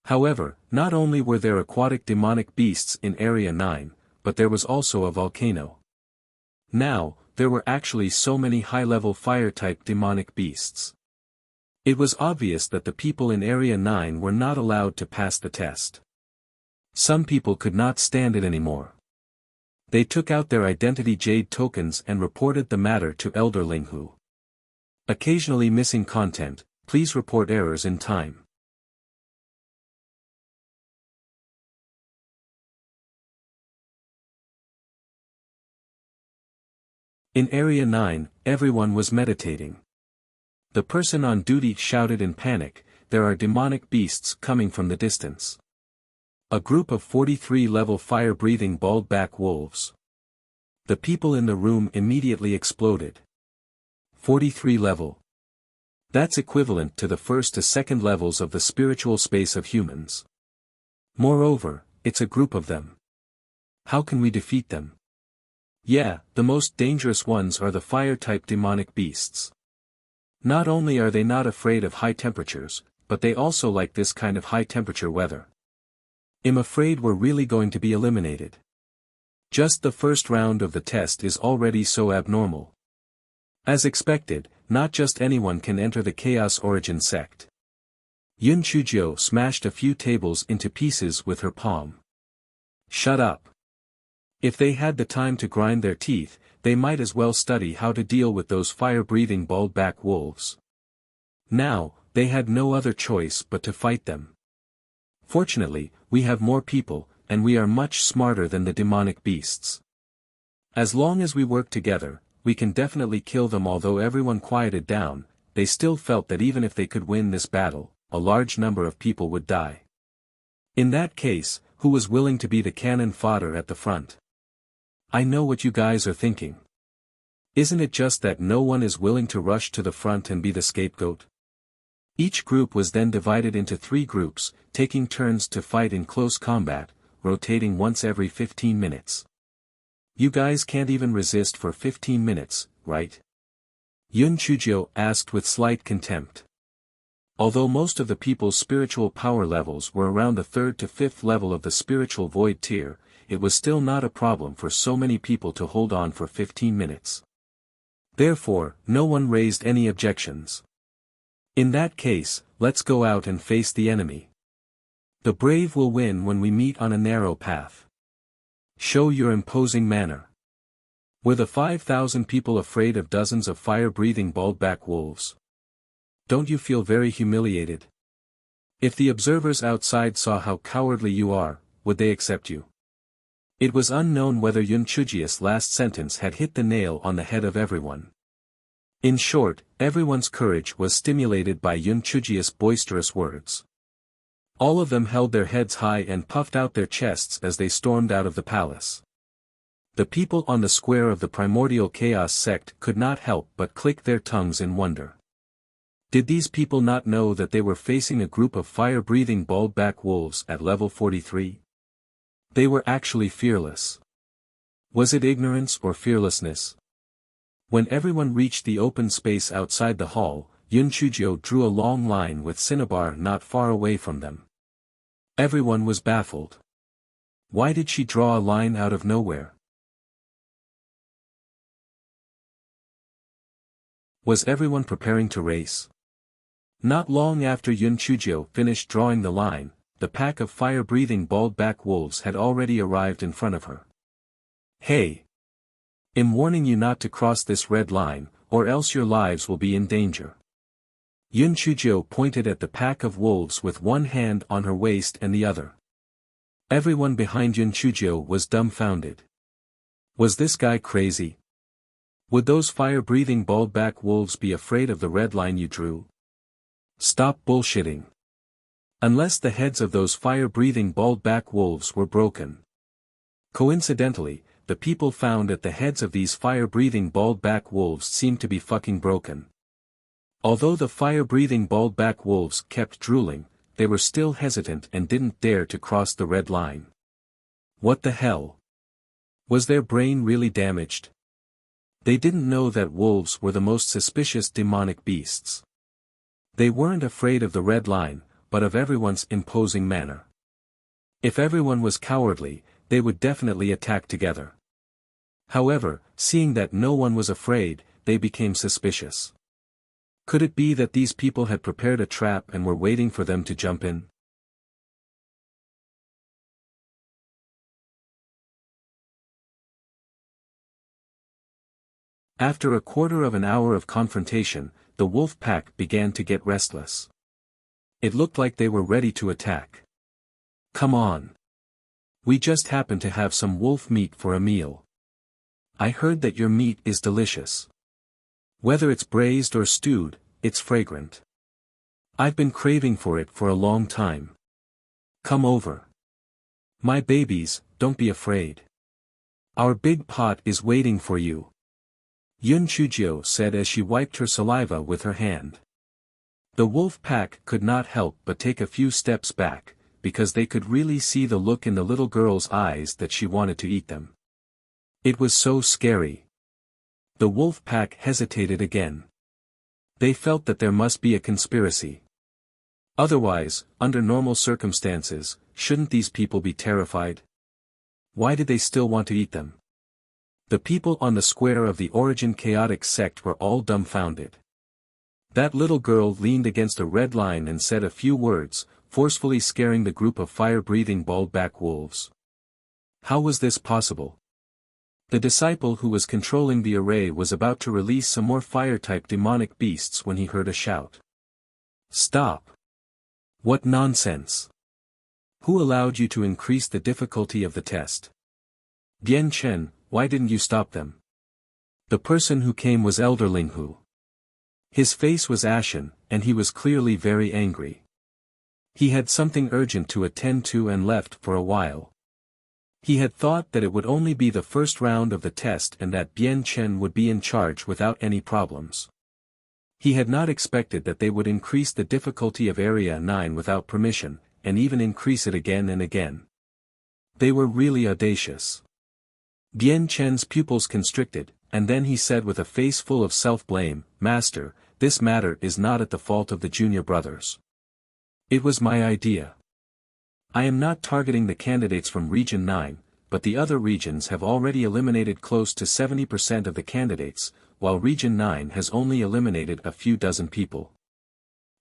However, not only were there aquatic demonic beasts in Area 9, but there was also a volcano. Now, there were actually so many high-level fire-type demonic beasts. It was obvious that the people in Area 9 were not allowed to pass the test. Some people could not stand it anymore. They took out their identity jade tokens and reported the matter to Elder Linghu. Occasionally missing content, please report errors in time. In Area 9, everyone was meditating. The person on duty shouted in panic, "There are demonic beasts coming from the distance." A group of 43-level fire-breathing bald-back wolves. The people in the room immediately exploded. 43 level. That's equivalent to the first to second levels of the spiritual space of humans. Moreover, it's a group of them. How can we defeat them? Yeah, the most dangerous ones are the fire-type demonic beasts. Not only are they not afraid of high temperatures, but they also like this kind of high-temperature weather. I'm afraid we're really going to be eliminated. Just the first round of the test is already so abnormal. As expected, not just anyone can enter the Chaos Origin sect. Yun Chujio smashed a few tables into pieces with her palm. Shut up. If they had the time to grind their teeth, they might as well study how to deal with those fire-breathing bald-back wolves. Now, they had no other choice but to fight them. Fortunately, we have more people, and we are much smarter than the demonic beasts. As long as we work together, we can definitely kill them. Although everyone quieted down, they still felt that even if they could win this battle, a large number of people would die. In that case, who was willing to be the cannon fodder at the front? I know what you guys are thinking. Isn't it just that no one is willing to rush to the front and be the scapegoat? Each group was then divided into 3 groups, taking turns to fight in close combat, rotating once every 15 minutes. You guys can't even resist for 15 minutes, right? Yun Chujio asked with slight contempt. Although most of the people's spiritual power levels were around the 3rd to 5th level of the spiritual void tier, it was still not a problem for so many people to hold on for 15 minutes. Therefore, no one raised any objections. In that case, let's go out and face the enemy. The brave will win when we meet on a narrow path. Show your imposing manner. Were the 5,000 people afraid of dozens of fire-breathing bald-back wolves? Don't you feel very humiliated? If the observers outside saw how cowardly you are, would they accept you? It was unknown whether Yun Chujia's last sentence had hit the nail on the head of everyone. In short, everyone's courage was stimulated by Yun Chujia's boisterous words. All of them held their heads high and puffed out their chests as they stormed out of the palace. The people on the square of the primordial chaos sect could not help but click their tongues in wonder. Did these people not know that they were facing a group of fire-breathing bald-back wolves at level 43? They were actually fearless. Was it ignorance or fearlessness? When everyone reached the open space outside the hall, Yun Chujio drew a long line with Cinnabar not far away from them. Everyone was baffled. Why did she draw a line out of nowhere? Was everyone preparing to race? Not long after Yun Chujio finished drawing the line, the pack of fire-breathing bald-back wolves had already arrived in front of her. Hey! I'm warning you not to cross this red line, or else your lives will be in danger. Yun Chujio pointed at the pack of wolves with one hand on her waist and the other. Everyone behind Yun Chujio was dumbfounded. Was this guy crazy? Would those fire-breathing bald-back wolves be afraid of the red line you drew? Stop bullshitting. Unless the heads of those fire-breathing bald-back wolves were broken. Coincidentally, the people found that the heads of these fire-breathing bald-back wolves seemed to be fucking broken. Although the fire-breathing bald-back wolves kept drooling, they were still hesitant and didn't dare to cross the red line. What the hell? Was their brain really damaged? They didn't know that wolves were the most suspicious demonic beasts. They weren't afraid of the red line, but of everyone's imposing manner. If everyone was cowardly, they would definitely attack together. However, seeing that no one was afraid, they became suspicious. Could it be that these people had prepared a trap and were waiting for them to jump in? After a quarter of an hour of confrontation, the wolf pack began to get restless. It looked like they were ready to attack. Come on. We just happen to have some wolf meat for a meal. I heard that your meat is delicious. Whether it's braised or stewed, it's fragrant. I've been craving for it for a long time. Come over. My babies, don't be afraid. Our big pot is waiting for you. Yun Chujio said as she wiped her saliva with her hand. The wolf pack could not help but take a few steps back, because they could really see the look in the little girl's eyes that she wanted to eat them. It was so scary. The wolf pack hesitated again. They felt that there must be a conspiracy. Otherwise, under normal circumstances, shouldn't these people be terrified? Why did they still want to eat them? The people on the square of the Origin Chaotic sect were all dumbfounded. That little girl leaned against a red line and said a few words, forcefully scaring the group of fire-breathing bald-back wolves. How was this possible? The disciple who was controlling the array was about to release some more fire-type demonic beasts when he heard a shout. Stop! What nonsense! Who allowed you to increase the difficulty of the test? Bian Chen, why didn't you stop them? The person who came was Elder Linghu. His face was ashen, and he was clearly very angry. He had something urgent to attend to and left for a while. He had thought that it would only be the first round of the test and that Bian Chen would be in charge without any problems. He had not expected that they would increase the difficulty of Area 9 without permission, and even increase it again and again. They were really audacious. Bian Chen's pupils constricted, and then he said with a face full of self-blame, "Master, this matter is not at the fault of the junior brothers. It was my idea. I am not targeting the candidates from Region 9, but the other regions have already eliminated close to 70% of the candidates, while Region 9 has only eliminated a few dozen people.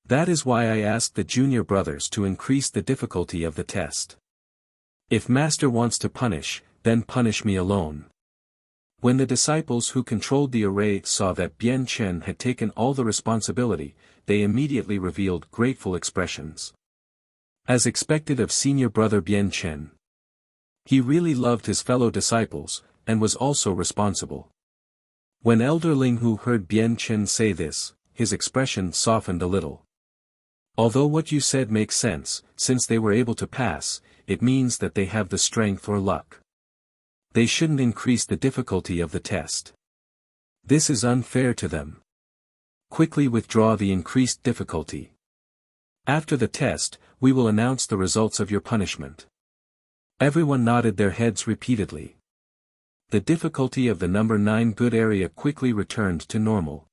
That is why I asked the junior brothers to increase the difficulty of the test. If Master wants to punish, then punish me alone." When the disciples who controlled the array saw that Bian Chen had taken all the responsibility, they immediately revealed grateful expressions. As expected of senior brother Bian Chen. He really loved his fellow disciples, and was also responsible. When Elder Linghu heard Bian Chen say this, his expression softened a little. Although what you said makes sense, since they were able to pass, it means that they have the strength or luck. They shouldn't increase the difficulty of the test. This is unfair to them. Quickly withdraw the increased difficulty. After the test, we will announce the results of your punishment. Everyone nodded their heads repeatedly. The difficulty of the number 9 good area quickly returned to normal.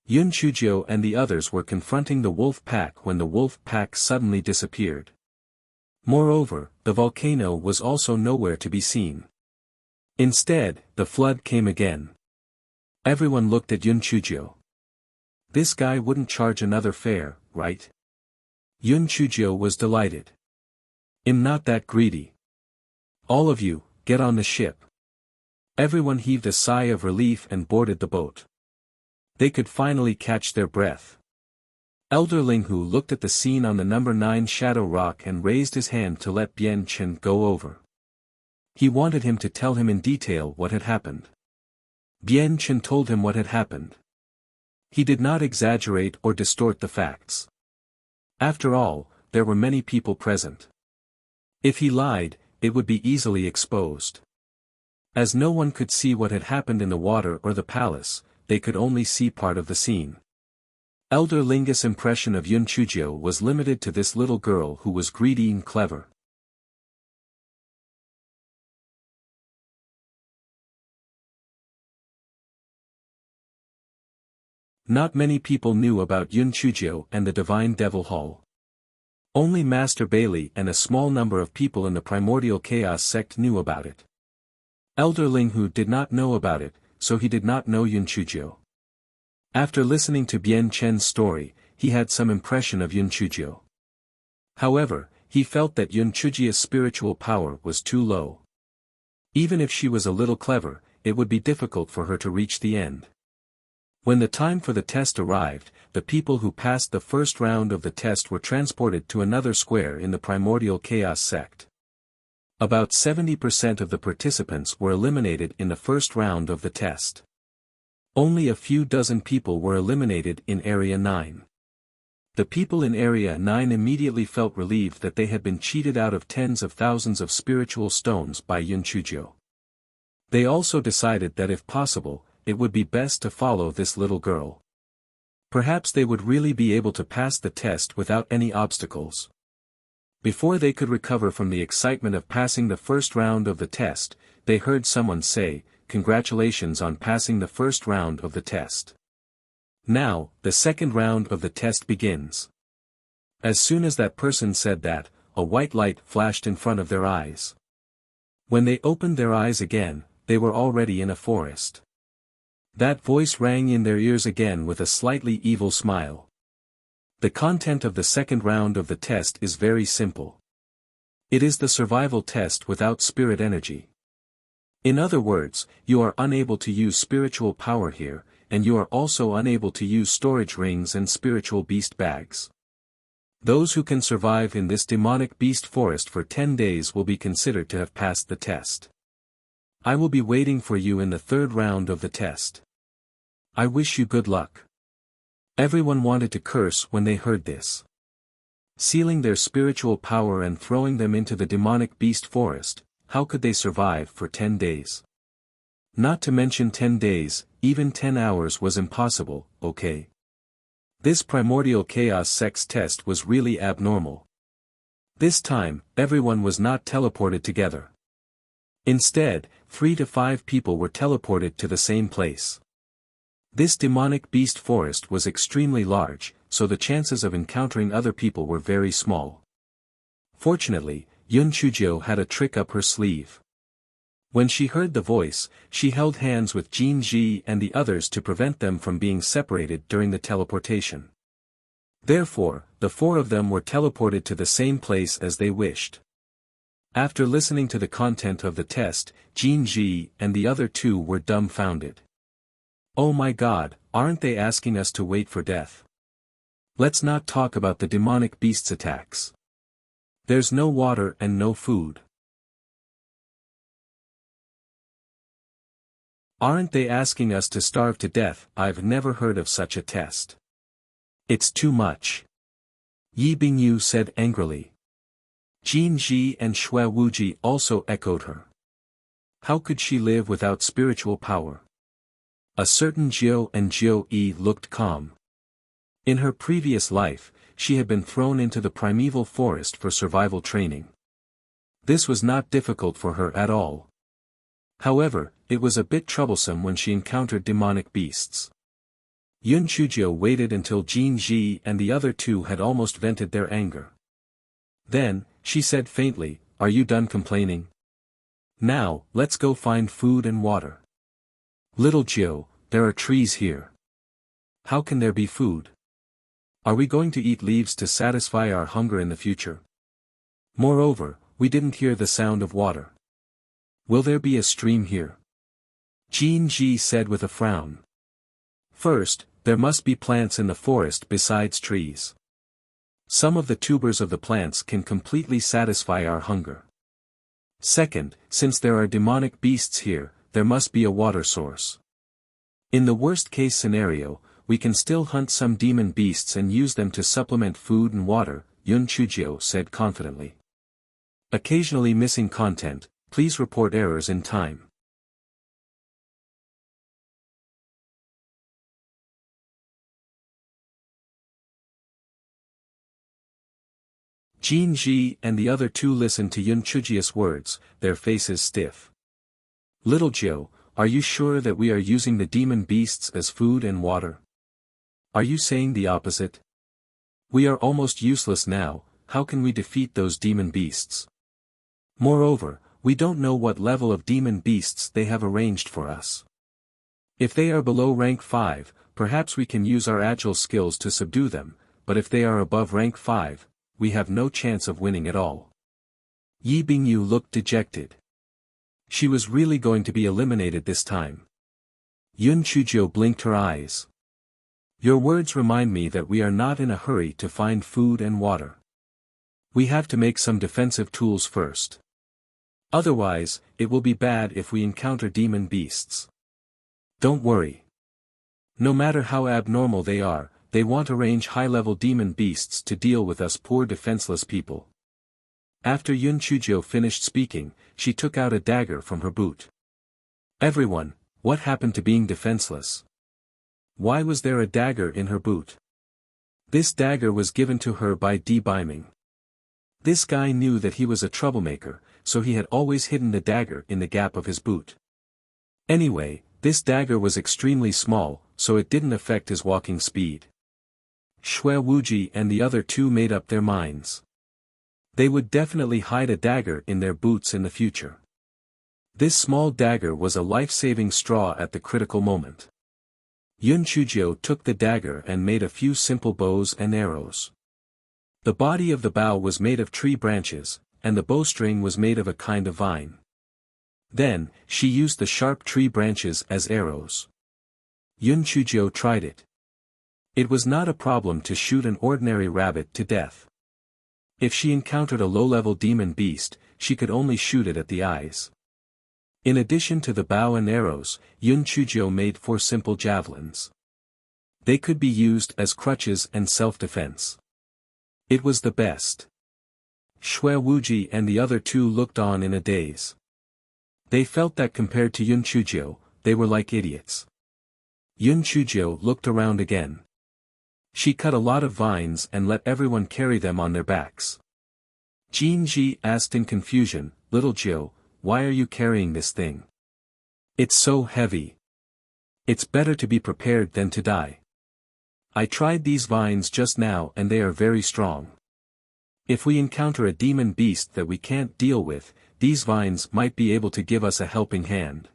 Yun Chuzhou and the others were confronting the wolf pack when the wolf pack suddenly disappeared. Moreover, the volcano was also nowhere to be seen. Instead, the flood came again. Everyone looked at Yun Chuzhou. This guy wouldn't charge another fare, right? Yun Chuzhou was delighted. I'm not that greedy. All of you, get on the ship. Everyone heaved a sigh of relief and boarded the boat. They could finally catch their breath. Elder Linghu looked at the scene on the number 9 Shadow Rock and raised his hand to let Bian Chen go over. He wanted him to tell him in detail what had happened. Bian Chen told him what had happened. He did not exaggerate or distort the facts. After all, there were many people present. If he lied, it would be easily exposed. As no one could see what had happened in the water or the palace, they could only see part of the scene. Elder Ling's impression of Yun Chuzhou was limited to this little girl who was greedy and clever. Not many people knew about Yun Chuzhou and the Divine Devil Hall. Only Master Bailey and a small number of people in the Primordial Chaos sect knew about it. Elder Linghu did not know about it, so he did not know Yun Chuzhou. After listening to Bian Chen's story, he had some impression of Yun Chuzhou. However, he felt that Yun Chuzhou's spiritual power was too low. Even if she was a little clever, it would be difficult for her to reach the end. When the time for the test arrived, the people who passed the first round of the test were transported to another square in the Primordial Chaos sect. About 70% of the participants were eliminated in the first round of the test. Only a few dozen people were eliminated in Area 9. The people in Area 9 immediately felt relieved that they had been cheated out of tens of thousands of spiritual stones by Yun Chuzhou. They also decided that if possible, it would be best to follow this little girl. Perhaps they would really be able to pass the test without any obstacles. Before they could recover from the excitement of passing the first round of the test, they heard someone say, "Congratulations on passing the first round of the test. Now, the second round of the test begins." As soon as that person said that, a white light flashed in front of their eyes. When they opened their eyes again, they were already in a forest. That voice rang in their ears again with a slightly evil smile. The content of the second round of the test is very simple. It is the survival test without spirit energy. In other words, you are unable to use spiritual power here, and you are also unable to use storage rings and spiritual beast bags. Those who can survive in this demonic beast forest for 10 days will be considered to have passed the test. I will be waiting for you in the third round of the test. I wish you good luck. Everyone wanted to curse when they heard this. Sealing their spiritual power and throwing them into the demonic beast forest, how could they survive for 10 days? Not to mention 10 days, even 10 hours was impossible, okay? This primordial chaos sex test was really abnormal. This time, everyone was not teleported together. Instead, 3 to 5 people were teleported to the same place. This demonic beast forest was extremely large, so the chances of encountering other people were very small. Fortunately, Yun Chujio had a trick up her sleeve. When she heard the voice, she held hands with Jin Ji and the others to prevent them from being separated during the teleportation. Therefore, the 4 of them were teleported to the same place as they wished. After listening to the content of the test, Jin Ji and the other 2 were dumbfounded. Oh my God, aren't they asking us to wait for death? Let's not talk about the demonic beast's attacks. There's no water and no food. Aren't they asking us to starve to death? I've never heard of such a test. It's too much. Yi Bingyu said angrily. Jin Ji and Xue Wuji also echoed her. How could she live without spiritual power? A certain Jiu and Jiu Yi looked calm. In her previous life, she had been thrown into the primeval forest for survival training. This was not difficult for her at all. However, it was a bit troublesome when she encountered demonic beasts. Yun Chujio waited until Jin Ji and the other 2 had almost vented their anger. Then, she said faintly, "Are you done complaining? Now, let's go find food and water." Little Jiu, there are trees here. How can there be food? Are we going to eat leaves to satisfy our hunger in the future? Moreover, we didn't hear the sound of water. Will there be a stream here? Jin Ji said with a frown. First, there must be plants in the forest besides trees. Some of the tubers of the plants can completely satisfy our hunger. Second, since there are demonic beasts here, there must be a water source. In the worst-case scenario, we can still hunt some demon beasts and use them to supplement food and water, Yun Chujio said confidently. Occasionally missing content, please report errors in time. Jin Ji and the other 2 listened to Yun Chujio's words, their faces stiff. Little Jiu, are you sure that we are using the demon beasts as food and water? Are you saying the opposite? We are almost useless now, how can we defeat those demon beasts? Moreover, we don't know what level of demon beasts they have arranged for us. If they are below rank 5, perhaps we can use our agile skills to subdue them, but if they are above rank 5, we have no chance of winning at all. Yi Bingyu looked dejected. She was really going to be eliminated this time. Yun Chujio blinked her eyes. Your words remind me that we are not in a hurry to find food and water. We have to make some defensive tools first. Otherwise, it will be bad if we encounter demon beasts. Don't worry. No matter how abnormal they are, they won't arrange high-level demon beasts to deal with us poor defenseless people. After Yun Chujio finished speaking, she took out a dagger from her boot. Everyone, what happened to being defenseless? Why was there a dagger in her boot? This dagger was given to her by Di Biming. This guy knew that he was a troublemaker, so he had always hidden the dagger in the gap of his boot. Anyway, this dagger was extremely small, so it didn't affect his walking speed. Xue Wuji and the other 2 made up their minds. They would definitely hide a dagger in their boots in the future. This small dagger was a life-saving straw at the critical moment. Yun Chujio took the dagger and made a few simple bows and arrows. The body of the bow was made of tree branches, and the bowstring was made of a kind of vine. Then, she used the sharp tree branches as arrows. Yun Chujio tried it. It was not a problem to shoot an ordinary rabbit to death. If she encountered a low-level demon beast, she could only shoot it at the eyes. In addition to the bow and arrows, Yun Chujio made 4 simple javelins. They could be used as crutches and self-defense. It was the best. Shui Wuji and the other 2 looked on in a daze. They felt that compared to Yun Chujio, they were like idiots. Yun Chujio looked around again. She cut a lot of vines and let everyone carry them on their backs. Jin Ji asked in confusion, "Little Jiu, why are you carrying this thing? It's so heavy. It's better to be prepared than to die. I tried these vines just now and they are very strong. If we encounter a demon beast that we can't deal with, these vines might be able to give us a helping hand.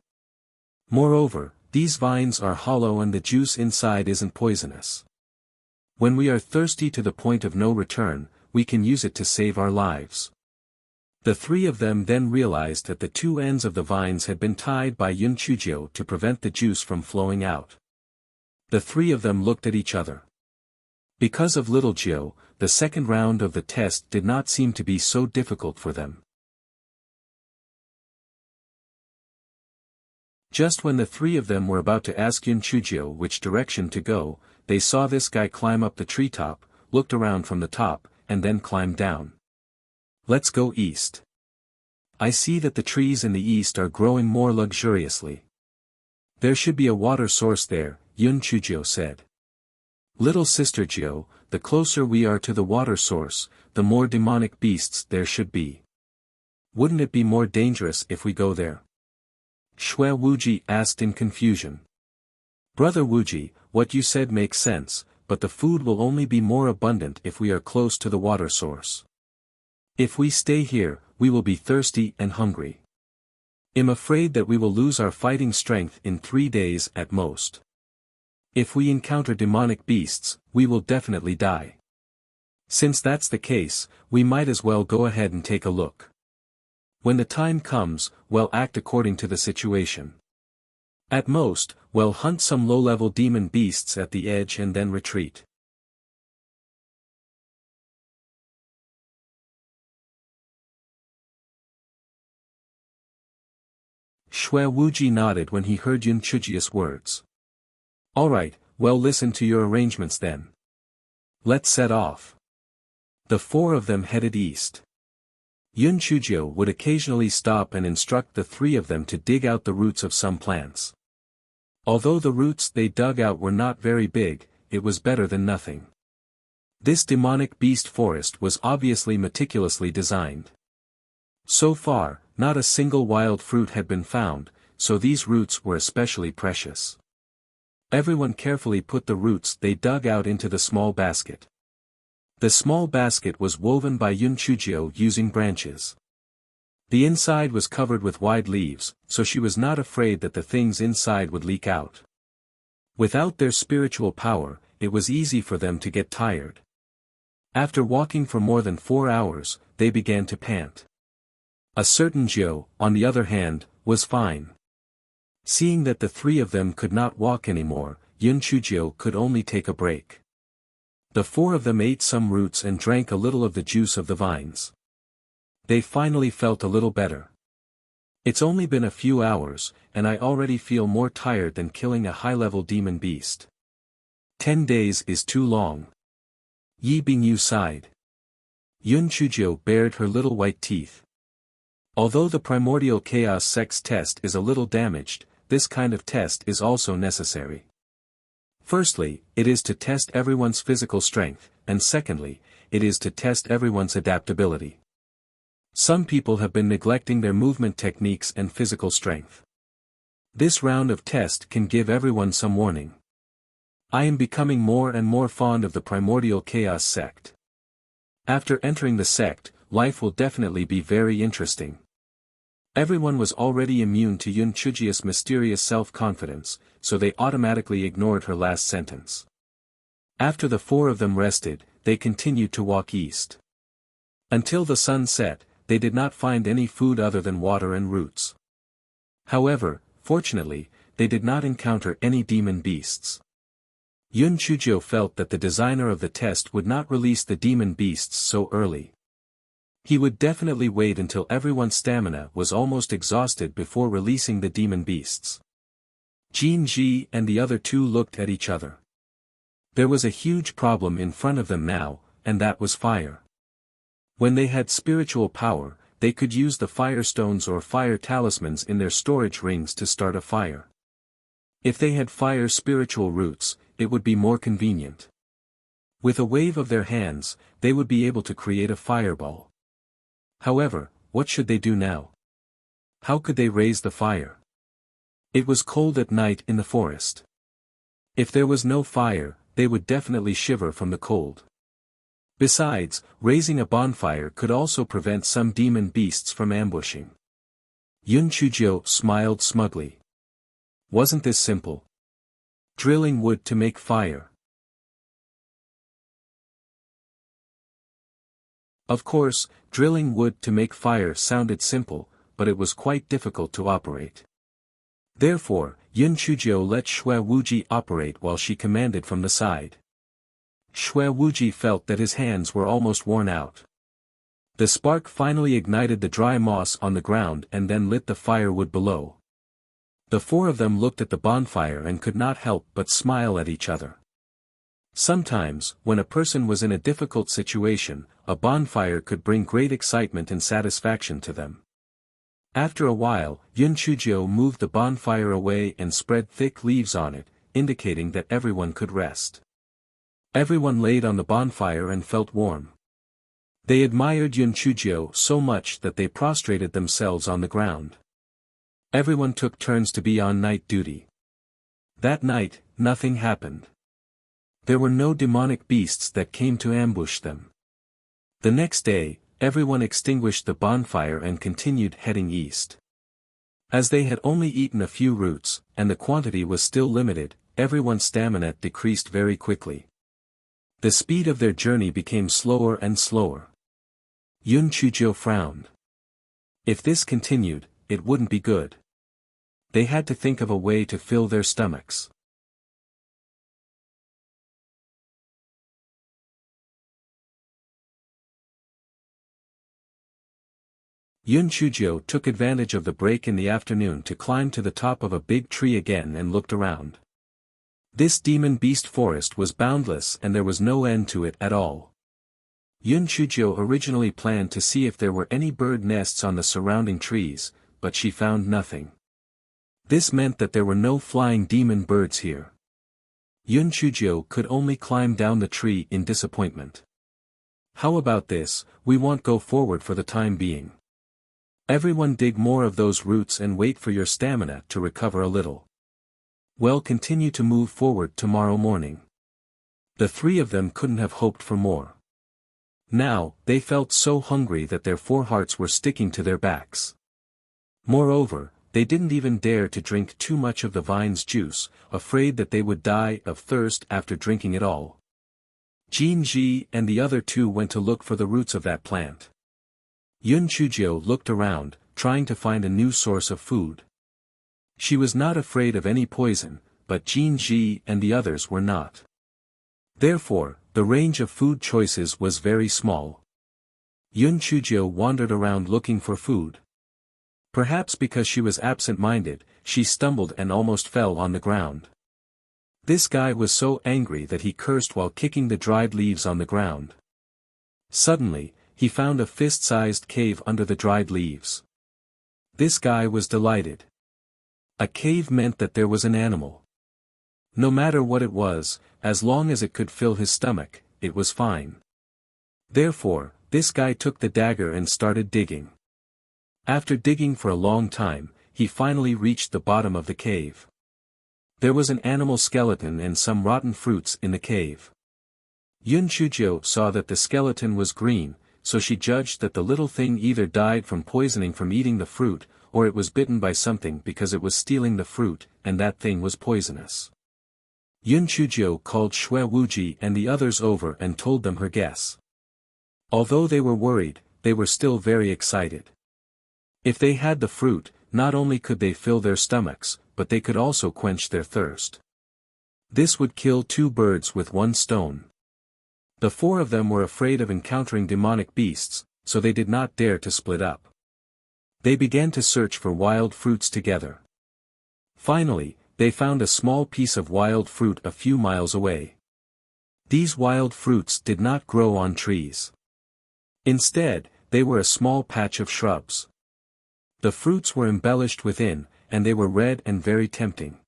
Moreover, these vines are hollow and the juice inside isn't poisonous. When we are thirsty to the point of no return, we can use it to save our lives." The 3 of them then realized that the 2 ends of the vines had been tied by Yun Chujio to prevent the juice from flowing out. The 3 of them looked at each other. Because of Little Jiu, the second round of the test did not seem to be so difficult for them. Just when the 3 of them were about to ask Yun Chujio which direction to go, they saw this guy climb up the treetop, looked around from the top, and then climbed down. "Let's go east. I see that the trees in the east are growing more luxuriously. There should be a water source there," Yun Chujio said. "Little sister Jiu, the closer we are to the water source, the more demonic beasts there should be. Wouldn't it be more dangerous if we go there?" Shui Wuji asked in confusion. "Brother Wuji, what you said makes sense, but the food will only be more abundant if we are close to the water source. If we stay here, we will be thirsty and hungry. I'm afraid that we will lose our fighting strength in 3 days at most. If we encounter demonic beasts, we will definitely die. Since that's the case, we might as well go ahead and take a look. When the time comes, we'll act according to the situation. At most, we'll hunt some low-level demon beasts at the edge and then retreat." Shui Wuji nodded when he heard Yun Chujio's words. "Alright, well listen to your arrangements then. Let's set off." The 4 of them headed east. Yun Chujio would occasionally stop and instruct the 3 of them to dig out the roots of some plants. Although the roots they dug out were not very big, it was better than nothing. This demonic beast forest was obviously meticulously designed. So far, not a single wild fruit had been found, so these roots were especially precious. Everyone carefully put the roots they dug out into the small basket. The small basket was woven by Yun Chujio using branches. The inside was covered with wide leaves, so she was not afraid that the things inside would leak out. Without their spiritual power, it was easy for them to get tired. After walking for more than 4 hours, they began to pant. A certain Jiu, on the other hand, was fine. Seeing that the 3 of them could not walk anymore, Yun Chujio could only take a break. The 4 of them ate some roots and drank a little of the juice of the vines. They finally felt a little better. "It's only been a few hours, and I already feel more tired than killing a high-level demon beast. 10 days is too long." Yi Bingyu sighed. Yun Chujio bared her little white teeth. Although the primordial chaos sex test is a little damaged, this kind of test is also necessary. Firstly, it is to test everyone's physical strength, and secondly, it is to test everyone's adaptability. Some people have been neglecting their movement techniques and physical strength. This round of test can give everyone some warning. I am becoming more and more fond of the primordial chaos sect. After entering the sect, life will definitely be very interesting. Everyone was already immune to Yun Chujio's mysterious self-confidence, so they automatically ignored her last sentence. After the four of them rested, they continued to walk east. Until the sun set, they did not find any food other than water and roots. However, fortunately, they did not encounter any demon beasts. Yun Chuzhou felt that the designer of the test would not release the demon beasts so early. He would definitely wait until everyone's stamina was almost exhausted before releasing the demon beasts. Jin Ji and the other two looked at each other. There was a huge problem in front of them now, and that was fire. When they had spiritual power, they could use the fire stones or fire talismans in their storage rings to start a fire. If they had fire spiritual roots, it would be more convenient. With a wave of their hands, they would be able to create a fireball. However, what should they do now? How could they raise the fire? It was cold at night in the forest. If there was no fire, they would definitely shiver from the cold. Besides, raising a bonfire could also prevent some demon beasts from ambushing. Yun Chuzhou smiled smugly. Wasn't this simple? Drilling wood to make fire. Of course, drilling wood to make fire sounded simple, but it was quite difficult to operate. Therefore, Yun Chuzhou let Xue Wuji operate while she commanded from the side. Xue Wuji felt that his hands were almost worn out. The spark finally ignited the dry moss on the ground and then lit the firewood below. The four of them looked at the bonfire and could not help but smile at each other. Sometimes, when a person was in a difficult situation, a bonfire could bring great excitement and satisfaction to them. After a while, Yun Chuzhou moved the bonfire away and spread thick leaves on it, indicating that everyone could rest. Everyone laid on the bonfire and felt warm. They admired Yun Chuzhou so much that they prostrated themselves on the ground. Everyone took turns to be on night duty. That night, nothing happened. There were no demonic beasts that came to ambush them. The next day, everyone extinguished the bonfire and continued heading east. As they had only eaten a few roots, and the quantity was still limited, everyone's stamina decreased very quickly. The speed of their journey became slower and slower. Yun Chuzhou frowned. If this continued, it wouldn't be good. They had to think of a way to fill their stomachs. Yun Chuzhou took advantage of the break in the afternoon to climb to the top of a big tree again and looked around. This demon beast forest was boundless and there was no end to it at all. Yun Chuzhou originally planned to see if there were any bird nests on the surrounding trees, but she found nothing. This meant that there were no flying demon birds here. Yun Chuzhou could only climb down the tree in disappointment. How about this, we won't go forward for the time being. Everyone dig more of those roots and wait for your stamina to recover a little. Well, continue to move forward tomorrow morning. The three of them couldn't have hoped for more. Now, they felt so hungry that their four hearts were sticking to their backs. Moreover, they didn't even dare to drink too much of the vine's juice, afraid that they would die of thirst after drinking it all. Jin Ji and the other two went to look for the roots of that plant. Yun Chuzhou looked around, trying to find a new source of food. She was not afraid of any poison, but Jin Ji and the others were not. Therefore, the range of food choices was very small. Yun Chuzhou wandered around looking for food. Perhaps because she was absent-minded, she stumbled and almost fell on the ground. This guy was so angry that he cursed while kicking the dried leaves on the ground. Suddenly, he found a fist-sized cave under the dried leaves. This guy was delighted. A cave meant that there was an animal. No matter what it was, as long as it could fill his stomach, it was fine. Therefore, this guy took the dagger and started digging. After digging for a long time, he finally reached the bottom of the cave. There was an animal skeleton and some rotten fruits in the cave. Yun Chuzhou saw that the skeleton was green, so she judged that the little thing either died from poisoning from eating the fruit, or it was bitten by something because it was stealing the fruit, and that thing was poisonous. Yun Chuzhou called Shui Wuji and the others over and told them her guess. Although they were worried, they were still very excited. If they had the fruit, not only could they fill their stomachs, but they could also quench their thirst. This would kill 2 birds with 1 stone. The 4 of them were afraid of encountering demonic beasts, so they did not dare to split up. They began to search for wild fruits together. Finally, they found a small piece of wild fruit a few miles away. These wild fruits did not grow on trees. Instead, they were a small patch of shrubs. The fruits were embellished within, and they were red and very tempting.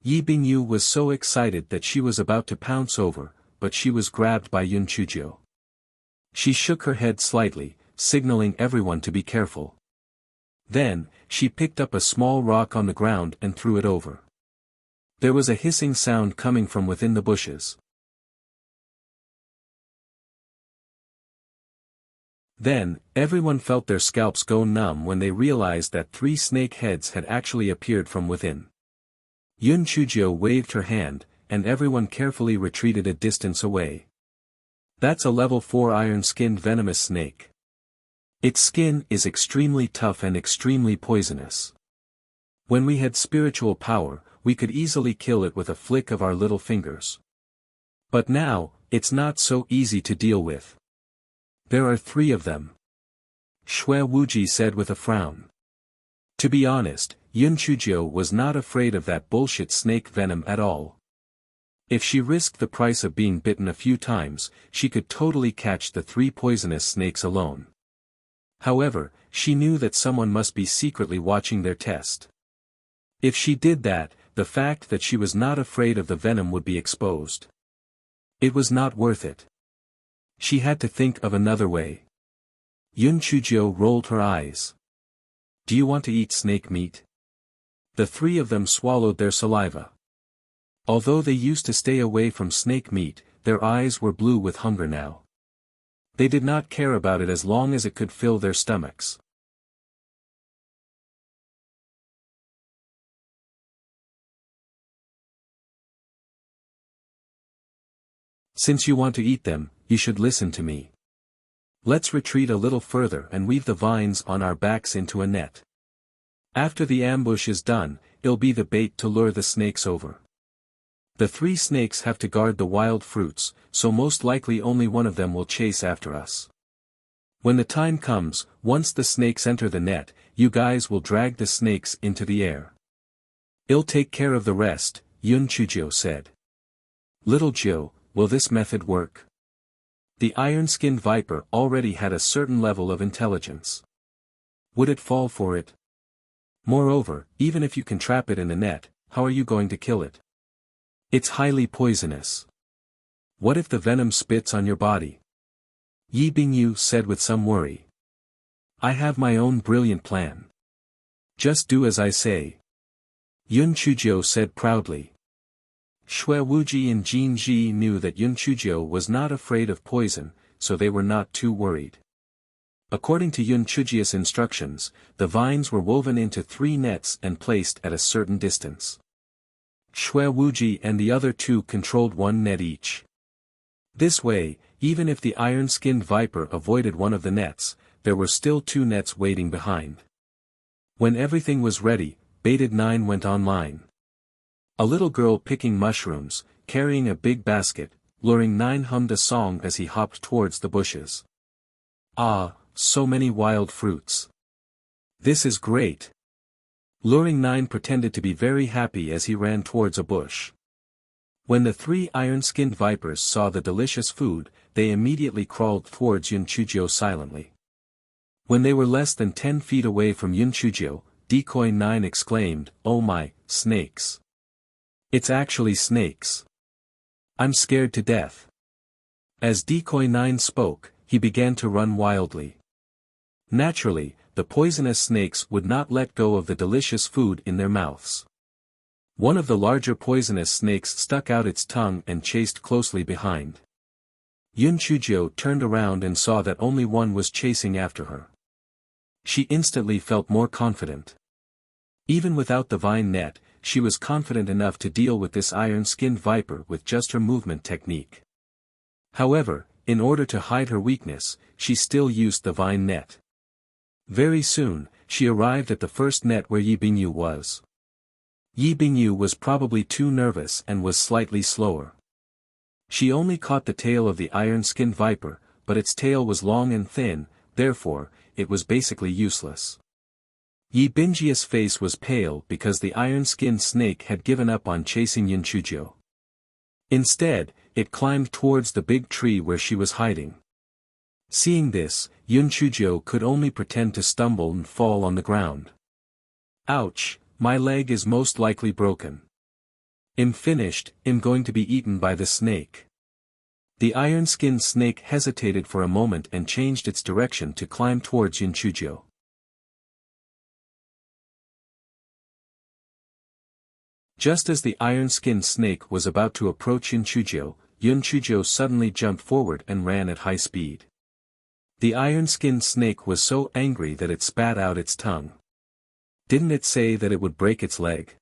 Yi Bingyu was so excited that she was about to pounce over, but she was grabbed by Yun Chuzhou. She shook her head slightly, signaling everyone to be careful. Then, she picked up a small rock on the ground and threw it over. There was a hissing sound coming from within the bushes. Then, everyone felt their scalps go numb when they realized that 3 snake heads had actually appeared from within. Yun Chuzhou waved her hand, and everyone carefully retreated a distance away. That's a level 4 iron-skinned venomous snake. Its skin is extremely tough and extremely poisonous. When we had spiritual power, we could easily kill it with a flick of our little fingers. But now, it's not so easy to deal with. There are 3 of them. Shui Wuji said with a frown. To be honest, Yun Chuzhou was not afraid of that bullshit snake venom at all. If she risked the price of being bitten a few times, she could totally catch the 3 poisonous snakes alone. However, she knew that someone must be secretly watching their test. If she did that, the fact that she was not afraid of the venom would be exposed. It was not worth it. She had to think of another way. Yun Chuzhou rolled her eyes. Do you want to eat snake meat? The 3 of them swallowed their saliva. Although they used to stay away from snake meat, their eyes were blue with hunger now. They did not care about it as long as it could fill their stomachs. Since you want to eat them, you should listen to me. Let's retreat a little further and weave the vines on our backs into a net. After the ambush is done, it'll be the bait to lure the snakes over. The 3 snakes have to guard the wild fruits, so most likely only one of them will chase after us. When the time comes, once the snakes enter the net, you guys will drag the snakes into the air. I'll take care of the rest, Yun Chuzhou said. Little Jiu, will this method work? The iron-skinned viper already had a certain level of intelligence. Would it fall for it? Moreover, even if you can trap it in a net, how are you going to kill it? It's highly poisonous. What if the venom spits on your body? Yi Bingyu said with some worry. I have my own brilliant plan. Just do as I say. Yun Chuzhou said proudly. Shui Wuji and Jin Ji knew that Yun Chuzhou was not afraid of poison, so they were not too worried. According to Yun Chuzhou's instructions, the vines were woven into 3 nets and placed at a certain distance. Shui Wuji and the other 2 controlled 1 net each. This way, even if the iron-skinned viper avoided one of the nets, there were still 2 nets waiting behind. When everything was ready, Baited 9 went online. A little girl picking mushrooms, carrying a big basket, Luring 9 hummed a song as he hopped towards the bushes. Ah, so many wild fruits. This is great. Luring 9 pretended to be very happy as he ran towards a bush. When the 3 iron-skinned vipers saw the delicious food, they immediately crawled towards Yun Chuzhou silently. When they were less than 10 feet away from Yun Chuzhou, Decoy 9 exclaimed, "Oh my, snakes! It's actually snakes. I'm scared to death." As Decoy 9 spoke, he began to run wildly. Naturally, the poisonous snakes would not let go of the delicious food in their mouths. One of the larger poisonous snakes stuck out its tongue and chased closely behind. Yun Chuzhou turned around and saw that only one was chasing after her. She instantly felt more confident. Even without the vine net, she was confident enough to deal with this iron-skinned viper with just her movement technique. However, in order to hide her weakness, she still used the vine net. Very soon, she arrived at the first net where Yi Bingyu was. Yi Bingyu was probably too nervous and was slightly slower. She only caught the tail of the iron-skinned viper, but its tail was long and thin, therefore, it was basically useless. Yi Bingyi's face was pale because the iron-skinned snake had given up on chasing Yun Chuzhou. Instead, it climbed towards the big tree where she was hiding. Seeing this, Yun Chuzhou could only pretend to stumble and fall on the ground. Ouch, my leg is most likely broken. I'm finished, I'm going to be eaten by the snake. The iron-skinned snake hesitated for a moment and changed its direction to climb towards Yun Chuzhou. Just as the iron-skinned snake was about to approach Yun Chuzhou suddenly jumped forward and ran at high speed. The iron-skinned snake was so angry that it spat out its tongue. Didn't it say that it would break its leg?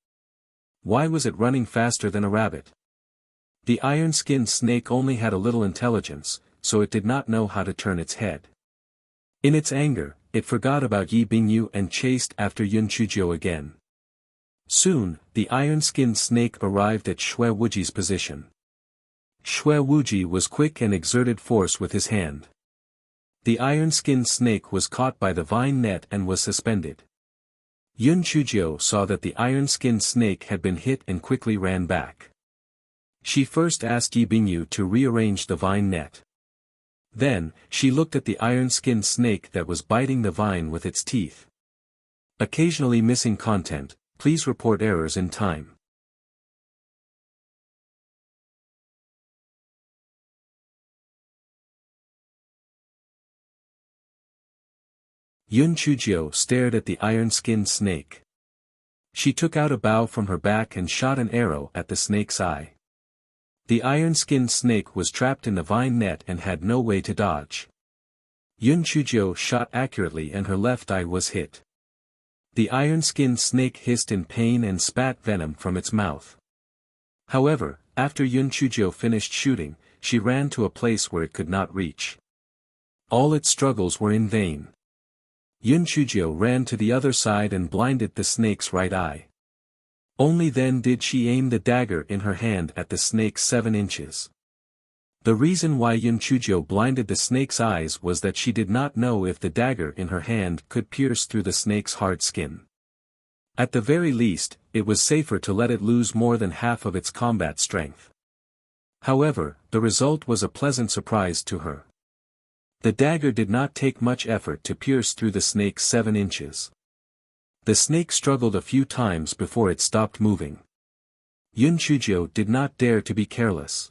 Why was it running faster than a rabbit? The iron-skinned snake only had a little intelligence, so it did not know how to turn its head. In its anger, it forgot about Yi Bingyu and chased after Yun Chuzhou again. Soon, the iron-skinned snake arrived at Shui Wuji's position. Shui Wuji was quick and exerted force with his hand. The iron-skinned snake was caught by the vine net and was suspended. Yun Chuzhou saw that the iron-skinned snake had been hit and quickly ran back. She first asked Yi Bingyu to rearrange the vine net. Then, she looked at the iron-skinned snake that was biting the vine with its teeth. Occasionally missing content, please report errors in time. Yun Chuzhou stared at the iron-skinned snake. She took out a bow from her back and shot an arrow at the snake's eye. The iron-skinned snake was trapped in the vine net and had no way to dodge. Yun Chuzhou shot accurately and her left eye was hit. The iron-skinned snake hissed in pain and spat venom from its mouth. However, after Yun Chuzhou finished shooting, she ran to a place where it could not reach. All its struggles were in vain. Yun Chuzhou ran to the other side and blinded the snake's right eye. Only then did she aim the dagger in her hand at the snake's 7 inches. The reason why Yun Chuzhou blinded the snake's eyes was that she did not know if the dagger in her hand could pierce through the snake's hard skin. At the very least, it was safer to let it lose more than half of its combat strength. However, the result was a pleasant surprise to her. The dagger did not take much effort to pierce through the snake's 7 inches. The snake struggled a few times before it stopped moving. Yun Chuzhou did not dare to be careless.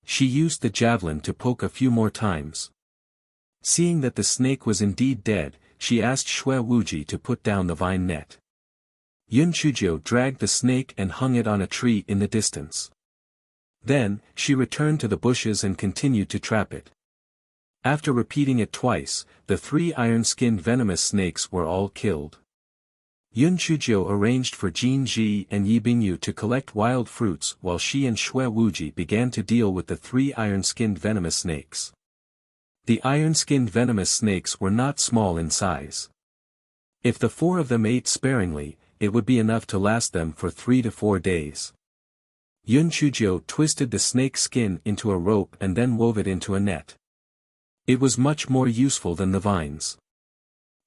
She used the javelin to poke a few more times. Seeing that the snake was indeed dead, she asked Shui Wuji to put down the vine net. Yun Chuzhou dragged the snake and hung it on a tree in the distance. Then, she returned to the bushes and continued to trap it. After repeating it twice, the 3 iron-skinned venomous snakes were all killed. Yun Chuzhou arranged for Jin Ji and Yi Bingyu to collect wild fruits while she and Shui Wuji began to deal with the 3 iron-skinned venomous snakes. The iron-skinned venomous snakes were not small in size. If the 4 of them ate sparingly, it would be enough to last them for 3 to 4 days. Yun Chuzhou twisted the snake's skin into a rope and then wove it into a net. It was much more useful than the vines.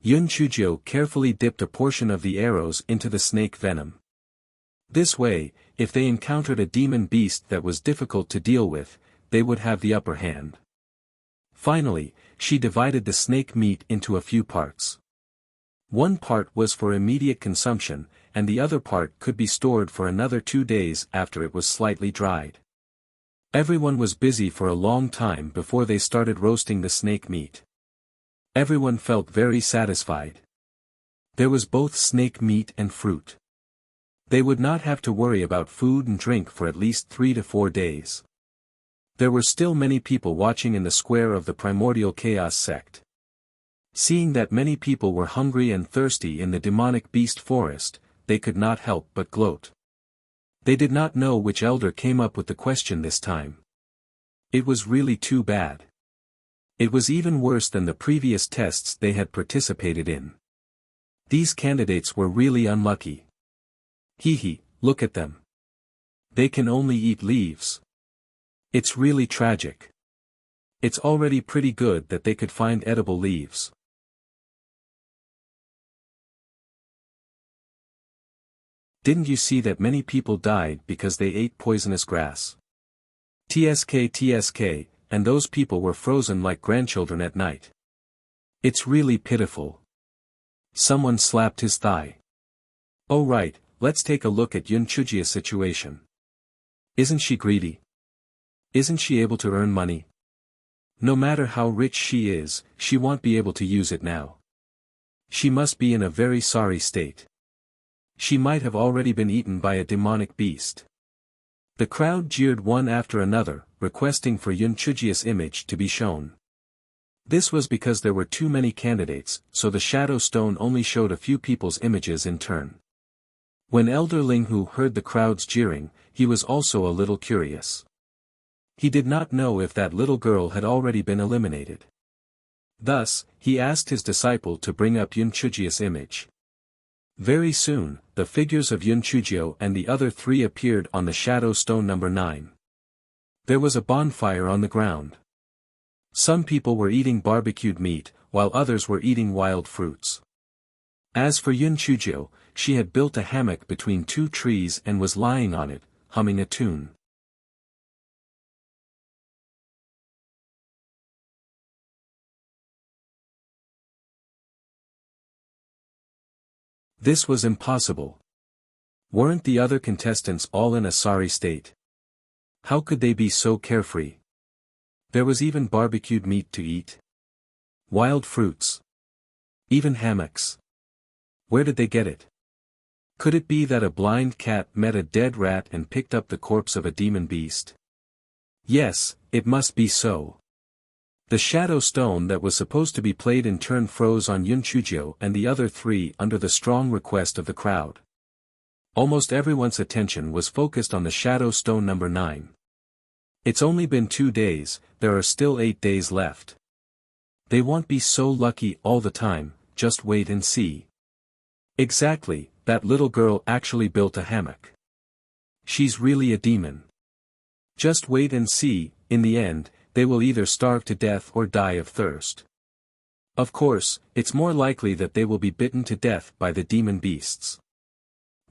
Yun Chuzhou carefully dipped a portion of the arrows into the snake venom. This way, if they encountered a demon beast that was difficult to deal with, they would have the upper hand. Finally, she divided the snake meat into a few parts. One part was for immediate consumption, and the other part could be stored for another 2 days after it was slightly dried. Everyone was busy for a long time before they started roasting the snake meat. Everyone felt very satisfied. There was both snake meat and fruit. They would not have to worry about food and drink for at least 3 to 4 days. There were still many people watching in the square of the Primordial Chaos sect. Seeing that many people were hungry and thirsty in the demonic beast forest, they could not help but gloat. They did not know which elder came up with the question this time. It was really too bad. It was even worse than the previous tests they had participated in. These candidates were really unlucky. Hee, look at them. They can only eat leaves. It's really tragic. It's already pretty good that they could find edible leaves. Didn't you see that many people died because they ate poisonous grass? TSK, and those people were frozen like grandchildren at night. It's really pitiful. Someone slapped his thigh. Oh right, let's take a look at Yun Chujia's situation. Isn't she greedy? Isn't she able to earn money? No matter how rich she is, she won't be able to use it now. She must be in a very sorry state. She might have already been eaten by a demonic beast. The crowd jeered one after another, requesting for Yun Chujia's image to be shown. This was because there were too many candidates, so the shadow stone only showed a few people's images in turn. When Elder Linghu heard the crowds jeering, he was also a little curious. He did not know if that little girl had already been eliminated. Thus, he asked his disciple to bring up Yun Chujia's image. Very soon, the figures of Yun Chujio and the other three appeared on the shadow stone number 9. There was a bonfire on the ground. Some people were eating barbecued meat, while others were eating wild fruits. As for Yun Chujio, she had built a hammock between two trees and was lying on it, humming a tune. This was impossible. Weren't the other contestants all in a sorry state? How could they be so carefree? There was even barbecued meat to eat. Wild fruits. Even hammocks. Where did they get it? Could it be that a blind cat met a dead rat and picked up the corpse of a demon beast? Yes, it must be so. The shadow stone that was supposed to be played in turn froze on Yun Chujio and the other three under the strong request of the crowd. Almost everyone's attention was focused on the shadow stone number 9. It's only been 2 days, there are still 8 days left. They won't be so lucky all the time, just wait and see. Exactly, that little girl actually built a hammock. She's really a demon. Just wait and see, in the end, they will either starve to death or die of thirst. Of course, it's more likely that they will be bitten to death by the demon beasts.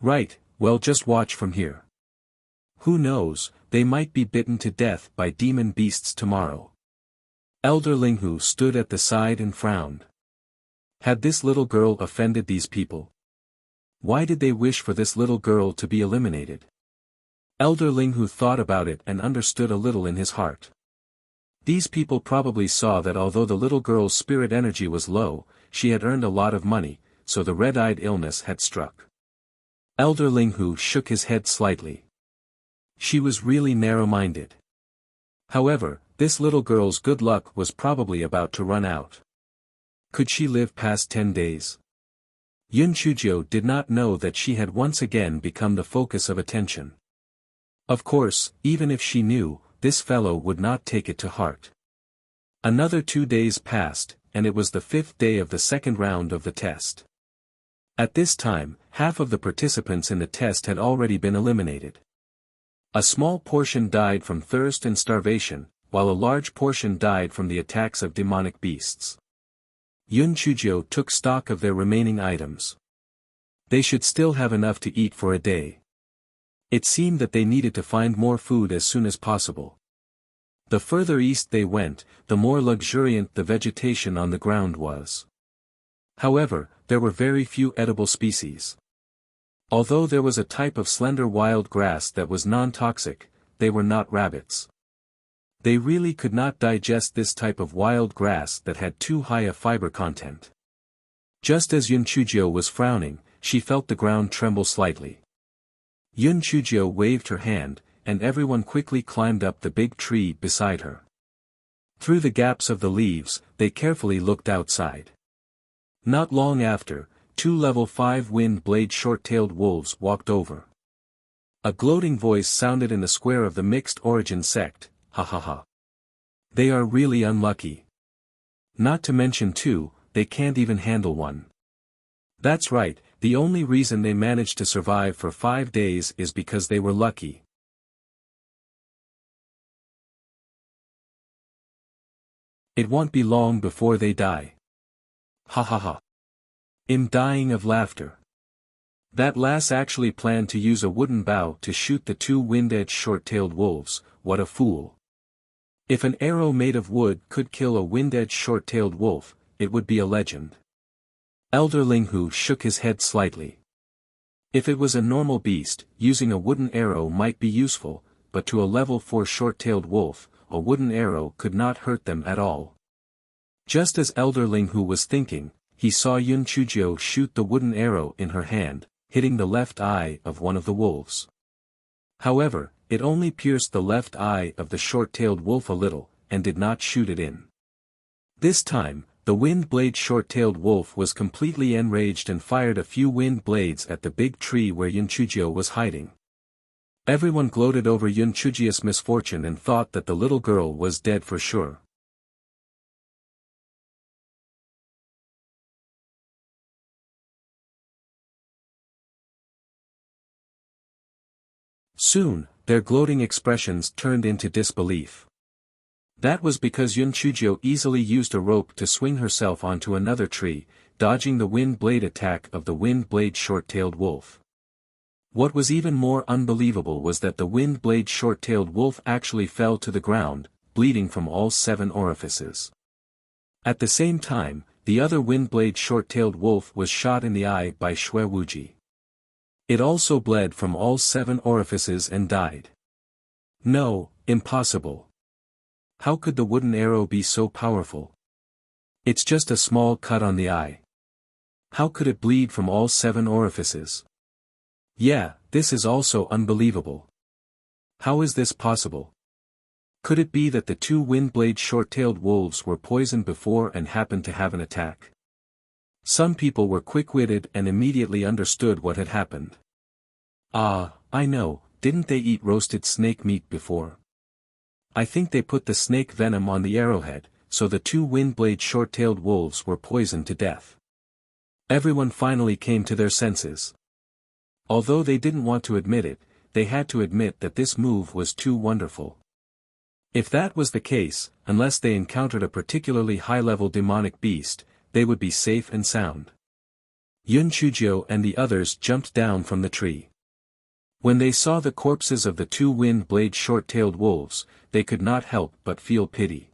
Right, well just watch from here. Who knows, they might be bitten to death by demon beasts tomorrow. Elder Linghu stood at the side and frowned. Had this little girl offended these people? Why did they wish for this little girl to be eliminated? Elder Linghu thought about it and understood a little in his heart. These people probably saw that although the little girl's spirit energy was low, she had earned a lot of money, so the red-eyed illness had struck. Elder Linghu shook his head slightly. She was really narrow-minded. However, this little girl's good luck was probably about to run out. Could she live past 10 days? Yun Chujio did not know that she had once again become the focus of attention. Of course, even if she knew, this fellow would not take it to heart. Another 2 days passed, and it was the 5th day of the second round of the test. At this time, half of the participants in the test had already been eliminated. A small portion died from thirst and starvation, while a large portion died from the attacks of demonic beasts. Yun Chujio took stock of their remaining items. They should still have enough to eat for a day. It seemed that they needed to find more food as soon as possible. The further east they went, the more luxuriant the vegetation on the ground was. However, there were very few edible species. Although there was a type of slender wild grass that was non-toxic, they were not rabbits. They really could not digest this type of wild grass that had too high a fiber content. Just as Yun Chujio was frowning, she felt the ground tremble slightly. Yun Chujio waved her hand, and everyone quickly climbed up the big tree beside her. Through the gaps of the leaves, they carefully looked outside. Not long after, 2 level 5 wind blade short-tailed wolves walked over. A gloating voice sounded in the square of the mixed origin sect, ha ha ha. They are really unlucky. Not to mention too, they can't even handle one. That's right, the only reason they managed to survive for 5 days is because they were lucky. It won't be long before they die. Ha ha ha. I'm dying of laughter. That lass actually planned to use a wooden bow to shoot the 2 wind-edged short-tailed wolves, what a fool. If an arrow made of wood could kill a wind-edged short-tailed wolf, it would be a legend. Elder Linghu shook his head slightly. If it was a normal beast, using a wooden arrow might be useful, but to a level 4 short-tailed wolf, a wooden arrow could not hurt them at all. Just as Elder Linghu was thinking, he saw Yun Chujio shoot the wooden arrow in her hand, hitting the left eye of one of the wolves. However, it only pierced the left eye of the short-tailed wolf a little, and did not shoot it in. This time, the wind-blade short-tailed wolf was completely enraged and fired a few wind blades at the big tree where Yun Chujio was hiding. Everyone gloated over Yun Chujio's misfortune and thought that the little girl was dead for sure. Soon, their gloating expressions turned into disbelief. That was because Yun Chujio easily used a rope to swing herself onto another tree, dodging the wind blade attack of the wind blade short-tailed wolf. What was even more unbelievable was that the wind blade short-tailed wolf actually fell to the ground, bleeding from all 7 orifices. At the same time, the other wind blade short-tailed wolf was shot in the eye by Shui Wuji. It also bled from all 7 orifices and died. No, impossible. How could the wooden arrow be so powerful? It's just a small cut on the eye. How could it bleed from all 7 orifices? Yeah, this is also unbelievable. How is this possible? Could it be that the 2 wind-blade short-tailed wolves were poisoned before and happened to have an attack? Some people were quick-witted and immediately understood what had happened. Ah, I know, didn't they eat roasted snake meat before? I think they put the snake venom on the arrowhead, so the 2 wind-blade short-tailed wolves were poisoned to death. Everyone finally came to their senses. Although they didn't want to admit it, they had to admit that this move was too wonderful. If that was the case, unless they encountered a particularly high-level demonic beast, they would be safe and sound. Yun Chujio and the others jumped down from the tree. When they saw the corpses of the 2 wind-blade short-tailed wolves, they could not help but feel pity.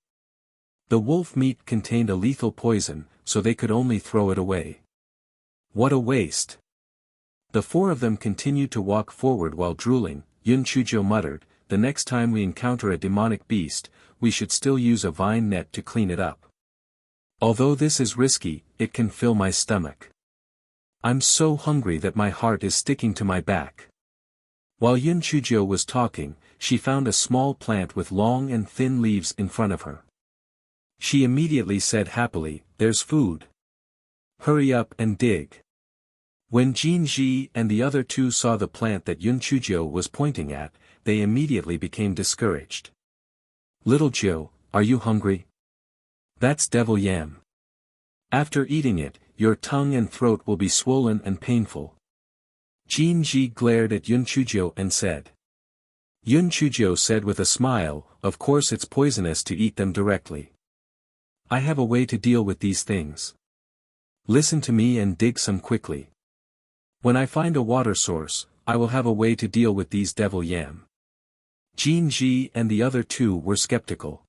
The wolf meat contained a lethal poison, so they could only throw it away. What a waste! The 4 of them continued to walk forward while drooling. Yun Chujio muttered, "The next time we encounter a demonic beast, we should still use a vine net to clean it up. Although this is risky, it can fill my stomach. I'm so hungry that my heart is sticking to my back." While Yun Chujio was talking, she found a small plant with long and thin leaves in front of her. She immediately said happily, "There's food. Hurry up and dig." When Jin Ji and the other 2 saw the plant that Yun Chujio was pointing at, they immediately became discouraged. "Little Jiu, are you hungry? That's devil yam. After eating it, your tongue and throat will be swollen and painful." Jin Ji glared at Yun Chujio and said. Yun Chujio said with a smile, "Of course it's poisonous to eat them directly. I have a way to deal with these things. Listen to me and dig some quickly. When I find a water source, I will have a way to deal with these devil yam." Jin Ji and the other 2 were skeptical.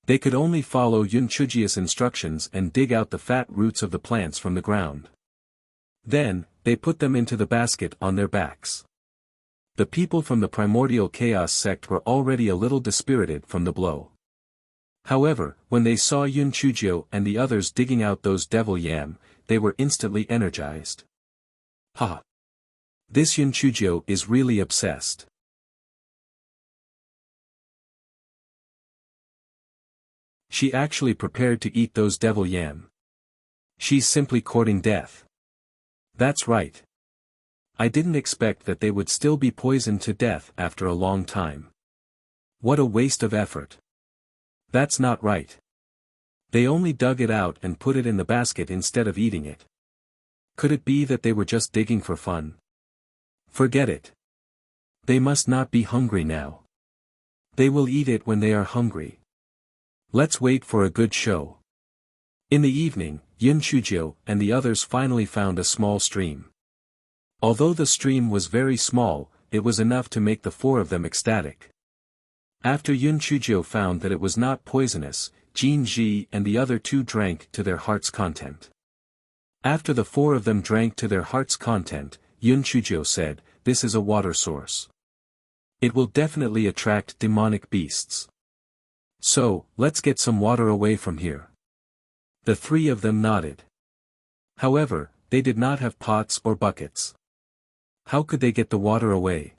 They could only follow Yun Chujio's instructions and dig out the fat roots of the plants from the ground. Then, they put them into the basket on their backs. The people from the Primordial Chaos sect were already a little dispirited from the blow. However, when they saw Yun Chujio and the others digging out those devil yam, they were instantly energized. Ha! This Yun Chujio is really obsessed. She actually prepared to eat those devil yam. She's simply courting death. That's right. I didn't expect that they would still be poisoned to death after a long time. What a waste of effort. That's not right. They only dug it out and put it in the basket instead of eating it. Could it be that they were just digging for fun? Forget it. They must not be hungry now. They will eat it when they are hungry. Let's wait for a good show. In the evening, Yun Chuzhou and the others finally found a small stream. Although the stream was very small, it was enough to make the four of them ecstatic. After Yun Chuzhou found that it was not poisonous, Jin Ji and the other two drank to their heart's content. After the four of them drank to their heart's content, Yun Chuzhou said, "This is a water source. It will definitely attract demonic beasts. So, let's get some water away from here." The three of them nodded. However, they did not have pots or buckets. How could they get the water away?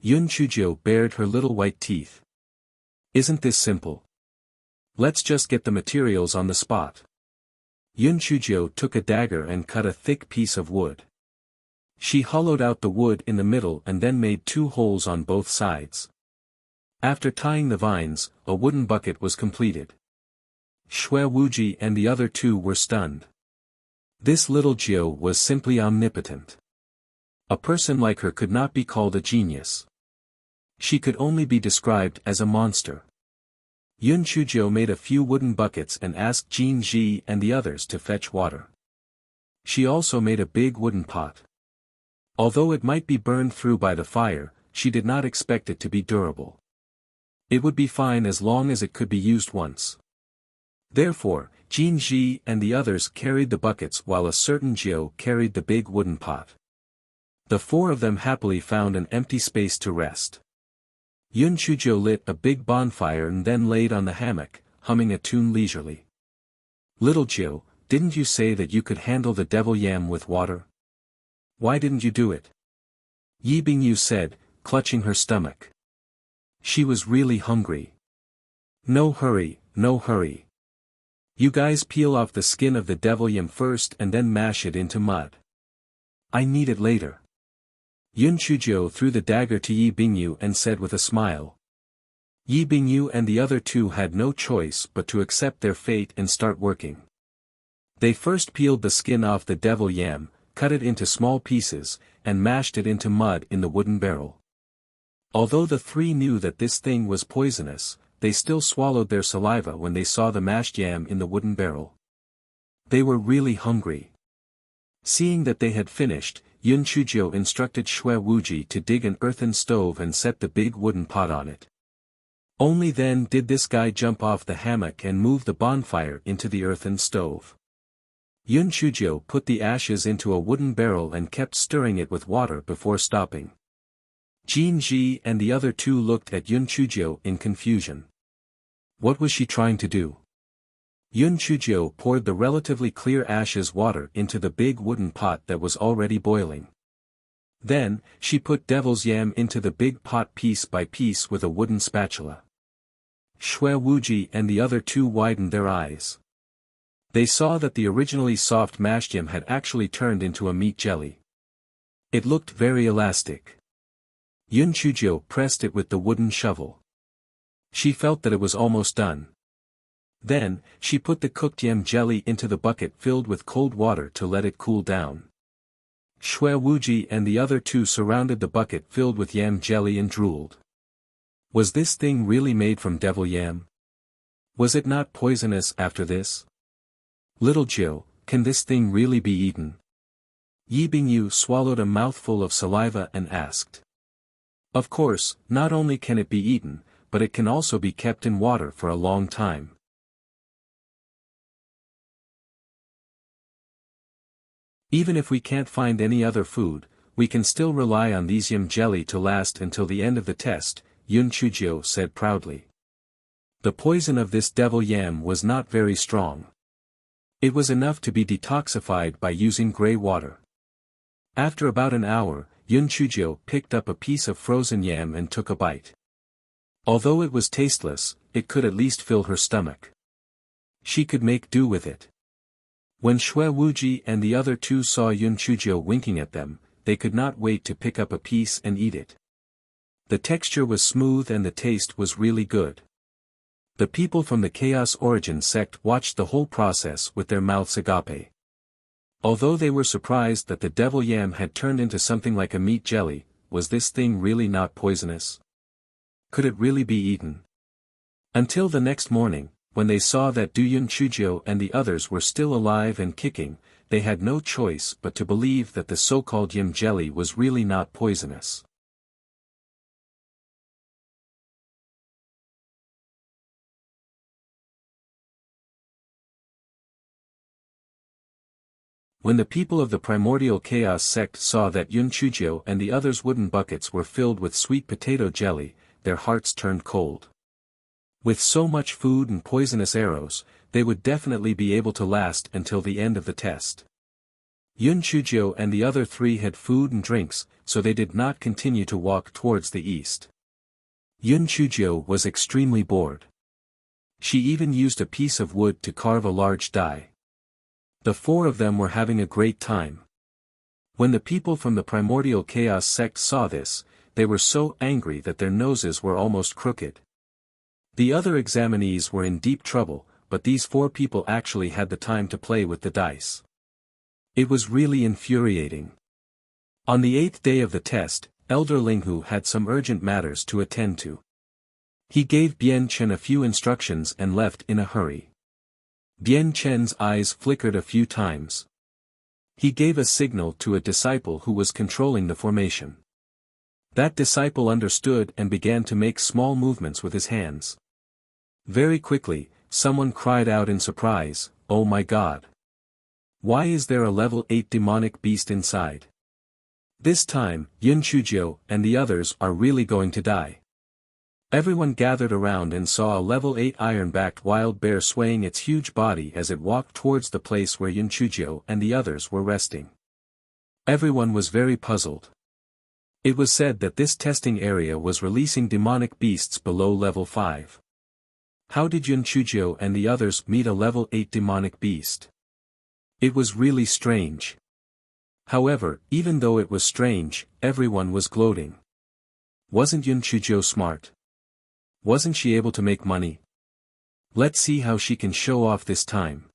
Yun Chuzhou bared her little white teeth. Isn't this simple? Let's just get the materials on the spot. Yun Chuzhou took a dagger and cut a thick piece of wood. She hollowed out the wood in the middle and then made 2 holes on both sides. After tying the vines, a wooden bucket was completed. Shui Wuji and the other two were stunned. This little Jiu was simply omnipotent. A person like her could not be called a genius. She could only be described as a monster. Yun Chuzhou made a few wooden buckets and asked Jin Ji and the others to fetch water. She also made a big wooden pot. Although it might be burned through by the fire, she did not expect it to be durable. It would be fine as long as it could be used once. Therefore, Jin Ji and the others carried the buckets while a certain Jiu carried the big wooden pot. The four of them happily found an empty space to rest. Yun Chuzhou lit a big bonfire and then laid on the hammock, humming a tune leisurely. "Little Jiu, didn't you say that you could handle the devil yam with water? Why didn't you do it?" Yi Bingyu said, clutching her stomach. She was really hungry. "No hurry, no hurry. You guys peel off the skin of the devil yam first and then mash it into mud. I need it later." Yun Chuzhou threw the dagger to Yi Bingyu and said with a smile. Yi Bingyu and the other two had no choice but to accept their fate and start working. They first peeled the skin off the devil yam, cut it into small pieces, and mashed it into mud in the wooden barrel. Although the three knew that this thing was poisonous, they still swallowed their saliva when they saw the mashed yam in the wooden barrel. They were really hungry. Seeing that they had finished, Yun Chuzhou instructed Shui Wuji to dig an earthen stove and set the big wooden pot on it. Only then did this guy jump off the hammock and move the bonfire into the earthen stove. Yun Chuzhou put the ashes into a wooden barrel and kept stirring it with water before stopping. Jin Ji and the other two looked at Yun Chuzhou in confusion. What was she trying to do? Yun Chuzhou poured the relatively clear ashes water into the big wooden pot that was already boiling. Then, she put devil's yam into the big pot piece by piece with a wooden spatula. Shui Wuji and the other two widened their eyes. They saw that the originally soft mashed yam had actually turned into a meat jelly. It looked very elastic. Yun Chuzhou pressed it with the wooden shovel. She felt that it was almost done. Then, she put the cooked yam jelly into the bucket filled with cold water to let it cool down. Shui Wuji and the other two surrounded the bucket filled with yam jelly and drooled. Was this thing really made from devil yam? Was it not poisonous after this? Little Jiu, can this thing really be eaten? Yi Bingyu swallowed a mouthful of saliva and asked. Of course, not only can it be eaten, but it can also be kept in water for a long time. Even if we can't find any other food, we can still rely on these yam jelly to last until the end of the test, Yun Chuzhou said proudly. The poison of this devil yam was not very strong. It was enough to be detoxified by using grey water. After about an hour, Yun Chujio picked up a piece of frozen yam and took a bite. Although it was tasteless, it could at least fill her stomach. She could make do with it. When Shui Wuji and the other two saw Yun Chujio winking at them, they could not wait to pick up a piece and eat it. The texture was smooth and the taste was really good. The people from the Chaos Origin sect watched the whole process with their mouths agape. Although they were surprised that the devil yam had turned into something like a meat jelly, was this thing really not poisonous? Could it really be eaten? Until the next morning, when they saw that Du Yun Chujio and the others were still alive and kicking, they had no choice but to believe that the so-called yam jelly was really not poisonous. When the people of the Primordial Chaos sect saw that Yun Chujio and the others' wooden buckets were filled with sweet potato jelly, their hearts turned cold. With so much food and poisonous arrows, they would definitely be able to last until the end of the test. Yun Chujio and the other three had food and drinks, so they did not continue to walk towards the east. Yun Chujio was extremely bored. She even used a piece of wood to carve a large die. The four of them were having a great time. When the people from the Primordial Chaos sect saw this, they were so angry that their noses were almost crooked. The other examinees were in deep trouble, but these four people actually had the time to play with the dice. It was really infuriating. On the 8th day of the test, Elder Linghu had some urgent matters to attend to. He gave Bian Chen a few instructions and left in a hurry. Bian Chen's eyes flickered a few times. He gave a signal to a disciple who was controlling the formation. That disciple understood and began to make small movements with his hands. Very quickly, someone cried out in surprise, "Oh my God! Why is there a level 8 demonic beast inside? This time, Yun Chujio and the others are really going to die." Everyone gathered around and saw a level 8 iron-backed wild bear swaying its huge body as it walked towards the place where Yun Chujio and the others were resting. Everyone was very puzzled. It was said that this testing area was releasing demonic beasts below level 5. How did Yun Chujio and the others meet a level 8 demonic beast? It was really strange. However, even though it was strange, everyone was gloating. Wasn't Yun Chujio smart? Wasn't she able to make money? Let's see how she can show off this time.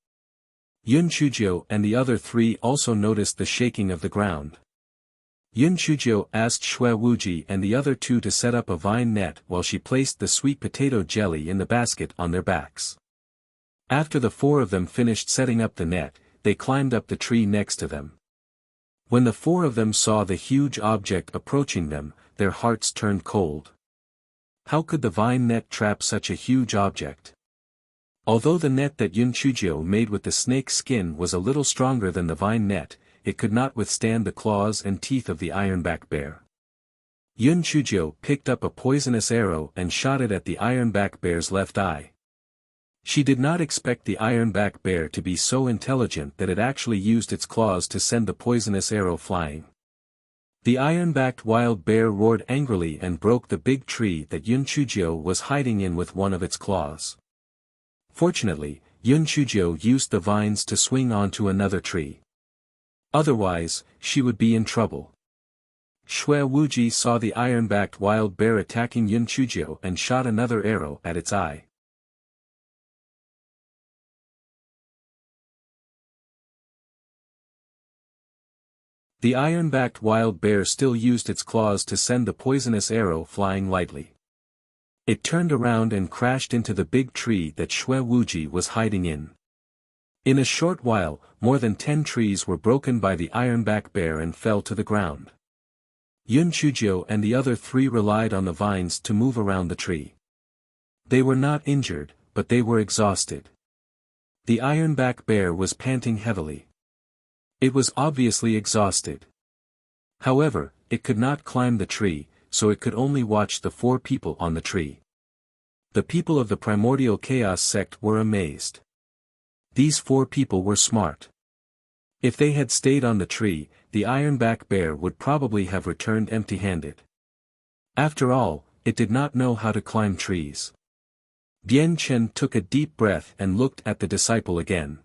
Yun Chujio and the other three also noticed the shaking of the ground. Yun Chujio asked Shui Wuji and the other two to set up a vine net while she placed the sweet potato jelly in the basket on their backs. After the four of them finished setting up the net, they climbed up the tree next to them. When the four of them saw the huge object approaching them, their hearts turned cold. How could the vine net trap such a huge object? Although the net that Yun Chujio made with the snake skin was a little stronger than the vine net, it could not withstand the claws and teeth of the ironback bear. Yun Chujio picked up a poisonous arrow and shot it at the ironback bear's left eye. She did not expect the ironback bear to be so intelligent that it actually used its claws to send the poisonous arrow flying. The iron-backed wild bear roared angrily and broke the big tree that Yun Chujio was hiding in with one of its claws. Fortunately, Yun Chujio used the vines to swing onto another tree. Otherwise, she would be in trouble. Shui Wuji saw the iron-backed wild bear attacking Yun Chujio and shot another arrow at its eye. The iron-backed wild bear still used its claws to send the poisonous arrow flying lightly. It turned around and crashed into the big tree that Shui Wuji was hiding in. In a short while, more than 10 trees were broken by the ironback bear and fell to the ground. Yun Chujio and the other three relied on the vines to move around the tree. They were not injured, but they were exhausted. The ironback bear was panting heavily. It was obviously exhausted. However, it could not climb the tree, so it could only watch the four people on the tree. The people of the Primordial Chaos sect were amazed. These four people were smart. If they had stayed on the tree, the ironback bear would probably have returned empty-handed. After all, it did not know how to climb trees. Bian Chen took a deep breath and looked at the disciple again.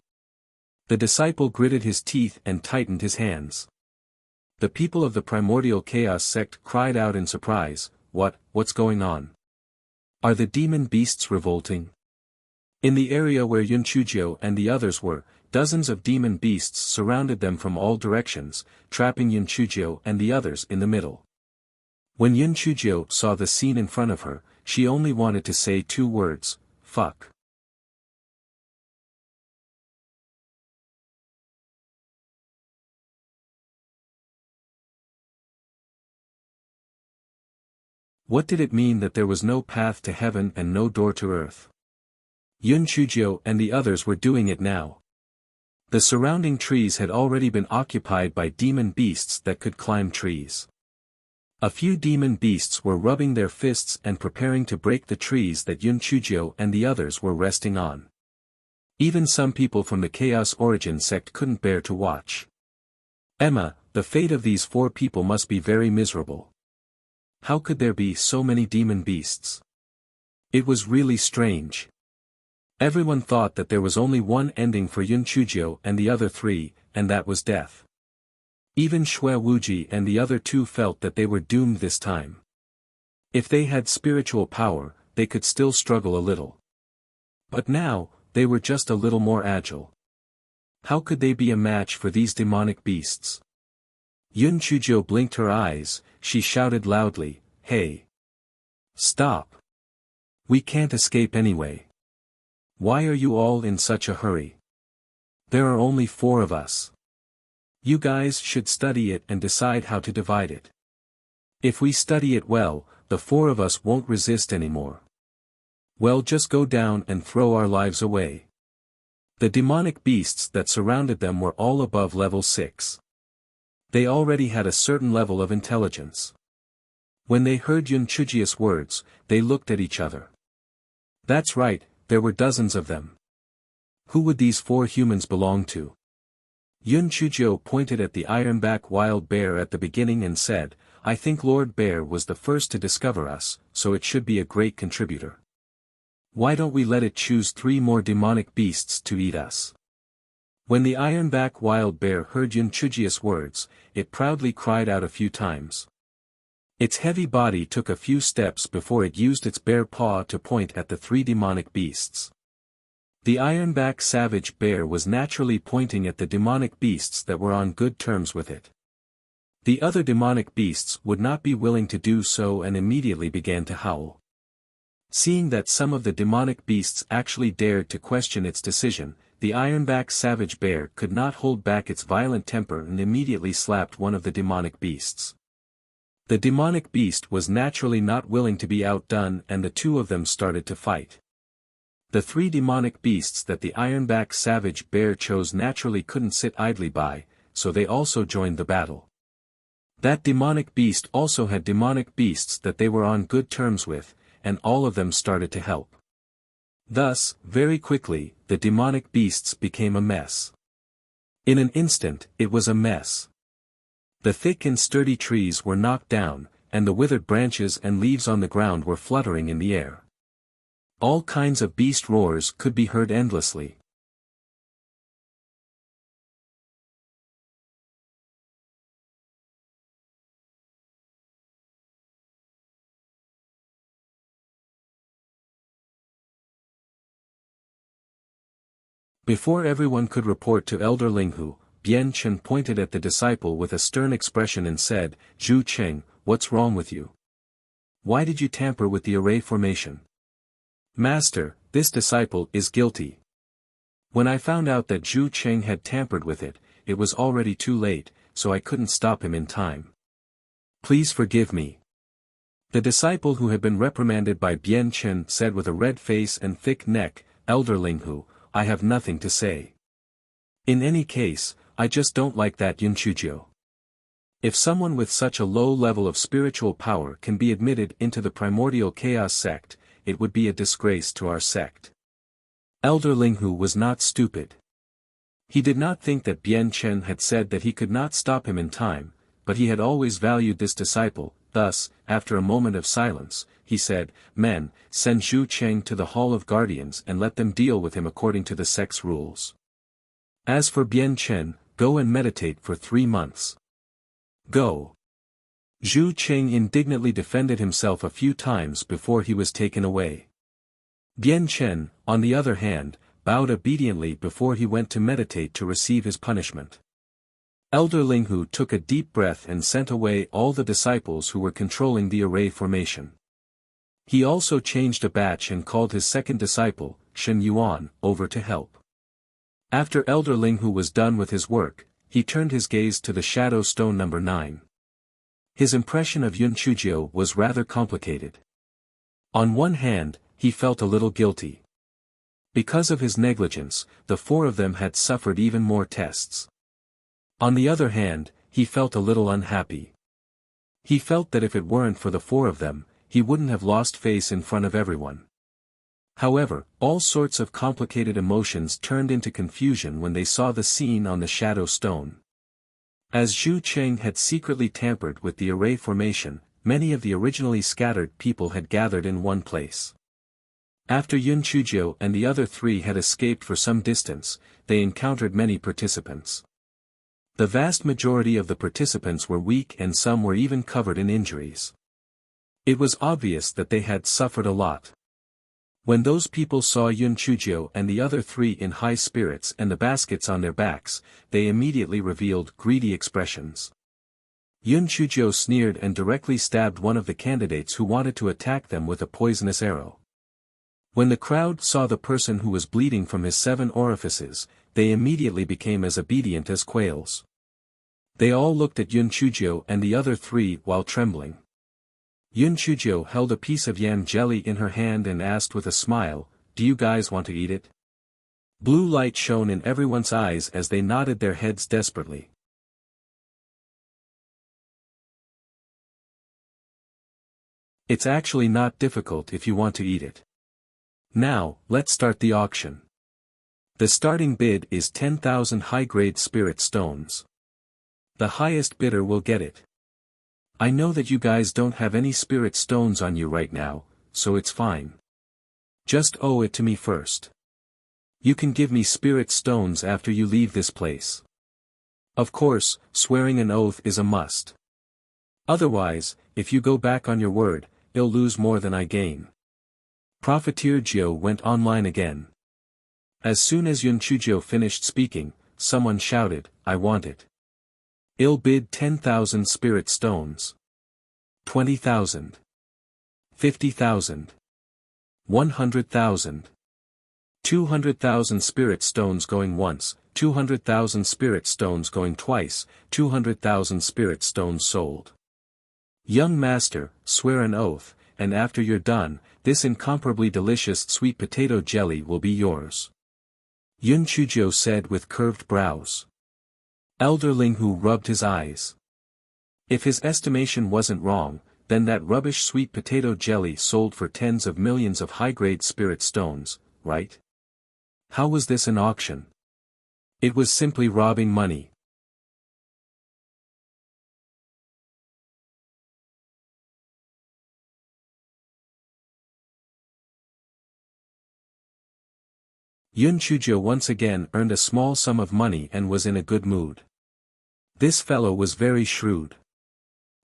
The disciple gritted his teeth and tightened his hands. The people of the Primordial Chaos sect cried out in surprise, What's going on? Are the demon beasts revolting? In the area where Yun Chujio and the others were, dozens of demon beasts surrounded them from all directions, trapping Yun Chujio and the others in the middle. When Yun Chujio saw the scene in front of her, she only wanted to say 2 words, fuck. What did it mean that there was no path to heaven and no door to earth? Yun Chujio and the others were doing it now. The surrounding trees had already been occupied by demon beasts that could climb trees. A few demon beasts were rubbing their fists and preparing to break the trees that Yun Chujio and the others were resting on. Even some people from the Chaos Origin sect couldn't bear to watch. Emma, the fate of these 4 people must be very miserable. How could there be so many demon beasts? It was really strange. Everyone thought that there was only one ending for Yun Chujio and the other 3, and that was death. Even Xue Wuji and the other 2 felt that they were doomed this time. If they had spiritual power, they could still struggle a little. But now, they were just a little more agile. How could they be a match for these demonic beasts? Yun Chujio blinked her eyes, she shouted loudly, "Hey! Stop! We can't escape anyway. Why are you all in such a hurry? There are only 4 of us. You guys should study it and decide how to divide it. If we study it well, the 4 of us won't resist anymore. Well, just go down and throw our lives away." The demonic beasts that surrounded them were all above level 6. They already had a certain level of intelligence. When they heard Yun Chujio's words, they looked at each other. That's right, there were dozens of them. Who would these 4 humans belong to? Yun Chujio pointed at the ironback wild bear at the beginning and said, "I think Lord Bear was the first to discover us, so it should be a great contributor. Why don't we let it choose 3 more demonic beasts to eat us?" When the ironback wild bear heard Yun Chujio's words, it proudly cried out a few times. Its heavy body took a few steps before it used its bare paw to point at the 3 demonic beasts. The ironback savage bear was naturally pointing at the demonic beasts that were on good terms with it. The other demonic beasts would not be willing to do so and immediately began to howl. Seeing that some of the demonic beasts actually dared to question its decision, the ironback savage bear could not hold back its violent temper and immediately slapped one of the demonic beasts. The demonic beast was naturally not willing to be outdone and the 2 of them started to fight. The 3 demonic beasts that the ironback savage bear chose naturally couldn't sit idly by, so they also joined the battle. That demonic beast also had demonic beasts that they were on good terms with, and all of them started to help. Thus, very quickly, the demonic beasts became a mess. In an instant, it was a mess. The thick and sturdy trees were knocked down, and the withered branches and leaves on the ground were fluttering in the air. All kinds of beast roars could be heard endlessly. Before everyone could report to Elder Linghu, Bian Chen pointed at the disciple with a stern expression and said, "Zhu Cheng, what's wrong with you? Why did you tamper with the array formation?" "Master, this disciple is guilty. When I found out that Zhu Cheng had tampered with it, it was already too late, so I couldn't stop him in time. Please forgive me." The disciple who had been reprimanded by Bian Chen said with a red face and thick neck, "Elder Linghu, I have nothing to say. In any case, I just don't like that Yun Chujio. If someone with such a low level of spiritual power can be admitted into the Primordial Chaos sect, it would be a disgrace to our sect." Elder Linghu was not stupid. He did not think that Bian Chen had said that he could not stop him in time, but he had always valued this disciple. Thus, after a moment of silence, he said, "Men, send Zhu Cheng to the Hall of Guardians and let them deal with him according to the sect's rules. As for Bian Chen, go and meditate for 3 months. Go." Zhu Cheng indignantly defended himself a few times before he was taken away. Bian Chen, on the other hand, bowed obediently before he went to meditate to receive his punishment. Elder Linghu took a deep breath and sent away all the disciples who were controlling the array formation. He also changed a batch and called his second disciple, Shen Yuan, over to help. After Elder Linghu was done with his work, he turned his gaze to the shadow stone number 9. His impression of Yun Chuzhou was rather complicated. On one hand, he felt a little guilty. Because of his negligence, the 4 of them had suffered even more tests. On the other hand, he felt a little unhappy. He felt that if it weren't for the 4 of them, he wouldn't have lost face in front of everyone. However, all sorts of complicated emotions turned into confusion when they saw the scene on the shadow stone. As Zhu Cheng had secretly tampered with the array formation, many of the originally scattered people had gathered in one place. After Yun Chuzhou and the other 3 had escaped for some distance, they encountered many participants. The vast majority of the participants were weak and some were even covered in injuries. It was obvious that they had suffered a lot. When those people saw Yun Chuzhou and the other 3 in high spirits and the baskets on their backs, they immediately revealed greedy expressions. Yun Chuzhou sneered and directly stabbed one of the candidates who wanted to attack them with a poisonous arrow. When the crowd saw the person who was bleeding from his 7 orifices, they immediately became as obedient as quails. They all looked at Yun Chuzhou and the other 3 while trembling. Yun Chuzhou held a piece of yam jelly in her hand and asked with a smile, "Do you guys want to eat it?" Blue light shone in everyone's eyes as they nodded their heads desperately. It's actually not difficult if you want to eat it. Now, let's start the auction. The starting bid is 10,000 high-grade spirit stones. The highest bidder will get it. I know that you guys don't have any spirit stones on you right now, so it's fine. Just owe it to me first. You can give me spirit stones after you leave this place. Of course, swearing an oath is a must. Otherwise, if you go back on your word, you'll lose more than I gain. Profiteer Jiu went online again. As soon as Yun Chuzhou finished speaking, someone shouted, "I want it." I'll bid 10,000 spirit stones. 20,000. 50,000. 100,000. 200,000 spirit stones going once, 200,000 spirit stones going twice, 200,000 spirit stones sold. Young master, swear an oath, and after you're done, this incomparably delicious sweet potato jelly will be yours. Yun Chuzhou said with curved brows. Elder Linghu rubbed his eyes. If his estimation wasn't wrong, then that rubbish sweet potato jelly sold for tens of millions of high-grade spirit stones, right? How was this an auction? It was simply robbing money. Yun Chuzhou once again earned a small sum of money and was in a good mood. This fellow was very shrewd.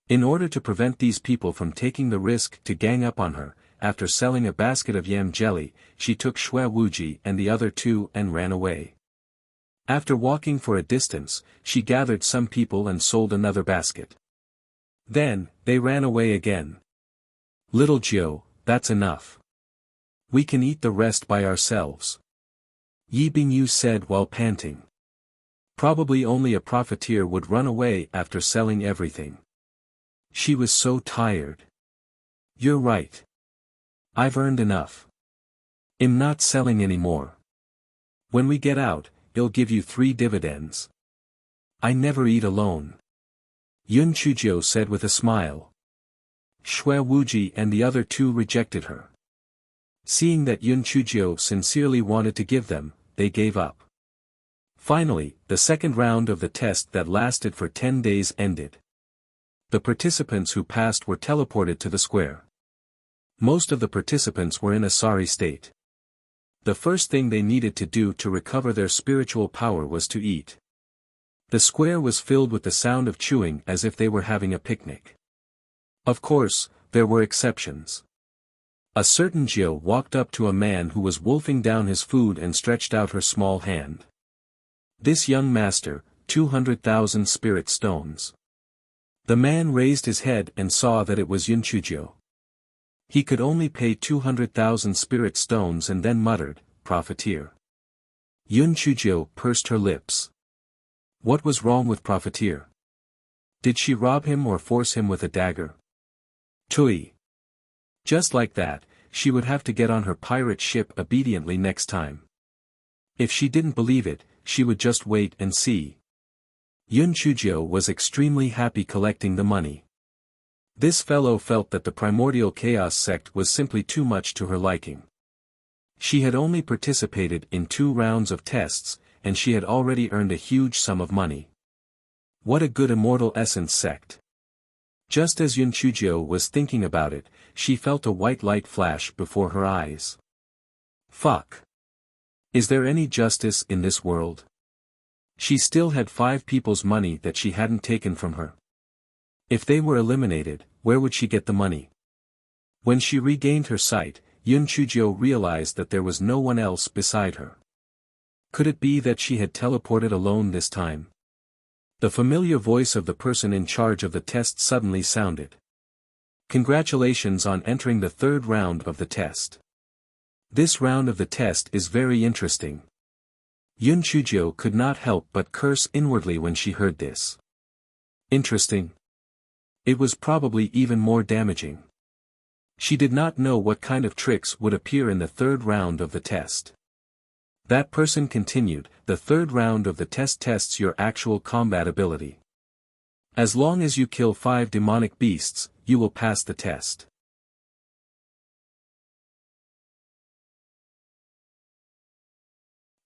In order to prevent these people from taking the risk to gang up on her, after selling a basket of yam jelly, she took Shui Wuji and the other 2 and ran away. After walking for a distance, she gathered some people and sold another basket. Then, they ran away again. "Little Jiu, that's enough. We can eat the rest by ourselves," Yi Bingyu said while panting. Probably only a profiteer would run away after selling everything. She was so tired. "You're right. I've earned enough. I'm not selling anymore. When we get out, I'll give you 3 dividends. I never eat alone," Yun Chuzhou said with a smile. Shui Wuji and the other 2 rejected her. Seeing that Yun Chuzhou sincerely wanted to give them, they gave up. Finally, the second round of the test that lasted for 10 days ended. The participants who passed were teleported to the square. Most of the participants were in a sorry state. The first thing they needed to do to recover their spiritual power was to eat. The square was filled with the sound of chewing as if they were having a picnic. Of course, there were exceptions. A certain Jill walked up to a man who was wolfing down his food and stretched out her small hand. This young master, 200,000 spirit stones. The man raised his head and saw that it was Yunchujio. He could only pay 200,000 spirit stones and then muttered, "Profiteer." Yunchujio pursed her lips. What was wrong with Profiteer? Did she rob him or force him with a dagger? Tui. Just like that, she would have to get on her pirate ship obediently next time. If she didn't believe it, she would just wait and see. Yunchujio was extremely happy collecting the money. This fellow felt that the primordial chaos sect was simply too much to her liking. She had only participated in 2 rounds of tests, and she had already earned a huge sum of money. What a good immortal essence sect. Just as Yunchujio was thinking about it, she felt a white light flash before her eyes. Fuck. Is there any justice in this world? She still had 5 people's money that she hadn't taken from her. If they were eliminated, where would she get the money? When she regained her sight, Yunchujio realized that there was no one else beside her. Could it be that she had teleported alone this time? The familiar voice of the person in charge of the test suddenly sounded. Congratulations on entering the 3rd round of the test. This round of the test is very interesting. Yunchujio could not help but curse inwardly when she heard this. Interesting. It was probably even more damaging. She did not know what kind of tricks would appear in the 3rd round of the test. That person continued, the 3rd round of the test tests your actual combat ability. As long as you kill 5 demonic beasts, you will pass the test.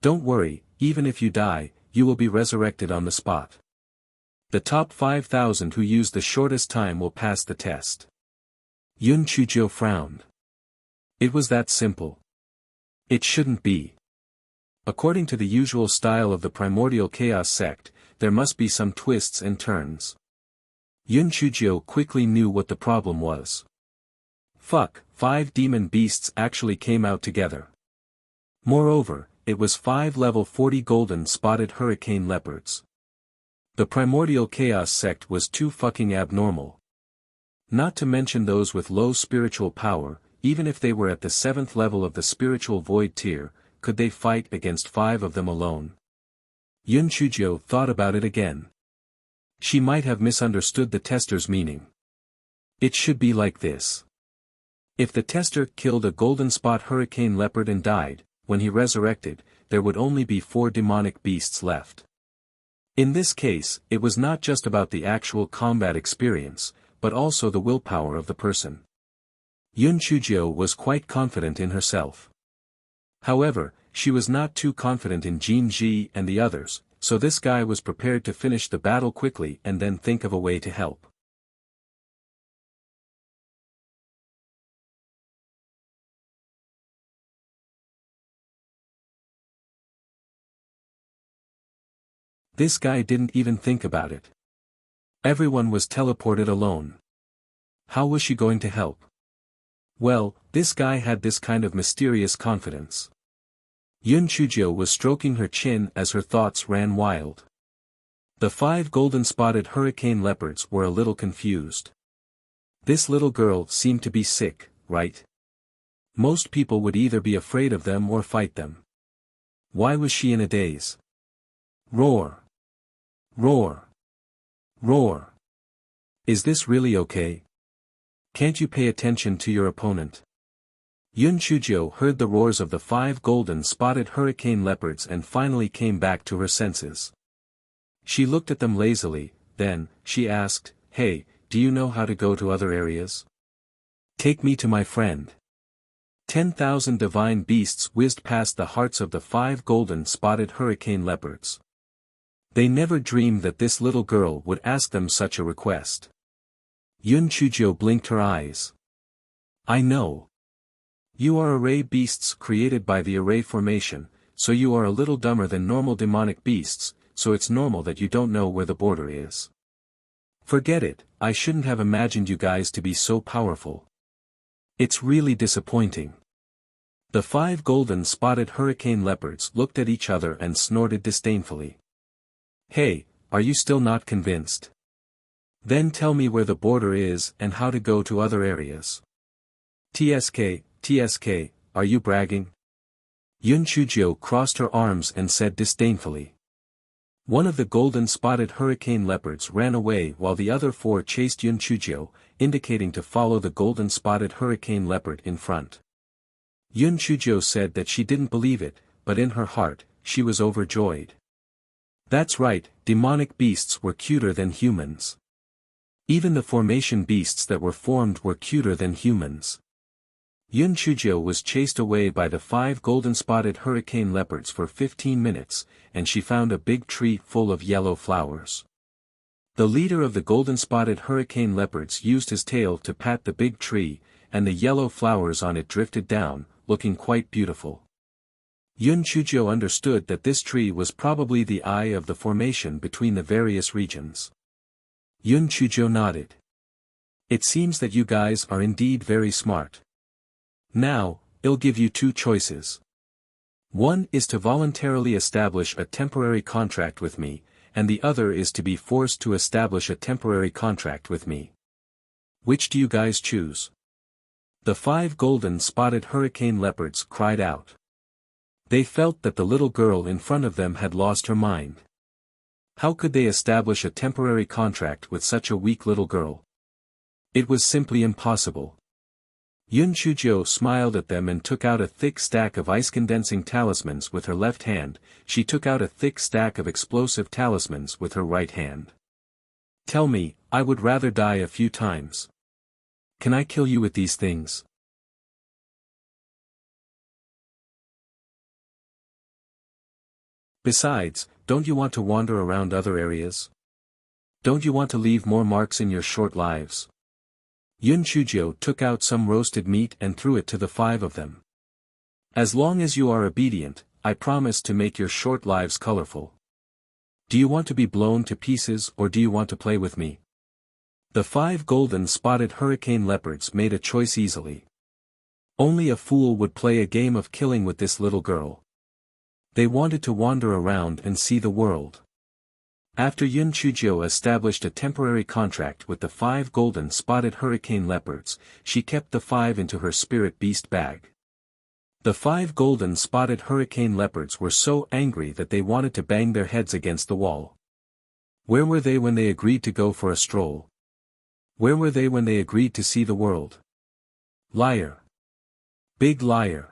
Don't worry, even if you die, you will be resurrected on the spot. The top 5,000 who use the shortest time will pass the test. Yunchujio frowned. It was that simple. It shouldn't be. According to the usual style of the primordial chaos sect, there must be some twists and turns. Yunchujio quickly knew what the problem was. Fuck, 5 demon beasts actually came out together. Moreover, it was 5 level 40 golden spotted hurricane leopards. The primordial chaos sect was too fucking abnormal. Not to mention those with low spiritual power, even if they were at the 7th level of the spiritual void tier, could they fight against 5 of them alone? Yunchujio thought about it again. She might have misunderstood the tester's meaning. It should be like this. If the tester killed a golden spot hurricane leopard and died, when he resurrected, there would only be 4 demonic beasts left. In this case, it was not just about the actual combat experience, but also the willpower of the person. Yunchujio was quite confident in herself. However, she was not too confident in Jinji and the others, so this guy was prepared to finish the battle quickly and then think of a way to help. This guy didn't even think about it. Everyone was teleported alone. How was she going to help? Well, this guy had this kind of mysterious confidence. Yunchujio was stroking her chin as her thoughts ran wild. The 5 golden-spotted hurricane leopards were a little confused. This little girl seemed to be sick, right? Most people would either be afraid of them or fight them. Why was she in a daze? Roar! Roar! Roar! Is this really okay? Can't you pay attention to your opponent? Yunchujio heard the roars of the 5 golden-spotted hurricane leopards and finally came back to her senses. She looked at them lazily, then, she asked, "Hey, do you know how to go to other areas? Take me to my friend." 10,000 divine beasts whizzed past the hearts of the 5 golden-spotted hurricane leopards. They never dreamed that this little girl would ask them such a request. Yun Chujio blinked her eyes. I know. You are array beasts created by the array formation, so you are a little dumber than normal demonic beasts, so it's normal that you don't know where the border is. Forget it, I shouldn't have imagined you guys to be so powerful. It's really disappointing. The 5 golden spotted hurricane leopards looked at each other and snorted disdainfully. Hey, are you still not convinced? Then tell me where the border is and how to go to other areas. TSK, are you bragging? Yun Chujio crossed her arms and said disdainfully. One of the golden spotted hurricane leopards ran away while the other 4 chased Yun Chujio, indicating to follow the golden spotted hurricane leopard in front. Yun Chujio said that she didn't believe it, but in her heart, she was overjoyed. That's right, demonic beasts were cuter than humans. Even the formation beasts that were formed were cuter than humans. Yun Chujio was chased away by the 5 golden-spotted hurricane leopards for 15 minutes, and she found a big tree full of yellow flowers. The leader of the golden-spotted hurricane leopards used his tail to pat the big tree, and the yellow flowers on it drifted down, looking quite beautiful. Yun Chujio understood that this tree was probably the eye of the formation between the various regions. Yun Chujio nodded. It seems that you guys are indeed very smart. Now, I'll give you 2 choices. One is to voluntarily establish a temporary contract with me, and the other is to be forced to establish a temporary contract with me. Which do you guys choose? The 5 golden-spotted hurricane leopards cried out. They felt that the little girl in front of them had lost her mind. How could they establish a temporary contract with such a weak little girl? It was simply impossible. Yun Chujio smiled at them and took out a thick stack of ice-condensing talismans with her left hand. She took out a thick stack of explosive talismans with her right hand. Tell me, I would rather die a few times. Can I kill you with these things? Besides, don't you want to wander around other areas? Don't you want to leave more marks in your short lives? Yun Chujio took out some roasted meat and threw it to the 5 of them. As long as you are obedient, I promise to make your short lives colorful. Do you want to be blown to pieces or do you want to play with me? The 5 golden-spotted hurricane leopards made a choice easily. Only a fool would play a game of killing with this little girl. They wanted to wander around and see the world. After Yun Chujio established a temporary contract with the 5 golden-spotted hurricane leopards, she kept the 5 into her spirit beast bag. The 5 golden-spotted hurricane leopards were so angry that they wanted to bang their heads against the wall. Where were they when they agreed to go for a stroll? Where were they when they agreed to see the world? Liar. Big liar.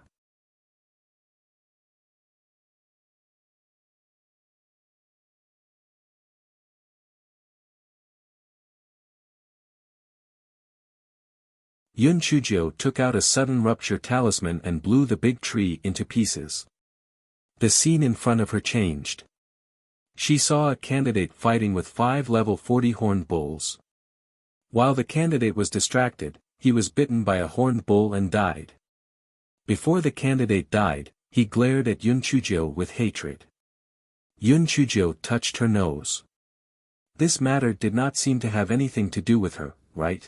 Yun Chujio took out a sudden rupture talisman and blew the big tree into pieces. The scene in front of her changed. She saw a candidate fighting with 5 level 40 horned bulls. While the candidate was distracted, he was bitten by a horned bull and died. Before the candidate died, he glared at Yun Chujio with hatred. Yun Chujio touched her nose. This matter did not seem to have anything to do with her, right?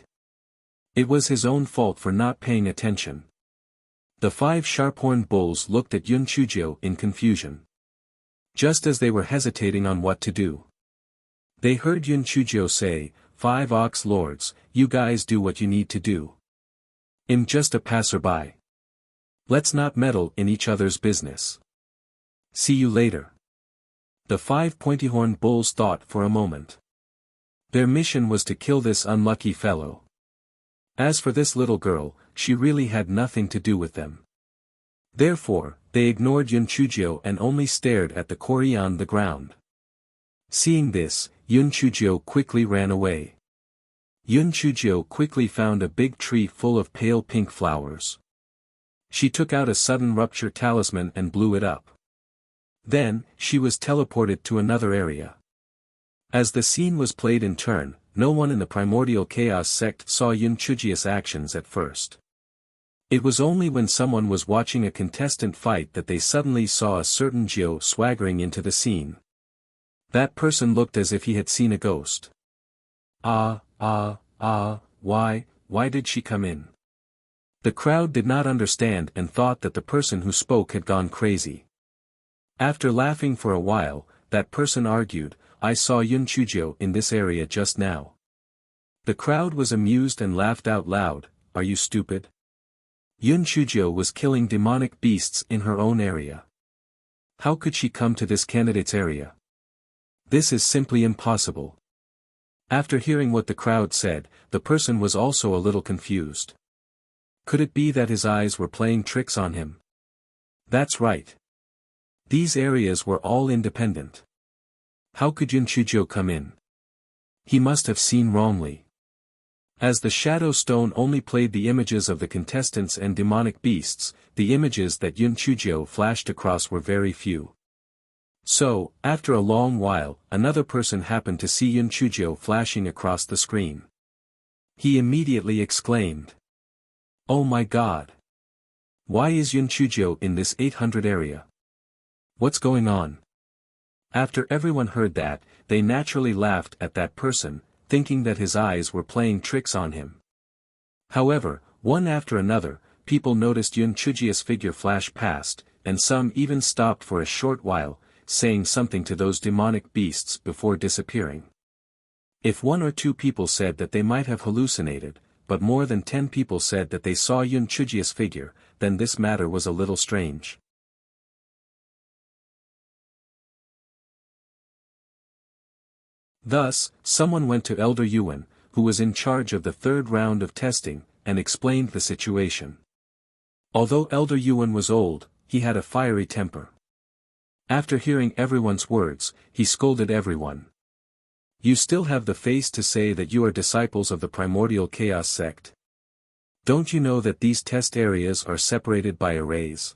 It was his own fault for not paying attention. The 5 sharp-horned bulls looked at Yun Chujio in confusion. Just as they were hesitating on what to do, they heard Yun Chujio say, 5 ox lords, you guys do what you need to do. I'm just a passerby. Let's not meddle in each other's business. See you later. The 5 pointy-horned bulls thought for a moment. Their mission was to kill this unlucky fellow. As for this little girl, she really had nothing to do with them. Therefore, they ignored Yun Chujio and only stared at the quarry on the ground. Seeing this, Yun Chujio quickly ran away. Yun Chujio quickly found a big tree full of pale pink flowers. She took out a sudden rupture talisman and blew it up. Then, she was teleported to another area. As the scene was played in turn, no one in the primordial chaos sect saw Yun Chujia's actions at first. It was only when someone was watching a contestant fight that they suddenly saw a certain Jiao swaggering into the scene. That person looked as if he had seen a ghost. Why did she come in? The crowd did not understand and thought that the person who spoke had gone crazy. After laughing for a while, that person argued, I saw Yun Chujio in this area just now. The crowd was amused and laughed out loud, are you stupid? Yun Chujio was killing demonic beasts in her own area. How could she come to this candidate's area? This is simply impossible. After hearing what the crowd said, the person was also a little confused. Could it be that his eyes were playing tricks on him? That's right. These areas were all independent. How could Yun Chujio come in? He must have seen wrongly. As the shadow stone only played the images of the contestants and demonic beasts, the images that Yun Chujio flashed across were very few. So, after a long while, another person happened to see Yun Chujio flashing across the screen. He immediately exclaimed, oh my god! Why is Yun Chujio in this 800 area? What's going on? After everyone heard that, they naturally laughed at that person, thinking that his eyes were playing tricks on him. However, one after another, people noticed Yun Chujio's figure flash past, and some even stopped for a short while, saying something to those demonic beasts before disappearing. If 1 or 2 people said that they might have hallucinated, but more than 10 people said that they saw Yun Chujio's figure, then this matter was a little strange. Thus, someone went to Elder Yuan, who was in charge of the 3rd round of testing, and explained the situation. Although Elder Yuan was old, he had a fiery temper. After hearing everyone's words, he scolded everyone. You still have the face to say that you are disciples of the primordial chaos sect? Don't you know that these test areas are separated by arrays?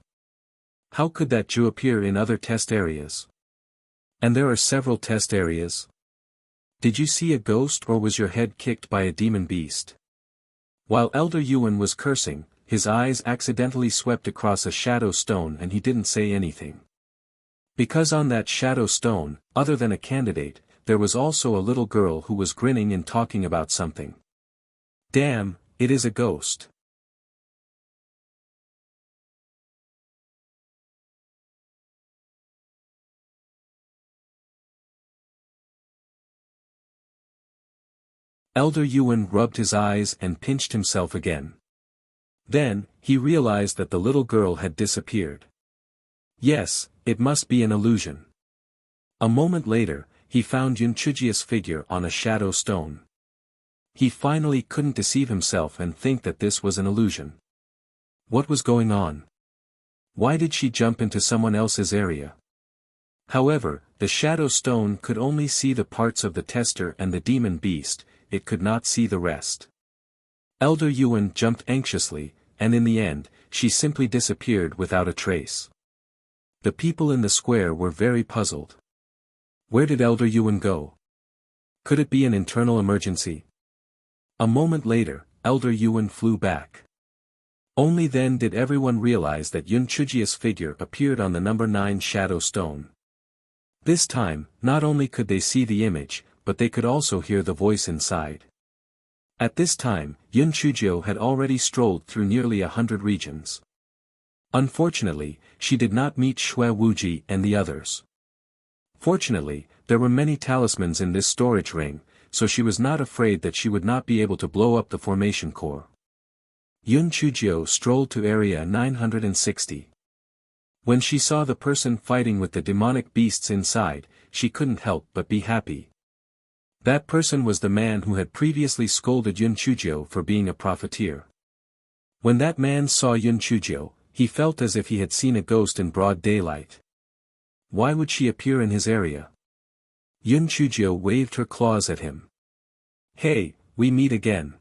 How could that Jew appear in other test areas? And there are several test areas. Did you see a ghost or was your head kicked by a demon beast? While Elder Yuan was cursing, his eyes accidentally swept across a shadow stone and he didn't say anything. Because on that shadow stone, other than a candidate, there was also a little girl who was grinning and talking about something. Damn, it is a ghost. Elder Yuan rubbed his eyes and pinched himself again. Then, he realized that the little girl had disappeared. Yes, it must be an illusion. A moment later, he found Yun Chujio's figure on a shadow stone. He finally couldn't deceive himself and think that this was an illusion. What was going on? Why did she jump into someone else's area? However, the shadow stone could only see the parts of the tester and the demon beast, it could not see the rest. Elder Yuan jumped anxiously, and in the end, she simply disappeared without a trace. The people in the square were very puzzled. Where did Elder Yuan go? Could it be an internal emergency? A moment later, Elder Yuan flew back. Only then did everyone realize that Yun Chujio's figure appeared on the number 9 shadow stone. This time, not only could they see the image, but they could also hear the voice inside. At this time, Yun Chujio had already strolled through nearly 100 regions. Unfortunately, she did not meet Xue Wuji and the others. Fortunately, there were many talismans in this storage ring, so she was not afraid that she would not be able to blow up the formation core. Yun Chujio strolled to area 960. When she saw the person fighting with the demonic beasts inside, she couldn't help but be happy. That person was the man who had previously scolded Yun Chujio for being a profiteer. When that man saw Yun Chujio, he felt as if he had seen a ghost in broad daylight. Why would she appear in his area? Yun Chujio waved her claws at him. Hey, we meet again.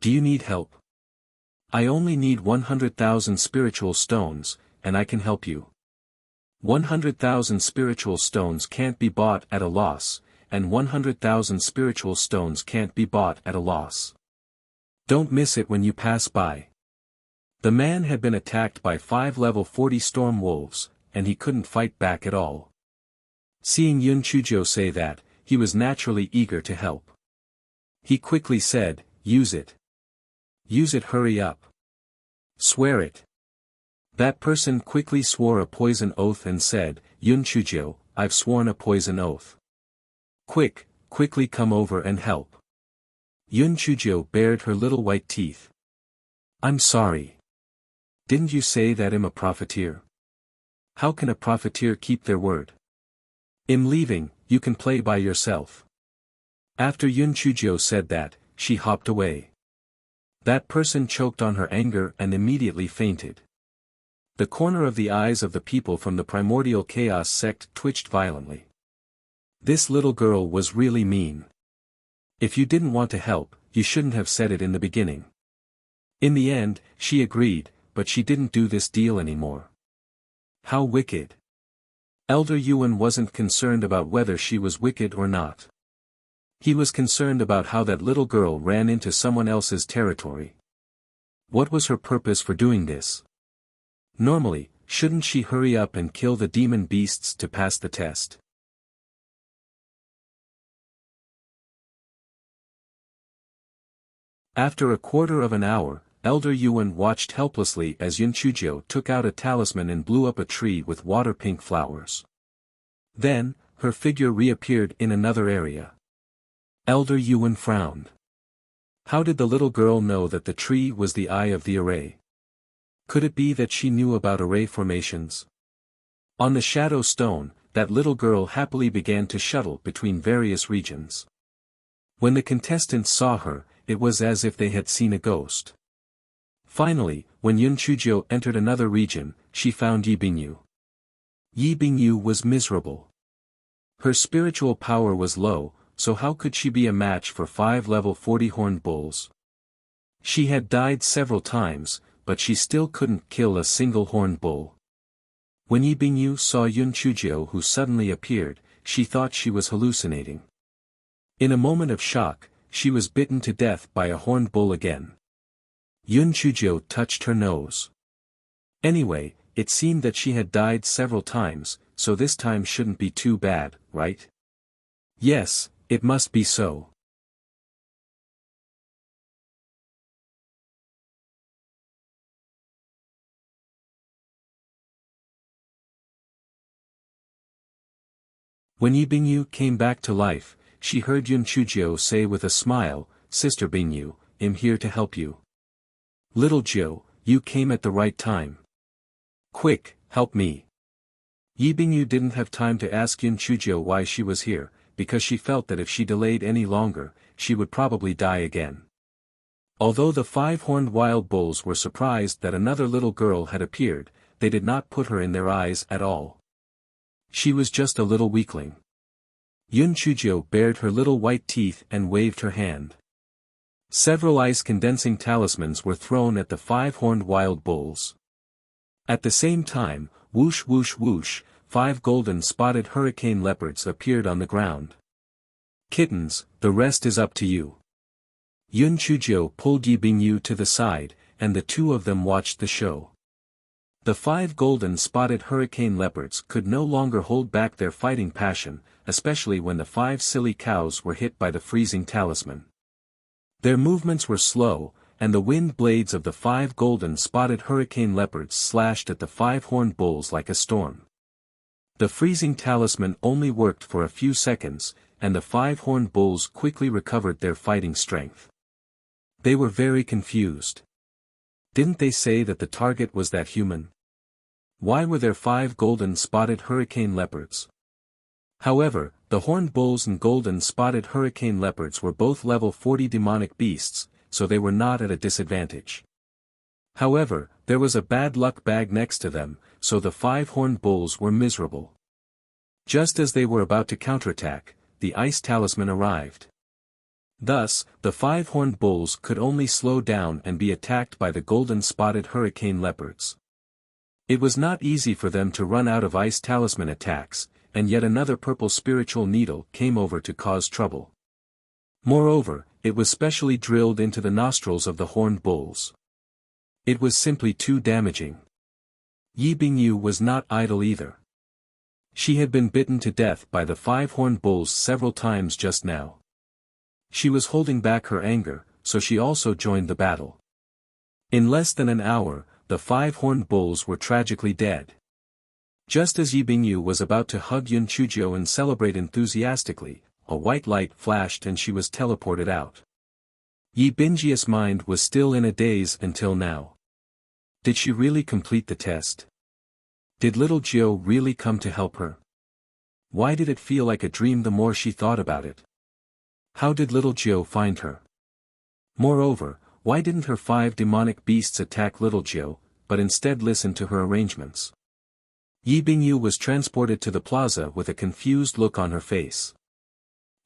Do you need help? I only need 100,000 spiritual stones, and I can help you. 100,000 spiritual stones can't be bought at a loss, and 100,000 spiritual stones can't be bought at a loss. Don't miss it when you pass by. The man had been attacked by 5 level 40 storm wolves, and he couldn't fight back at all. Seeing Yun Chuzhou say that, he was naturally eager to help. He quickly said, "Use it. Use it, hurry up. Swear it." That person quickly swore a poison oath and said, "Yun Chuzhou, I've sworn a poison oath. Quickly come over and help." Yun Chuzhou bared her little white teeth. "I'm sorry. Didn't you say that I'm a profiteer? How can a profiteer keep their word? I'm leaving, you can play by yourself." After Yun Chuzhou said that, she hopped away. That person choked on her anger and immediately fainted. The corner of the eyes of the people from the primordial chaos sect twitched violently. This little girl was really mean. If you didn't want to help, you shouldn't have said it in the beginning. In the end, she agreed, but she didn't do this deal anymore. How wicked. Elder Yuan wasn't concerned about whether she was wicked or not. He was concerned about how that little girl ran into someone else's territory. What was her purpose for doing this? Normally, shouldn't she hurry up and kill the demon beasts to pass the test? After a quarter of an hour, Elder Yuan watched helplessly as Yun Chuzhou took out a talisman and blew up a tree with water-pink flowers. Then, her figure reappeared in another area. Elder Yuan frowned. How did the little girl know that the tree was the eye of the array? Could it be that she knew about array formations? On the shadow stone, that little girl happily began to shuttle between various regions. When the contestants saw her, it was as if they had seen a ghost. Finally, when Yun Chuzhou entered another region, she found Yi Bingyu. Yi Bingyu was miserable. Her spiritual power was low, so how could she be a match for 5 level 40 horned bulls? She had died several times, but she still couldn't kill a single horned bull. When Yi Bingyu saw Yun Chuzhou who suddenly appeared, she thought she was hallucinating. In a moment of shock, she was bitten to death by a horned bull again. Yun Chuzhou touched her nose. Anyway, it seemed that she had died several times, so this time shouldn't be too bad, right? Yes, it must be so. When Yi Bingyu came back to life, she heard Yun Chuzhou say with a smile, "Sister Bingyu, I'm here to help you." "Little Jiu, you came at the right time. Quick, help me." Yi Bingyu didn't have time to ask Yun Chuzhou why she was here, because she felt that if she delayed any longer, she would probably die again. Although the 5-horned wild bulls were surprised that another little girl had appeared, they did not put her in their eyes at all. She was just a little weakling. Yun Chuzhou bared her little white teeth and waved her hand. Several ice-condensing talismans were thrown at the 5-horned wild bulls. At the same time, whoosh whoosh whoosh, 5 golden-spotted hurricane leopards appeared on the ground. "Kittens, the rest is up to you." Yun Chuzhou pulled Yi Bingyu to the side, and the two of them watched the show. The 5 golden-spotted hurricane leopards could no longer hold back their fighting passion, especially when the 5 silly cows were hit by the freezing talisman. Their movements were slow, and the wind blades of the 5 golden-spotted hurricane leopards slashed at the 5-horned bulls like a storm. The freezing talisman only worked for a few seconds, and the 5-horned bulls quickly recovered their fighting strength. They were very confused. Didn't they say that the target was that human? Why were there 5 golden-spotted hurricane leopards? However, the horned bulls and golden-spotted hurricane leopards were both level 40 demonic beasts, so they were not at a disadvantage. However, there was a bad luck bag next to them, so the 5 horned bulls were miserable. Just as they were about to counterattack, the ice talisman arrived. Thus, the 5 horned bulls could only slow down and be attacked by the golden-spotted hurricane leopards. It was not easy for them to run out of ice talisman attacks, and yet another purple spiritual needle came over to cause trouble. Moreover, it was specially drilled into the nostrils of the horned bulls. It was simply too damaging. Yi Bingyu was not idle either. She had been bitten to death by the 5 horned bulls several times just now. She was holding back her anger, so she also joined the battle. In less than an hour, the 5 horned bulls were tragically dead. Just as Yi Bingyu was about to hug Yun Chujio and celebrate enthusiastically, a white light flashed and she was teleported out. Yi Bingyi's mind was still in a daze until now. Did she really complete the test? Did little Jiu really come to help her? Why did it feel like a dream the more she thought about it? How did little Jiu find her? Moreover, why didn't her 5 demonic beasts attack little Jiu, but instead listen to her arrangements? Yi Bingyu was transported to the plaza with a confused look on her face.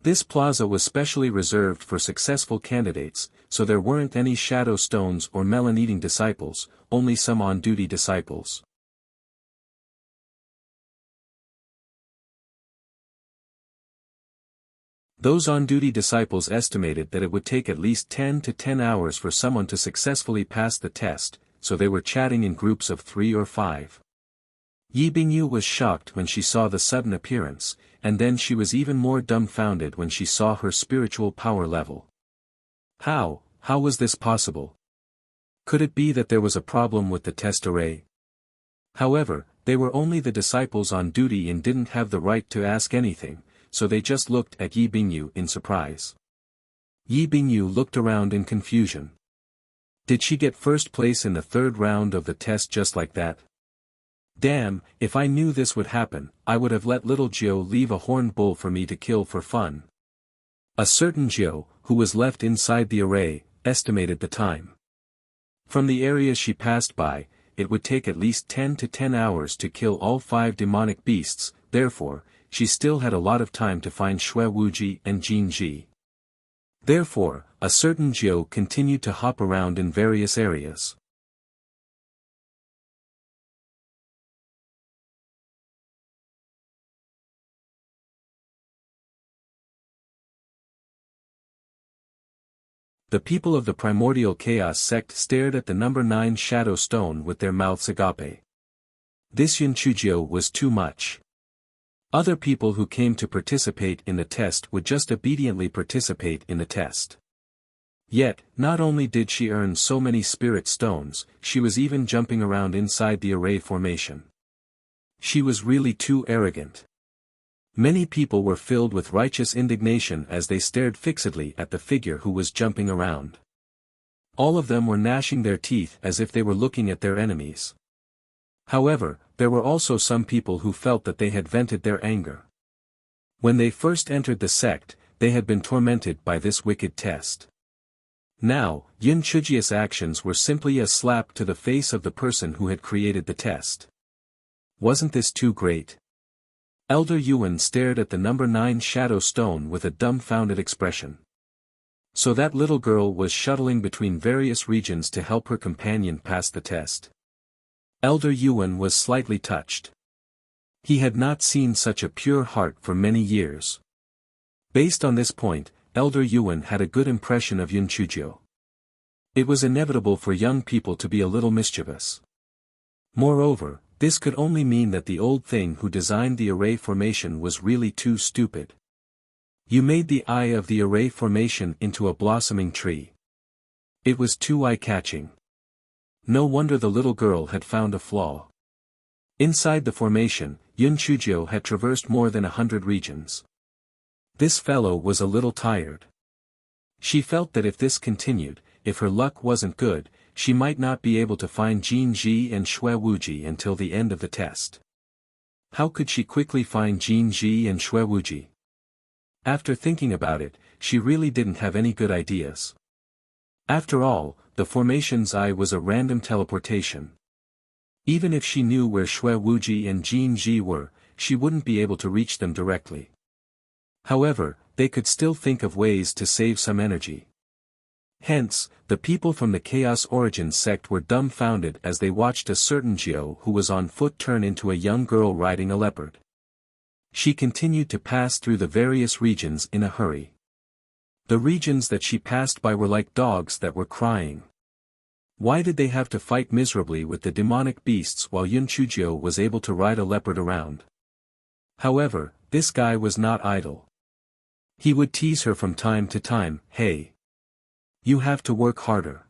This plaza was specially reserved for successful candidates, so there weren't any shadow stones or melon-eating disciples, only some on-duty disciples. Those on-duty disciples estimated that it would take at least 10 to 10 hours for someone to successfully pass the test, so they were chatting in groups of 3 or 5. Yi Bingyu was shocked when she saw the sudden appearance, and then she was even more dumbfounded when she saw her spiritual power level. How was this possible? Could it be that there was a problem with the test array? However, they were only the disciples on duty and didn't have the right to ask anything, so they just looked at Yi Bingyu in surprise. Yi Bingyu looked around in confusion. Did she get first place in the 3rd round of the test just like that? Damn, if I knew this would happen, I would have let little Jiu leave a horned bull for me to kill for fun. A certain Jiu, who was left inside the array, estimated the time. From the areas she passed by, it would take at least 10 to 10 hours to kill all 5 demonic beasts, therefore, she still had a lot of time to find Shui Wuji and Jin Ji. Therefore, a certain Jiu continued to hop around in various areas. The people of the Primordial Chaos sect stared at the number 9 shadow stone with their mouths agape. This Yun Chujio was too much. Other people who came to participate in the test would just obediently participate in the test. Yet, not only did she earn so many spirit stones, she was even jumping around inside the array formation. She was really too arrogant. Many people were filled with righteous indignation as they stared fixedly at the figure who was jumping around. All of them were gnashing their teeth as if they were looking at their enemies. However, there were also some people who felt that they had vented their anger. When they first entered the sect, they had been tormented by this wicked test. Now, Yun Chujia's actions were simply a slap to the face of the person who had created the test. Wasn't this too great? Elder Yuan stared at the number 9 shadow stone with a dumbfounded expression. So that little girl was shuttling between various regions to help her companion pass the test. Elder Yuan was slightly touched. He had not seen such a pure heart for many years. Based on this point, Elder Yuan had a good impression of Yun Chujio. It was inevitable for young people to be a little mischievous. Moreover, this could only mean that the old thing who designed the array formation was really too stupid. You made the eye of the array formation into a blossoming tree. It was too eye-catching. No wonder the little girl had found a flaw. Inside the formation, Yun Chujio had traversed more than 100 regions. This fellow was a little tired. She felt that if this continued, if her luck wasn't good, she might not be able to find Jin Ji and Shui Wuji until the end of the test. How could she quickly find Jin Ji and Shui Wuji? After thinking about it, she really didn't have any good ideas. After all, the formation's eye was a random teleportation. Even if she knew where Shui Wuji and Jin Ji were, she wouldn't be able to reach them directly. However, they could still think of ways to save some energy. Hence, the people from the Chaos Origins sect were dumbfounded as they watched a certain Jiu who was on foot turn into a young girl riding a leopard. She continued to pass through the various regions in a hurry. The regions that she passed by were like dogs that were crying. Why did they have to fight miserably with the demonic beasts while Yun Chujio was able to ride a leopard around? However, this guy was not idle. He would tease her from time to time, "Hey, you have to work harder.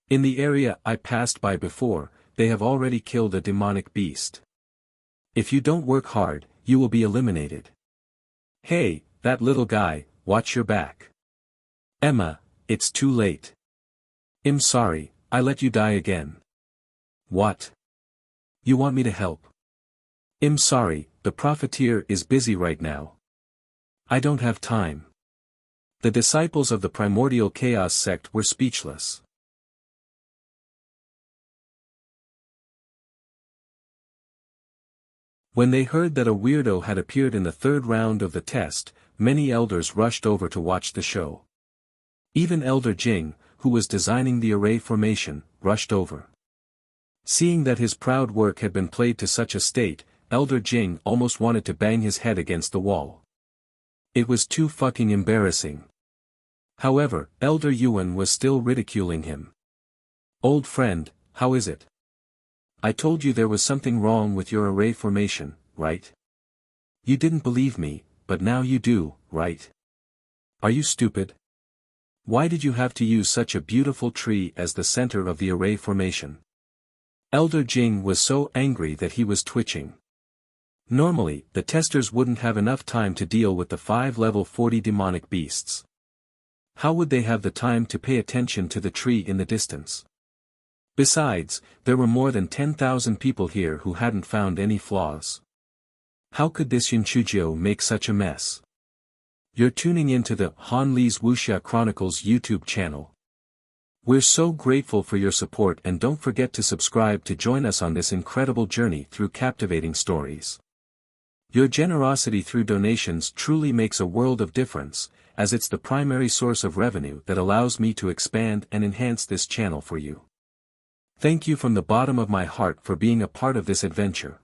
In the area I passed by before, they have already killed a demonic beast. If you don't work hard, you will be eliminated. Hey, that little guy, watch your back. Emma, it's too late. I'm sorry, I let you die again." "What? You want me to help?" "I'm sorry, the profiteer is busy right now. I don't have time." The disciples of the primordial chaos sect were speechless. When they heard that a weirdo had appeared in the third round of the test, many elders rushed over to watch the show. Even Elder Jing, who was designing the array formation, rushed over. Seeing that his proud work had been played to such a state, Elder Jing almost wanted to bang his head against the wall. It was too fucking embarrassing. However, Elder Yuan was still ridiculing him. "Old friend, how is it? I told you there was something wrong with your array formation, right? You didn't believe me, but now you do, right? Are you stupid? Why did you have to use such a beautiful tree as the center of the array formation?" Elder Jing was so angry that he was twitching. Normally, the testers wouldn't have enough time to deal with the 5 level 40 demonic beasts. How would they have the time to pay attention to the tree in the distance? Besides, there were more than 10,000 people here who hadn't found any flaws. How could this Yun Chujio make such a mess? You're tuning into the Han Li's Wuxia Chronicles YouTube channel. We're so grateful for your support, and don't forget to subscribe to join us on this incredible journey through captivating stories. Your generosity through donations truly makes a world of difference, as it's the primary source of revenue that allows me to expand and enhance this channel for you. Thank you from the bottom of my heart for being a part of this adventure.